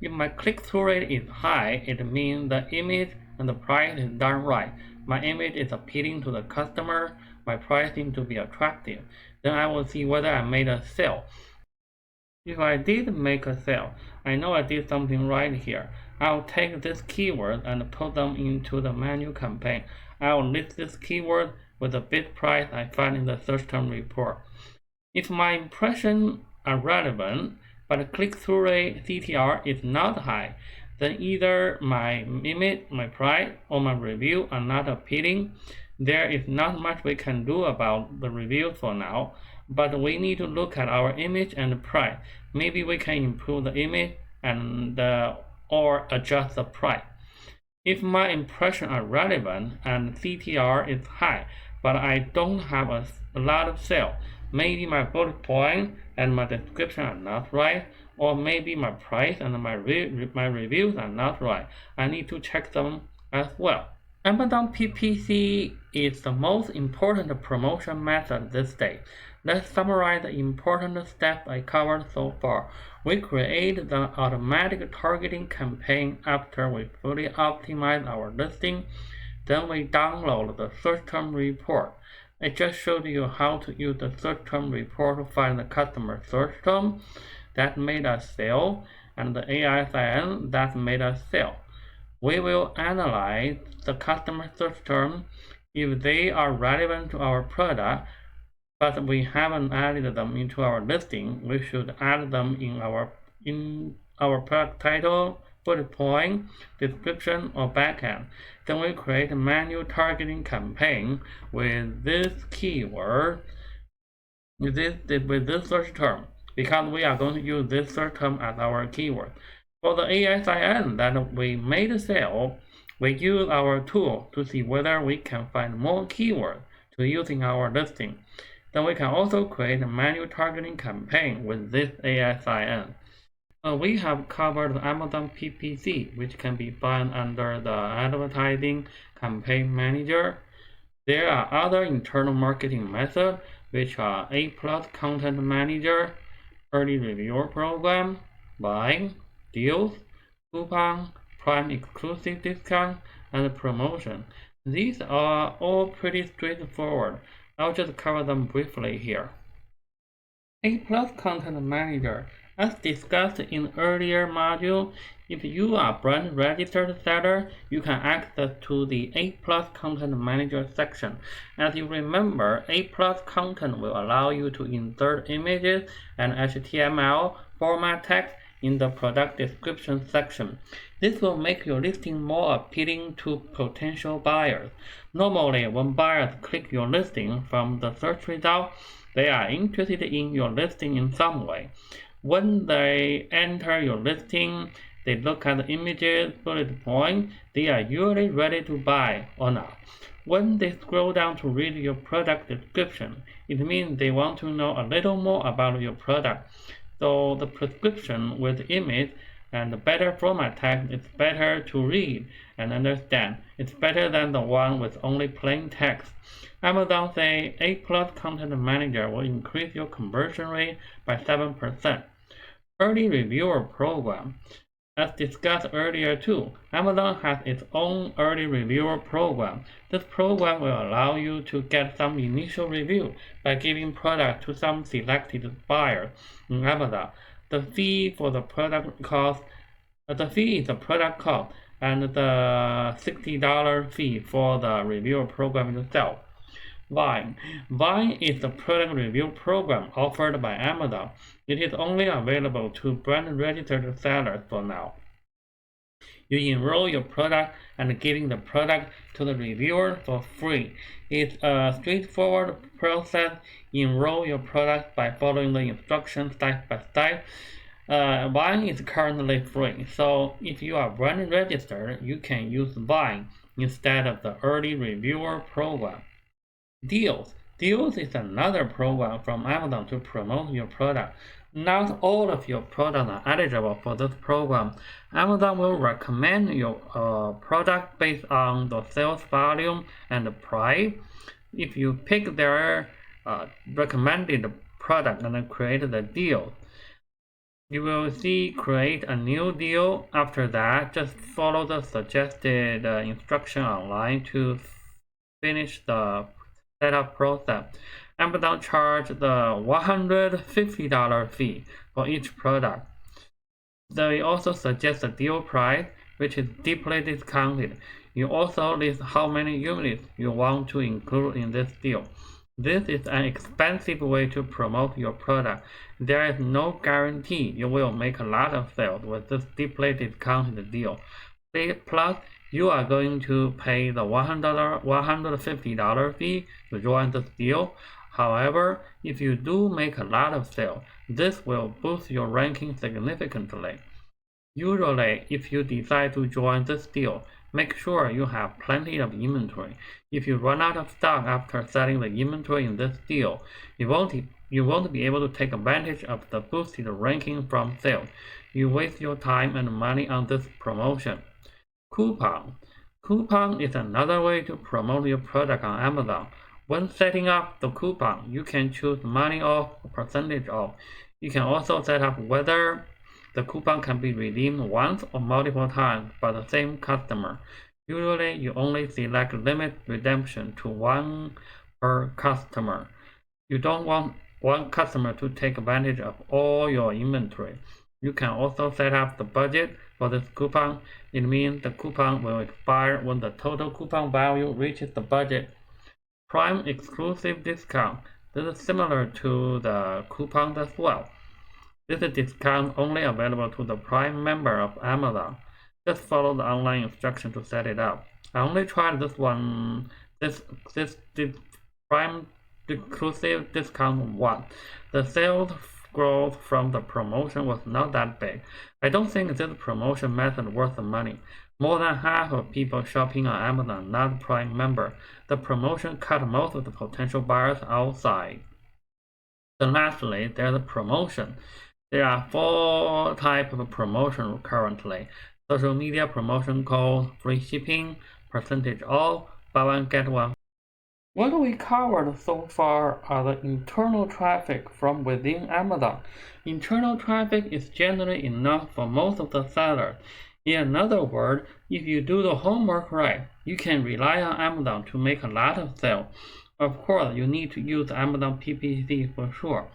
If my click-through rate is high, it means the image and the price is done right. My image is appealing to the customer, my price seems to be attractive. Then I will see whether I made a sale. If I did make a sale, I know I did something right here. I'll take this keyword and put them into the menu campaign. I'll list this keyword with the bid price I find in the search term report. If my impressions are relevant, but the click-through rate CTR is not high, then either my image, my price, or my review are not appealing. There is not much we can do about the review for now, but we need to look at our image and price. Maybe we can improve the image and or adjust the price. If my impressions are relevant and CTR is high, but I don't have a lot of sales, maybe my bullet point and my description are not right, or maybe my price and my reviews are not right. I need to check them as well. Amazon PPC is the most important promotion method these days. Let's summarize the important steps I covered so far. We create the automatic targeting campaign after we fully optimize our listing. Then we download the search term report. I just showed you how to use the search term report to find the customer search term that made us sale and the ASIN that made us sale. We will analyze the customer search term. If they are relevant to our product, but we haven't added them into our listing, we should add them in our product title, bullet point, description, or backend. Then we create a manual targeting campaign with this keyword, with this search term, because we are going to use this search term as our keyword. For the ASIN that we made sale, we use our tool to see whether we can find more keywords to use in our listing. Then we can also create a manual targeting campaign with this ASIN. We have covered Amazon PPC, which can be found under the Advertising Campaign Manager. There are other internal marketing methods, which are A+ Content Manager, Early Reviewer Program, Buying, Deals, Coupon, Prime Exclusive Discount, and Promotion. These are all pretty straightforward. I'll just cover them briefly here. A+ Content Manager. As discussed in earlier module, if you are a brand registered seller, you can access to the A+ Content Manager section. As you remember, A+ Content will allow you to insert images and HTML format text in the product description section. This will make your listing more appealing to potential buyers. Normally, when buyers click your listing from the search result, they are interested in your listing in some way. When they enter your listing, they look at the images, bullet points, they are usually ready to buy or not. When they scroll down to read your product description, it means they want to know a little more about your product. So the prescription with image and the better format text is better to read and understand. It's better than the one with only plain text. Amazon say A+ Content Manager will increase your conversion rate by 7%. Early Reviewer Program. As discussed earlier too, Amazon has its own Early Reviewer Program. This program will allow you to get some initial review by giving product to some selected buyers in Amazon. The fee is the product cost, and the $60 fee for the reviewer program itself. Vine. Vine is the product review program offered by Amazon. It is only available to brand registered sellers for now. You enroll your product and giving the product to the reviewer for free. It's a straightforward process. Enroll your product by following the instructions step by step. Vine is currently free, so if you are brand registered, you can use Vine instead of the Early Reviewer Program. Deals. Deals is another program from Amazon to promote your product. Not all of your products are eligible for this program. Amazon will recommend your product based on the sales volume and the price. If you pick their recommended product and then create the deal, you will see create a new deal. After that, just follow the suggested instruction online to finish the setup process. Amazon charges the $150 fee for each product. They also suggest a deal price, which is deeply discounted. You also list how many units you want to include in this deal. This is an expensive way to promote your product. There is no guarantee you will make a lot of sales with this deeply discounted deal. Plus, you are going to pay the $150 fee to join this deal. However, if you do make a lot of sales, this will boost your ranking significantly. Usually, if you decide to join this deal, make sure you have plenty of inventory. If you run out of stock after selling the inventory in this deal, you won't be able to take advantage of the boosted ranking from sales. You waste your time and money on this promotion. Coupon. Coupon is another way to promote your product on Amazon. When setting up the coupon, you can choose money off or percentage off. You can also set up whether the coupon can be redeemed once or multiple times by the same customer. Usually, you only select limit redemption to one per customer. You don't want one customer to take advantage of all your inventory. You can also set up the budget for this coupon. It means the coupon will expire when the total coupon value reaches the budget. Prime exclusive discount. This is similar to the coupons as well. This is discount only available to the Prime member of Amazon. Just follow the online instruction to set it up. I only tried this one, this prime exclusive discount one. The sales growth from the promotion was not that big. I don't think this promotion method worth the money. More than half of people shopping on Amazon are not Prime member. The promotion cut most of the potential buyers outside. Then lastly, there's a promotion. There are 4 types of promotion currently. Social media promotion called free shipping, percentage off, buy one get one. What we covered so far are the internal traffic from within Amazon. Internal traffic is generally enough for most of the sellers. In other words, if you do the homework right, you can rely on Amazon to make a lot of sales. Of course, you need to use Amazon PPC for sure.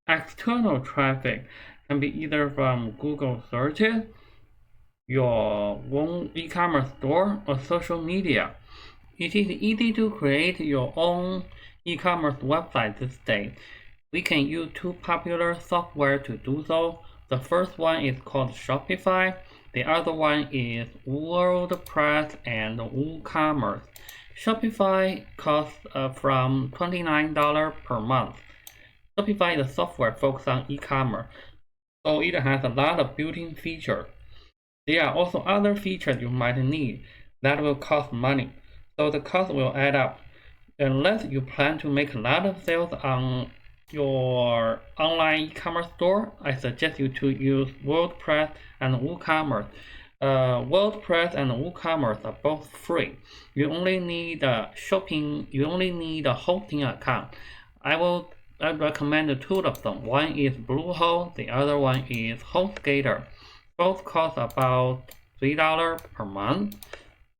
External traffic can be either from Google searches, your own e-commerce store, or social media. It is easy to create your own e-commerce website these days. We can use 2 popular software to do so. The first one is called Shopify. The other one is WordPress and WooCommerce. Shopify costs from $29 per month. Shopify is a software focused on e-commerce, so it has a lot of built-in features. There are also other features you might need that will cost money, so the cost will add up. Unless you plan to make a lot of sales on your online e-commerce store, I suggest you to use WordPress and WooCommerce. WordPress and WooCommerce are both free. You only need a hosting account. I recommend 2 of them. One is Bluehost, the other one is HostGator. Both cost about $3 per month.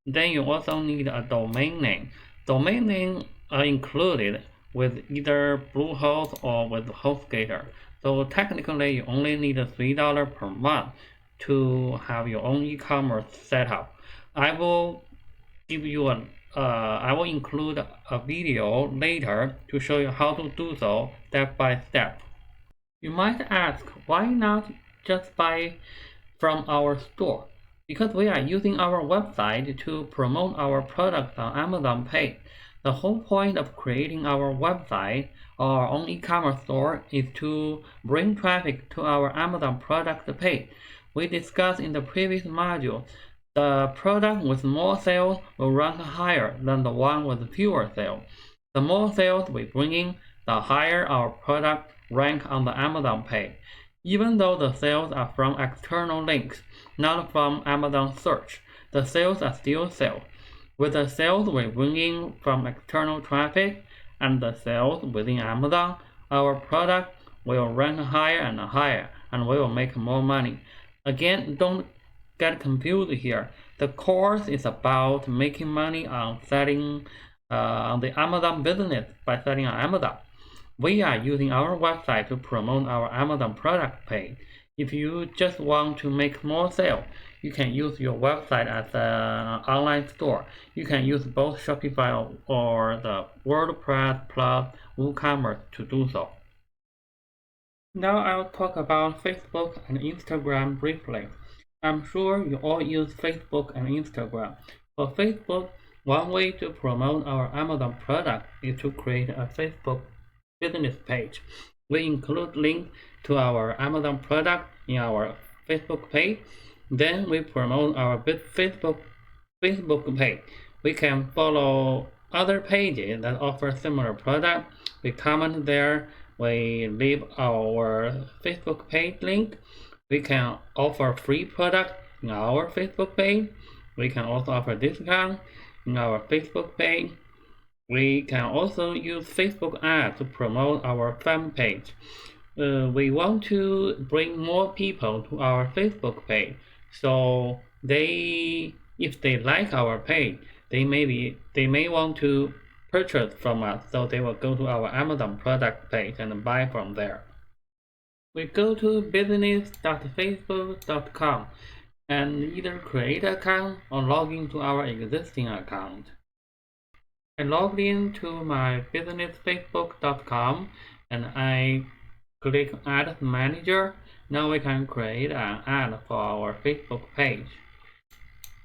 Then you also need a domain name. Domain names are included with either Bluehost or with HostGator. So technically, you only need $3 per month to have your own e-commerce setup. I will include a video later to show you how to do so step by step. You might ask, why not just buy from our store? Because we are using our website to promote our products on Amazon Pay. The whole point of creating our website or our own e-commerce store is to bring traffic to our Amazon product page. We discussed in the previous module, the product with more sales will rank higher than the one with fewer sales. The more sales we bring in, the higher our product rank on the Amazon page. Even though the sales are from external links, not from Amazon search, the sales are still sales. With the sales we bring in from external traffic and the sales within Amazon, our product will rank higher and higher, and we will make more money. Again, don't get confused here. The course is about making money on selling on the Amazon business by selling on Amazon. We are using our website to promote our Amazon product page. If you just want to make more sales, you can use your website as an online store. You can use both Shopify or the WordPress plus WooCommerce to do so. Now I'll talk about Facebook and Instagram briefly. I'm sure you all use Facebook and Instagram. For Facebook, one way to promote our Amazon product is to create a Facebook business page. We include links to our Amazon product in our Facebook page. Then we promote our Facebook page. We can follow other pages that offer similar products. We comment there. We leave our Facebook page link. We can offer free product in our Facebook page. We can also offer discount in our Facebook page. We can also use Facebook ads to promote our fan page. We want to bring more people to our Facebook page, so if they like our page, they may want to purchase from us, so they will go to our Amazon product page and buy from there. We go to business.facebook.com and either create an account or log into our existing account. I logged into my businessfacebook.com and I click Ads Manager. Now we can create an ad for our Facebook page.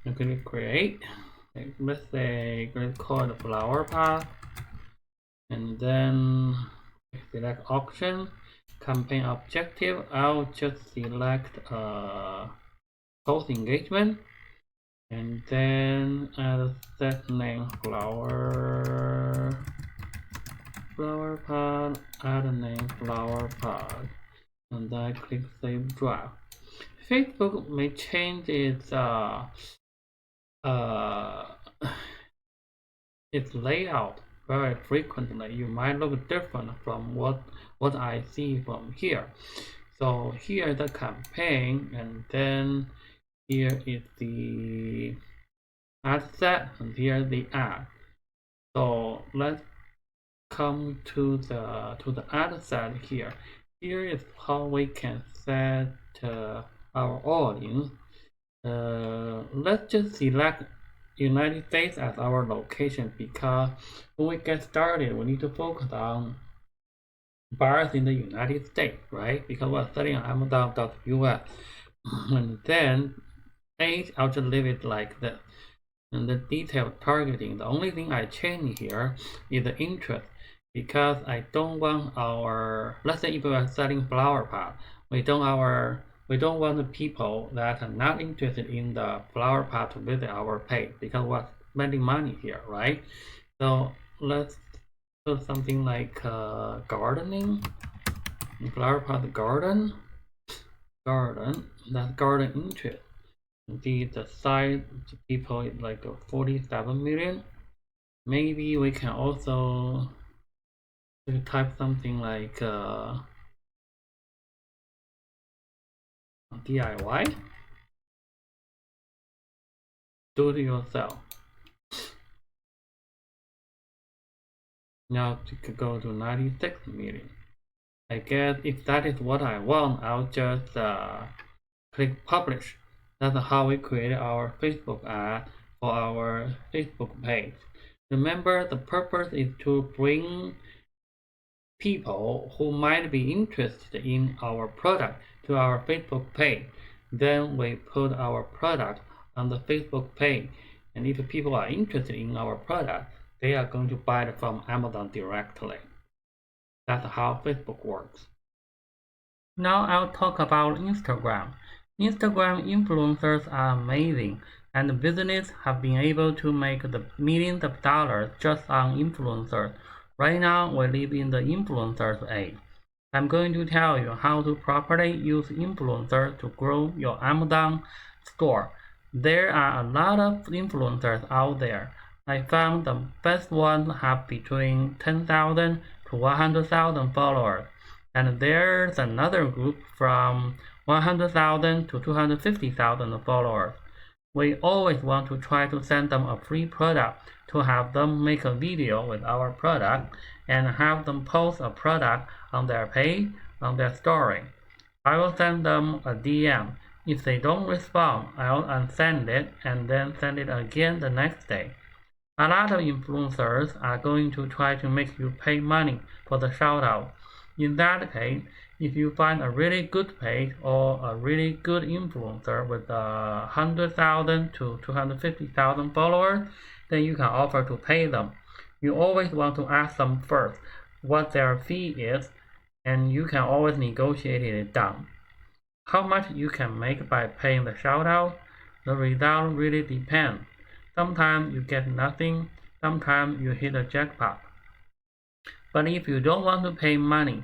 You click create. Let's say let's call the flower path, and then select option, campaign objective. I'll just select post engagement, and then add set name flower path, add a name flower path, and I click save draft. Facebook may change its layout very frequently. You might look different from what I see from here. So here is the campaign, and then here is the ad set, and here is the ad. So let's come to the ad set here. Here is how we can set our audience. Let's just select United States as our location, because when we get started, we need to focus on buyers in the United States, right? Because we're selling on Amazon.us. And then age, I'll just leave it like this. And the detailed targeting, the only thing I change here is the interest, because I don't want our, let's say if we are selling flower pot, we don't want the people that are not interested in the flower pot to visit our page, because we're spending money here, right? So let's put something like gardening, flower pot garden, that's garden interest. The size of people is like 47 million. Maybe we can also type something like DIY, do it yourself. Now to go to 96 million. I guess if that is what I want, I'll just click publish. That's how we create our Facebook ad for our Facebook page. Remember, the purpose is to bring people who might be interested in our product to our Facebook page. Then we put our product on the Facebook page, and if people are interested in our product, they are going to buy it from Amazon directly. That's how Facebook works. Now I'll talk about Instagram. Instagram influencers are amazing, and businesses have been able to make the millions of dollars just on influencers. Right now, we live in the influencers age. I'm going to tell you how to properly use influencers to grow your Amazon store. There are a lot of influencers out there. I found the best ones have between 10,000 to 100,000 followers. And there's another group from 100,000 to 250,000 followers. We always want to try to send them a free product to have them make a video with our product and have them post a product on their page, on their story. I will send them a DM. If they don't respond, I'll unsend it and then send it again the next day. A lot of influencers are going to try to make you pay money for the shout out. In that case, if you find a really good page or a really good influencer with 100,000 to 250,000 followers, then you can offer to pay them. You always want to ask them first what their fee is, and you can always negotiate it down. How much you can make by paying the shout out, the result really depends. Sometimes you get nothing, sometimes you hit a jackpot. But if you don't want to pay money,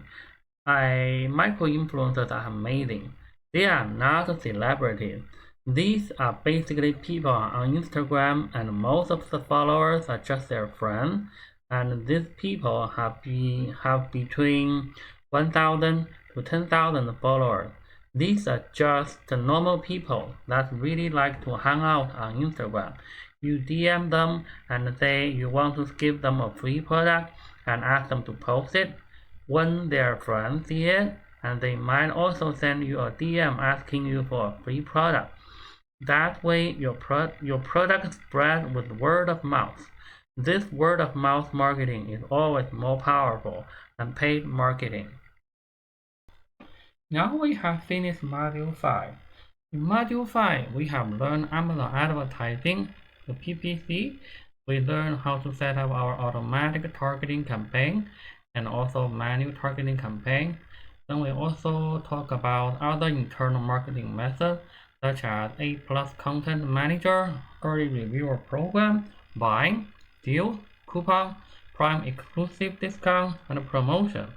micro-influencers are amazing. They are not celebrities. These are basically people on Instagram, and most of the followers are just their friends. And these people have between 1,000 to 10,000 followers. These are just the normal people that really like to hang out on Instagram. You DM them and say you want to give them a free product and ask them to post it. When their friends see it, and they might also send you a DM asking you for a free product. That way your product spreads with word of mouth. This word of mouth marketing is always more powerful than paid marketing. Now we have finished module 5. In Module 5, we have learned Amazon advertising, the PPC. We learned how to set up our automatic targeting campaign and also manual targeting campaign. Then we also talk about other internal marketing methods such as A+ content manager, early reviewer program, buying, deal, coupon, prime exclusive discount, and promotion.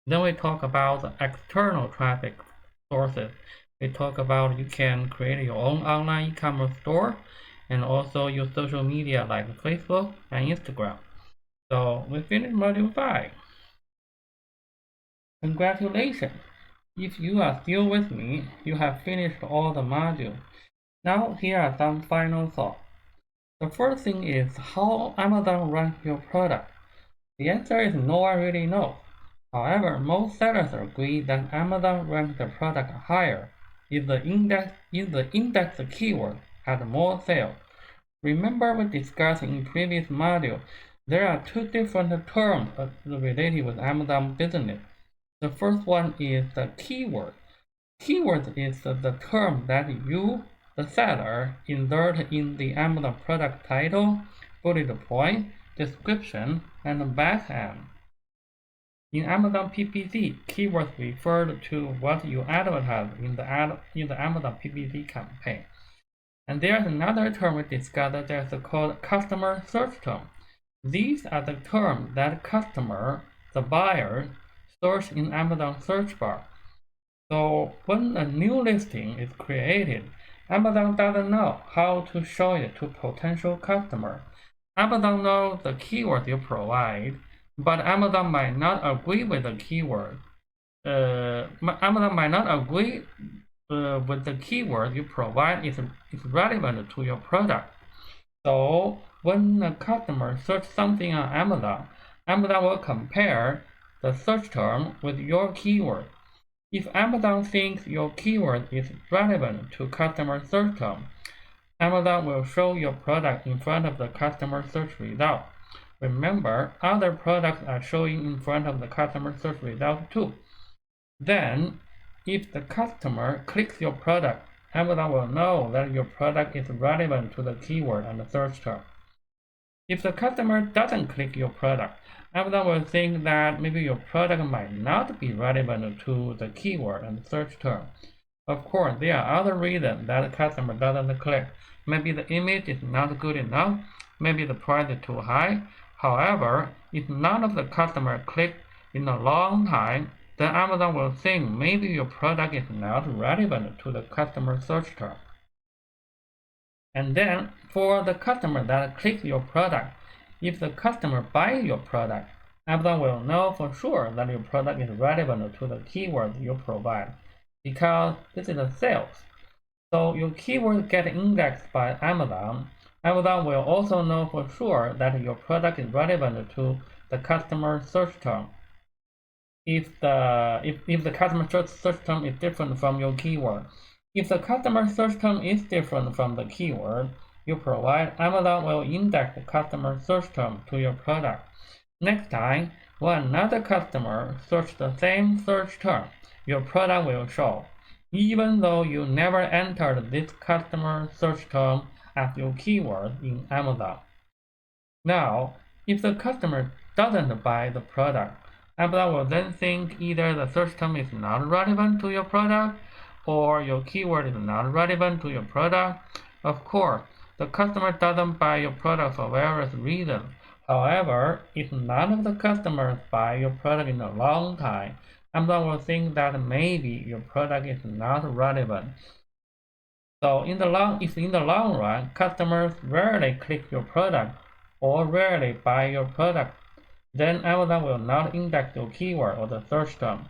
Then we talk about the external traffic sources. We talk about you can create your own online e-commerce store and also use social media like Facebook and Instagram. So we finished module 5. Congratulations! If you are still with me, you have finished all the modules. Now here are some final thoughts. The first thing is how Amazon ranks your product. The answer is no one really knows. However, most sellers agree that Amazon ranks the product higher if the index keyword had more sales. Remember we discussed in previous module, there are two different terms related with Amazon business. The first one is the keyword. Keyword is the term that you, the seller, insert in the Amazon product title, bullet point, description, and backend. In Amazon PPC, keywords refer to what you advertise in the Amazon PPC campaign. And there's another term we discussed that's called customer search term. These are the terms that customer, the buyer, search in Amazon search bar. So when a new listing is created, Amazon doesn't know how to show it to potential customers. Amazon knows the keywords you provide, but Amazon might not agree with the keyword. Amazon might not agree with the keyword you provide is relevant to your product. So when a customer searches something on Amazon, Amazon will compare the search term with your keyword. If Amazon thinks your keyword is relevant to customer search term, Amazon will show your product in front of the customer search result. Remember, other products are showing in front of the customer search result too. Then, if the customer clicks your product, Amazon will know that your product is relevant to the keyword and the search term. If the customer doesn't click your product, Amazon will think that maybe your product might not be relevant to the keyword and search term. Of course, there are other reasons that the customer doesn't click. Maybe the image is not good enough, maybe the price is too high. However, if none of the customers click in a long time, then Amazon will think maybe your product is not relevant to the customer search term. And then for the customer that clicks your product, if the customer buys your product, Amazon will know for sure that your product is relevant to the keyword you provide, because this is a sales. So your keyword get indexed by Amazon. Amazon will also know for sure that your product is relevant to the customer search term. If the customer search term is different from your keyword. If the customer search term is different from the keyword you provide, Amazon will index the customer search term to your product. Next time, when another customer searches the same search term, your product will show, even though you never entered this customer search term as your keyword in Amazon. Now, if the customer doesn't buy the product, Amazon will then think either the search term is not relevant to your product or your keyword is not relevant to your product. Of course, the customer doesn't buy your product for various reasons. However, if none of the customers buy your product in a long time, Amazon will think that maybe your product is not relevant. So if in the long run, customers rarely click your product or rarely buy your product, then Amazon will not index your keyword or the search term.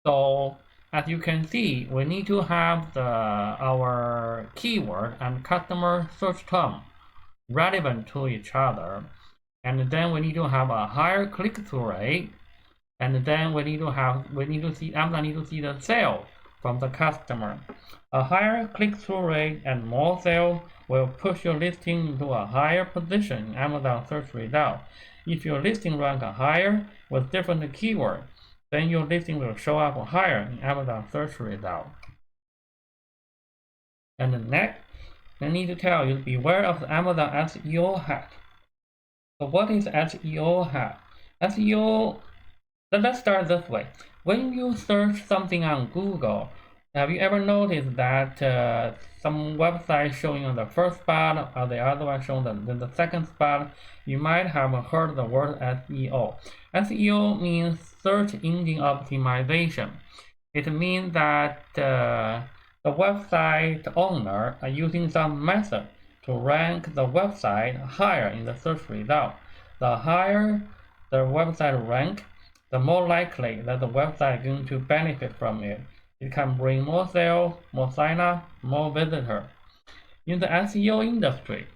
So as you can see, we need to have our keyword and customer search term relevant to each other, and then we need to have a higher click-through rate, and then Amazon need to see the sales from the customer. A higher click-through rate and more sales will push your listing into a higher position in Amazon search result. If your listing ranks higher with different keywords, then your listing will show up higher in Amazon search result. And next, I need to tell you, beware of the Amazon SEO hack. So what is SEO hack? SEO, let's start this way. When you search something on Google, have you ever noticed that some website showing on the first spot or the other one showing the second spot? You might have heard the word SEO. SEO means search engine optimization. It means that the website owner are using some method to rank the website higher in the search result. The higher the website rank, the more likely that the website is going to benefit from it. It can bring more sales, more sign-up, more visitors. In the SEO industry,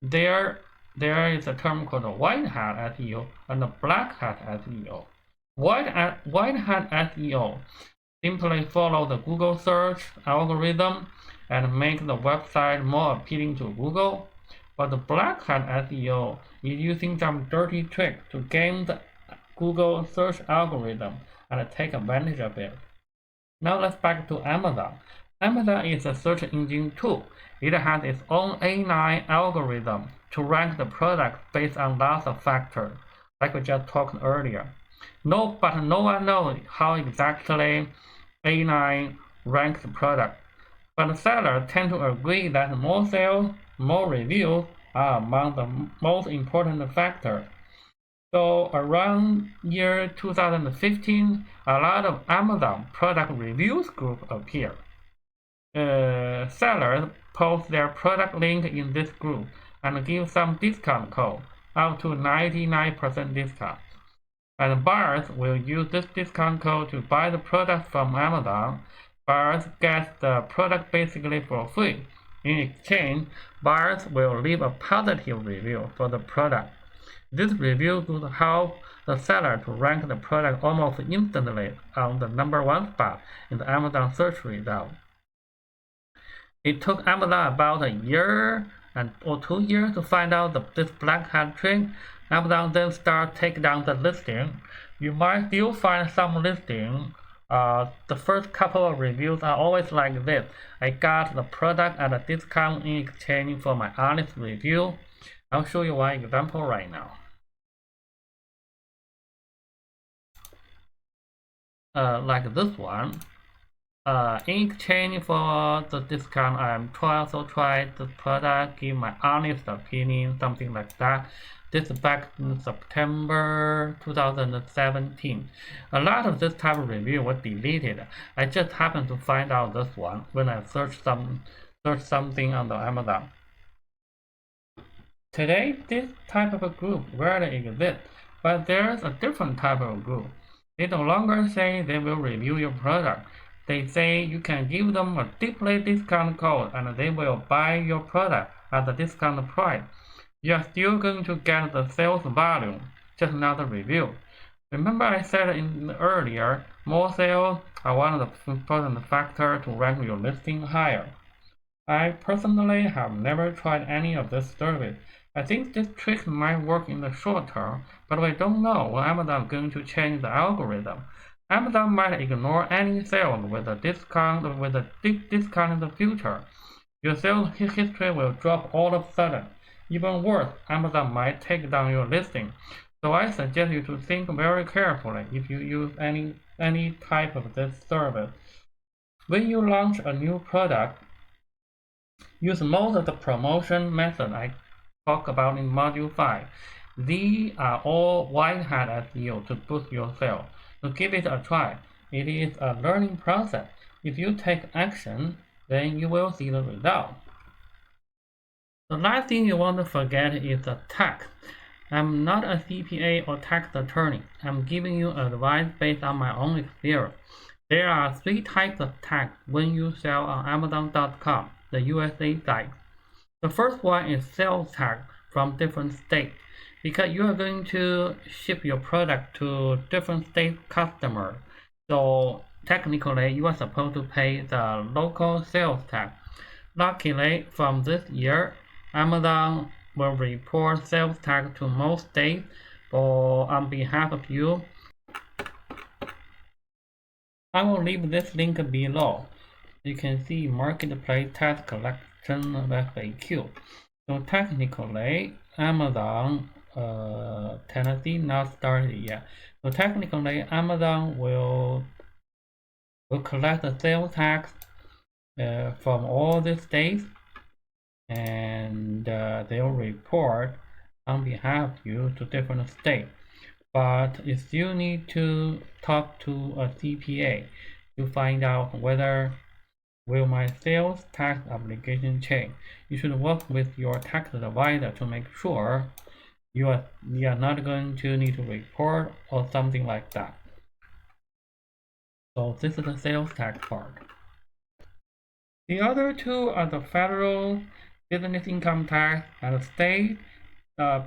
there is a term called white hat SEO and a black hat SEO. White hat SEO simply follow the Google search algorithm and make the website more appealing to Google. But the black hat SEO is using some dirty trick to game the Google search algorithm and take advantage of it. Now let's back to Amazon. Amazon is a search engine tool. It has its own A9 algorithm to rank the product based on lots of factors, like we just talked earlier. But no one knows how exactly A9 ranks the product. But sellers tend to agree that more sales, more reviews are among the most important factors. So around year 2015, a lot of Amazon product reviews group appear. Sellers post their product link in this group and give some discount code, up to 99% discount. And buyers will use this discount code to buy the product from Amazon. Buyers get the product basically for free. In exchange, buyers will leave a positive review for the product. This review would help the seller to rank the product almost instantly on the #1 spot in the Amazon search result. It took Amazon about a year or 2 years to find out this black hat trick. Amazon then started taking down the listing. You might still find some listing. The first couple of reviews are always like this. I got the product at a discount in exchange for my honest review. I'll show you one example right now. Like this one. In exchange for the discount, I'm also try the product, give my honest opinion, something like that. This is back in September 2017. A lot of this type of review was deleted. I just happened to find out this one when I searched something on the Amazon. Today, this type of a group rarely exists, but there's a different type of group. They no longer say they will review your product. They say you can give them a deeply discount code and they will buy your product at the discount price. You are still going to get the sales volume, just not the review. Remember I said earlier, more sales are one of the important factors to rank your listing higher. I personally have never tried any of this service. I think this trick might work in the short term, but we don't know when Amazon is going to change the algorithm. Amazon might ignore any sales with a deep discount in the future. Your sales history will drop all of a sudden. Even worse, Amazon might take down your listing. So I suggest you to think very carefully if you use any type of this service. When you launch a new product, use most of the promotion method I talked about in Module 5. These are all white hat SEO to boost your sales. So give it a try. It is a learning process. If you take action, then you will see the result. The last thing you want to forget is the tax. I'm not a CPA or tax attorney. I'm giving you advice based on my own experience. There are 3 types of tax when you sell on Amazon.com, the USA site. The first one is sales tax from different states, because you are going to ship your product to different state customers. So technically, you are supposed to pay the local sales tax. Luckily, from this year, Amazon will report sales tax to most states. On behalf of you, I will leave this link below. you can see marketplace tax collection FAQ. So technically, Amazon Tennessee not started yet. So technically, Amazon will collect the sales tax from all the states, and they'll report on behalf of you to different states. But you still need to talk to a CPA to find out whether will my sales tax obligation change. You should work with your tax advisor to make sure you are not going to need to report or something like that. So this is the sales tax part. The other two are the federal business income tax and the state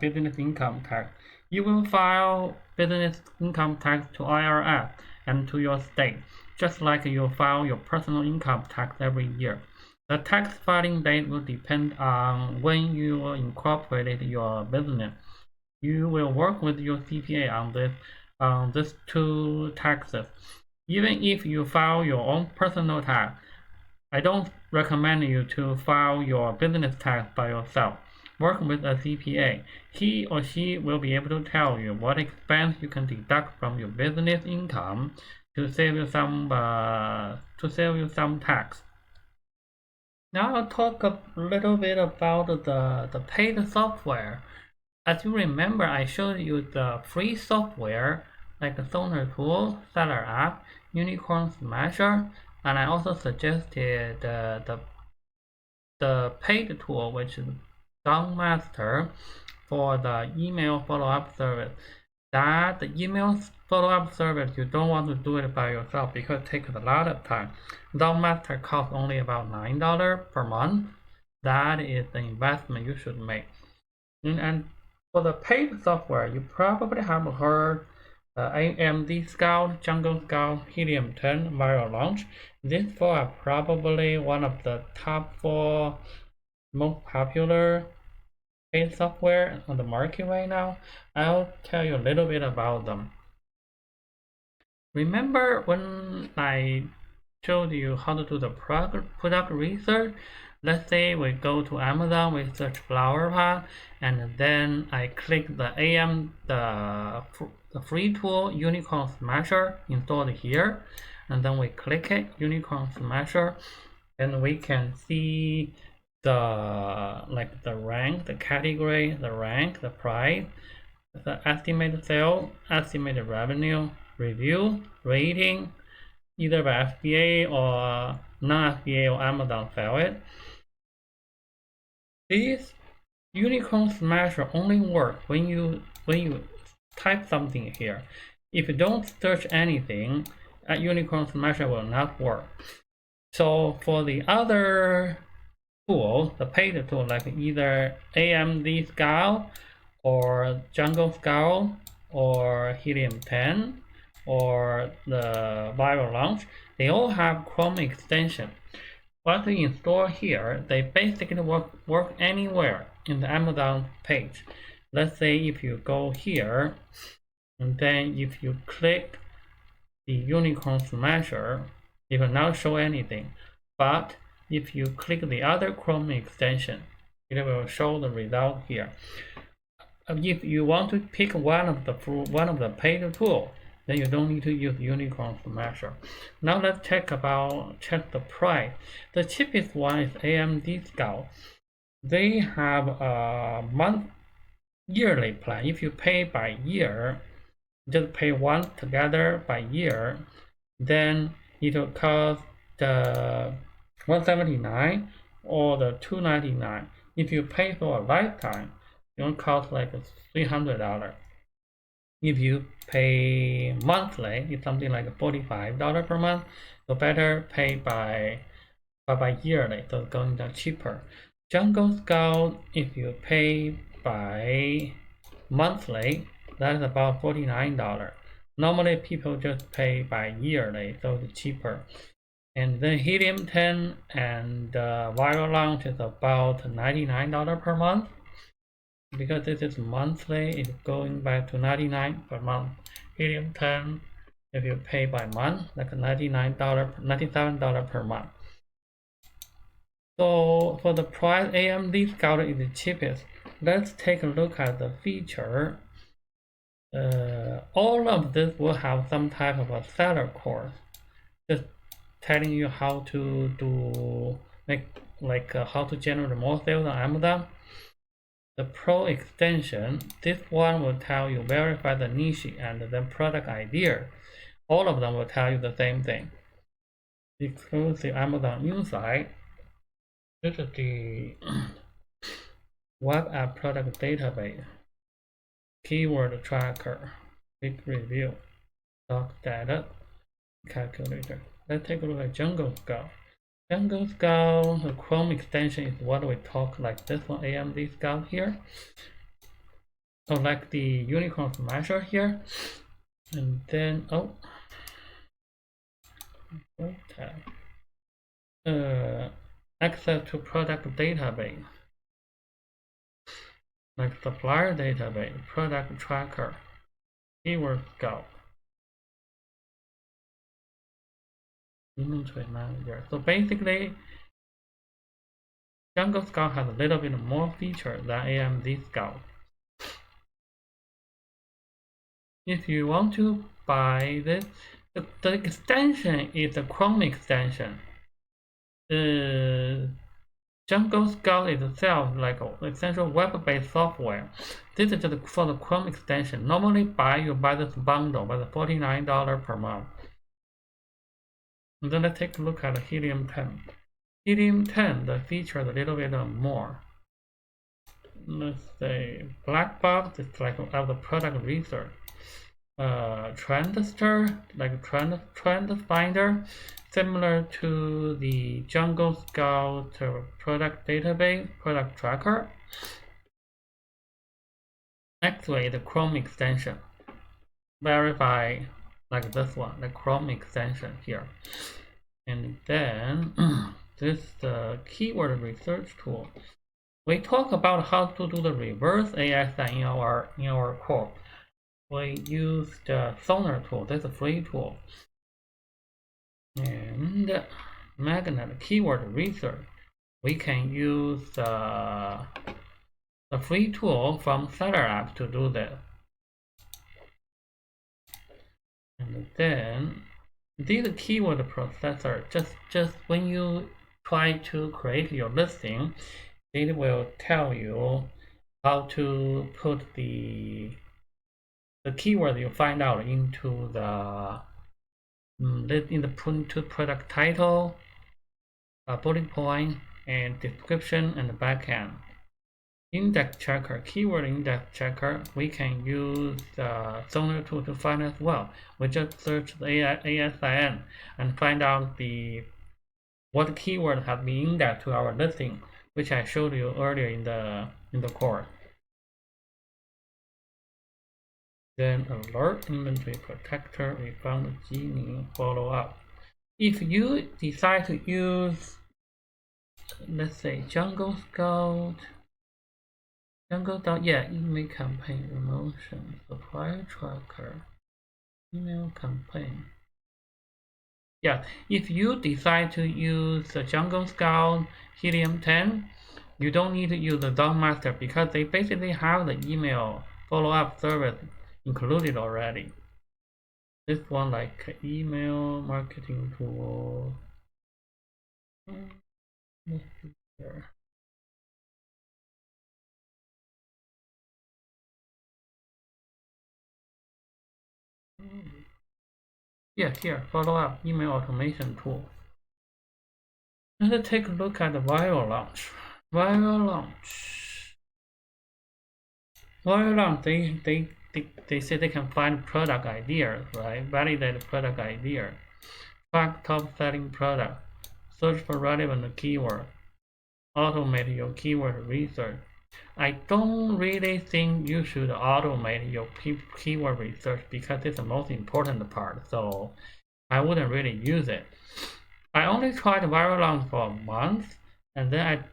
business income tax. You will file business income tax to IRS and to your state, just like you file your personal income tax every year. The tax filing date will depend on when you incorporated your business. You will work with your CPA on these two taxes. Even if you file your own personal tax, I don't recommend you to file your business tax by yourself. Work with a CPA. He or she will be able to tell you what expense you can deduct from your business income to save you some tax. Now I'll talk a little bit about the paid software. As you remember, I showed you the free software like the Sonar Tool, Seller App, Unicorn Smasher, and I also suggested the paid tool, which is Master for the email follow-up service. That the email follow-up service, you don't want to do it by yourself because it takes a lot of time. Master costs only about $9 per month. That is the investment you should make. And for the paid software, you probably have heard AMD Scout, Jungle Scout, Helium 10, Viral Launch. These four are probably one of the top 4 most popular paid software on the market right now. I'll tell you a little bit about them. Remember when I showed you how to do the product research? Let's say we go to Amazon, we search flower pot, and then I click the free tool Unicorn Smasher installed here, and then we click it, Unicorn Smasher, and we can see the rank, the category, the rank, the price, the estimated sale, estimated revenue, review, rating, either by FBA or non-FBA or Amazon sell it. This Unicorn Smasher only works when you type something here. If you don't search anything, Unicorn Smasher will not work. So for the other tool, the paid tool like either AMD Scout or Jungle Scout or Helium 10 or the Viral Launch, they all have Chrome extension. Once you install here, they basically work anywhere in the Amazon page. Let's say if you go here, and then if you click the Unicorn Smasher, it will not show anything. But if you click the other Chrome extension, it will show the result here. If you want to pick one of the paid tool, then you don't need to use Unicorn Smasher. Now let's check the price. The cheapest one is AMD Scout. They have a yearly plan. If you pay by year, just pay once together by year, then it will cost $179 or the $299. If you pay for a lifetime, it will cost like $300. If you pay monthly, it's something like $45 per month. So better pay by yearly, so it's going down cheaper. Jungle Scout, if you pay by monthly, that is about $49. Normally people just pay by yearly, so it's cheaper. And then Helium 10 and Viral Launch is about $99 per month. Because this is monthly, it's going back to $99 per month. Helium 10, if you pay by month, like $97 per month. So for the price, AMD Scout is the cheapest. Let's take a look at the feature. All of this will have some type of a seller course, just telling you how to do how to generate more sales on Amazon. The Pro extension, this one will tell you verify the niche and then product idea. All of them will tell you the same thing. Exclusive Amazon Insight. This is the web app product database. Keyword tracker. Quick review. Stock data. Calculator. Let's take a look at Jungle Scout. Jungle Scout, the Chrome extension is what we talk like this one, AMD Scout here. Select the unicorn measure here. And then, okay. Access to product database. Like supplier database, product tracker, keyword scout, inventory manager. So basically, Jungle Scout has a little bit more feature than AMD Scout. If you want to buy this, the extension is a Chrome extension. Jungle Scout itself like essential web-based software. This is just for the Chrome extension. Normally you buy this bundle by the $49 per month. And then let's take a look at the Helium 10. Helium 10, the feature a little bit more. Let's say black box is like of the product research. Trendster, like trend finder, similar to the Jungle Scout product database, product tracker. Actually, the Chrome extension. Verify like this one, the Chrome extension here. And then this is the keyword research tool. We talk about how to do the reverse ASI in our course. We use the Sonar tool. That's a free tool. And magnet keyword research. We can use the free tool from Seller App to do that. And then this keyword processor, just when you try to create your listing, it will tell you how to put the keyword you find out into the product title, bullet point, and description and backend. Index checker, keyword index checker, we can use the Sonar tool to find as well. We just search the ASIN and find out what keyword has been indexed to our listing, which I showed you earlier in the course. Then alert inventory protector, we found a Genie follow up. If you decide to use, let's say Jungle Scout, email campaign promotion, supplier tracker, email campaign. Yeah, if you decide to use the Jungle Scout Helium 10, you don't need to use the Dog Master because they basically have the email follow-up service included already. This one like email marketing tool. Yeah, here, follow-up email automation tool. Let's take a look at the viral launch. Viral launch, they say they can find product ideas, right? Validate product idea. Track top selling product. Search for relevant keyword. Automate your keyword research. I don't really think you should automate your keyword research because it's the most important part. So I wouldn't really use it. I only tried viral launch for a month, and then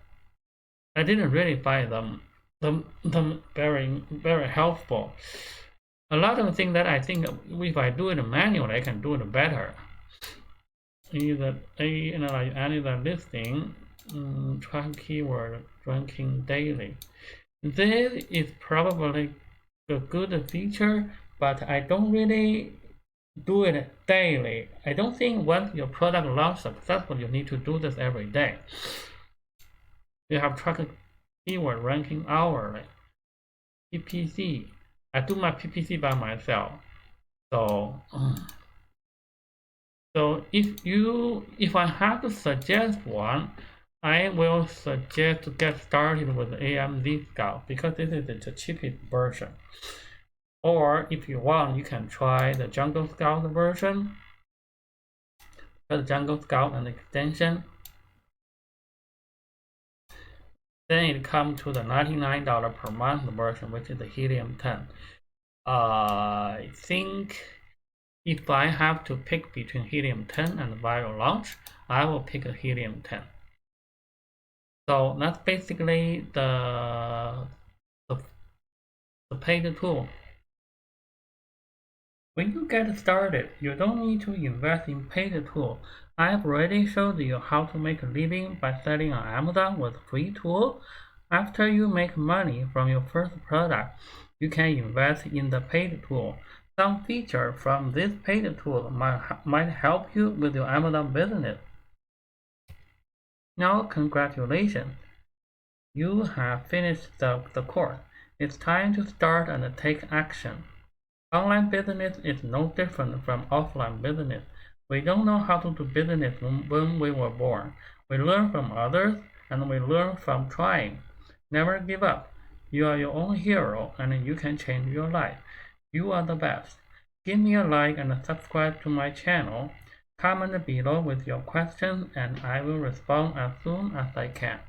I didn't really find them very helpful. A lot of things that I think if I do it manually, I can do it better. Either analyze listing, track keyword ranking daily. This is probably a good feature, but I don't really do it daily. I don't think once your product launch successful, you need to do this every day. You have track keyword ranking hourly. PPC. I do my PPC by myself. So if I have to suggest one, I will suggest to get started with AMZ Scout because this is the cheapest version. Or if you want, you can try the Jungle Scout version. The Jungle Scout and extension. Then it comes to the $99 per month version, which is the Helium 10. I think if I have to pick between Helium 10 and Viral Launch, I will pick a Helium 10. So that's basically the paid tool. When you get started, you don't need to invest in paid tool. I've already showed you how to make a living by selling on Amazon with free tool. After you make money from your first product, you can invest in the paid tool. Some feature from this paid tool might help you with your Amazon business. Now, congratulations! You have finished the course. It's time to start and take action. Online business is no different from offline business. We don't know how to do business when we were born. We learn from others and we learn from trying. Never give up. You are your own hero and you can change your life. You are the best. Give me a like and subscribe to my channel. Comment below with your questions and I will respond as soon as I can.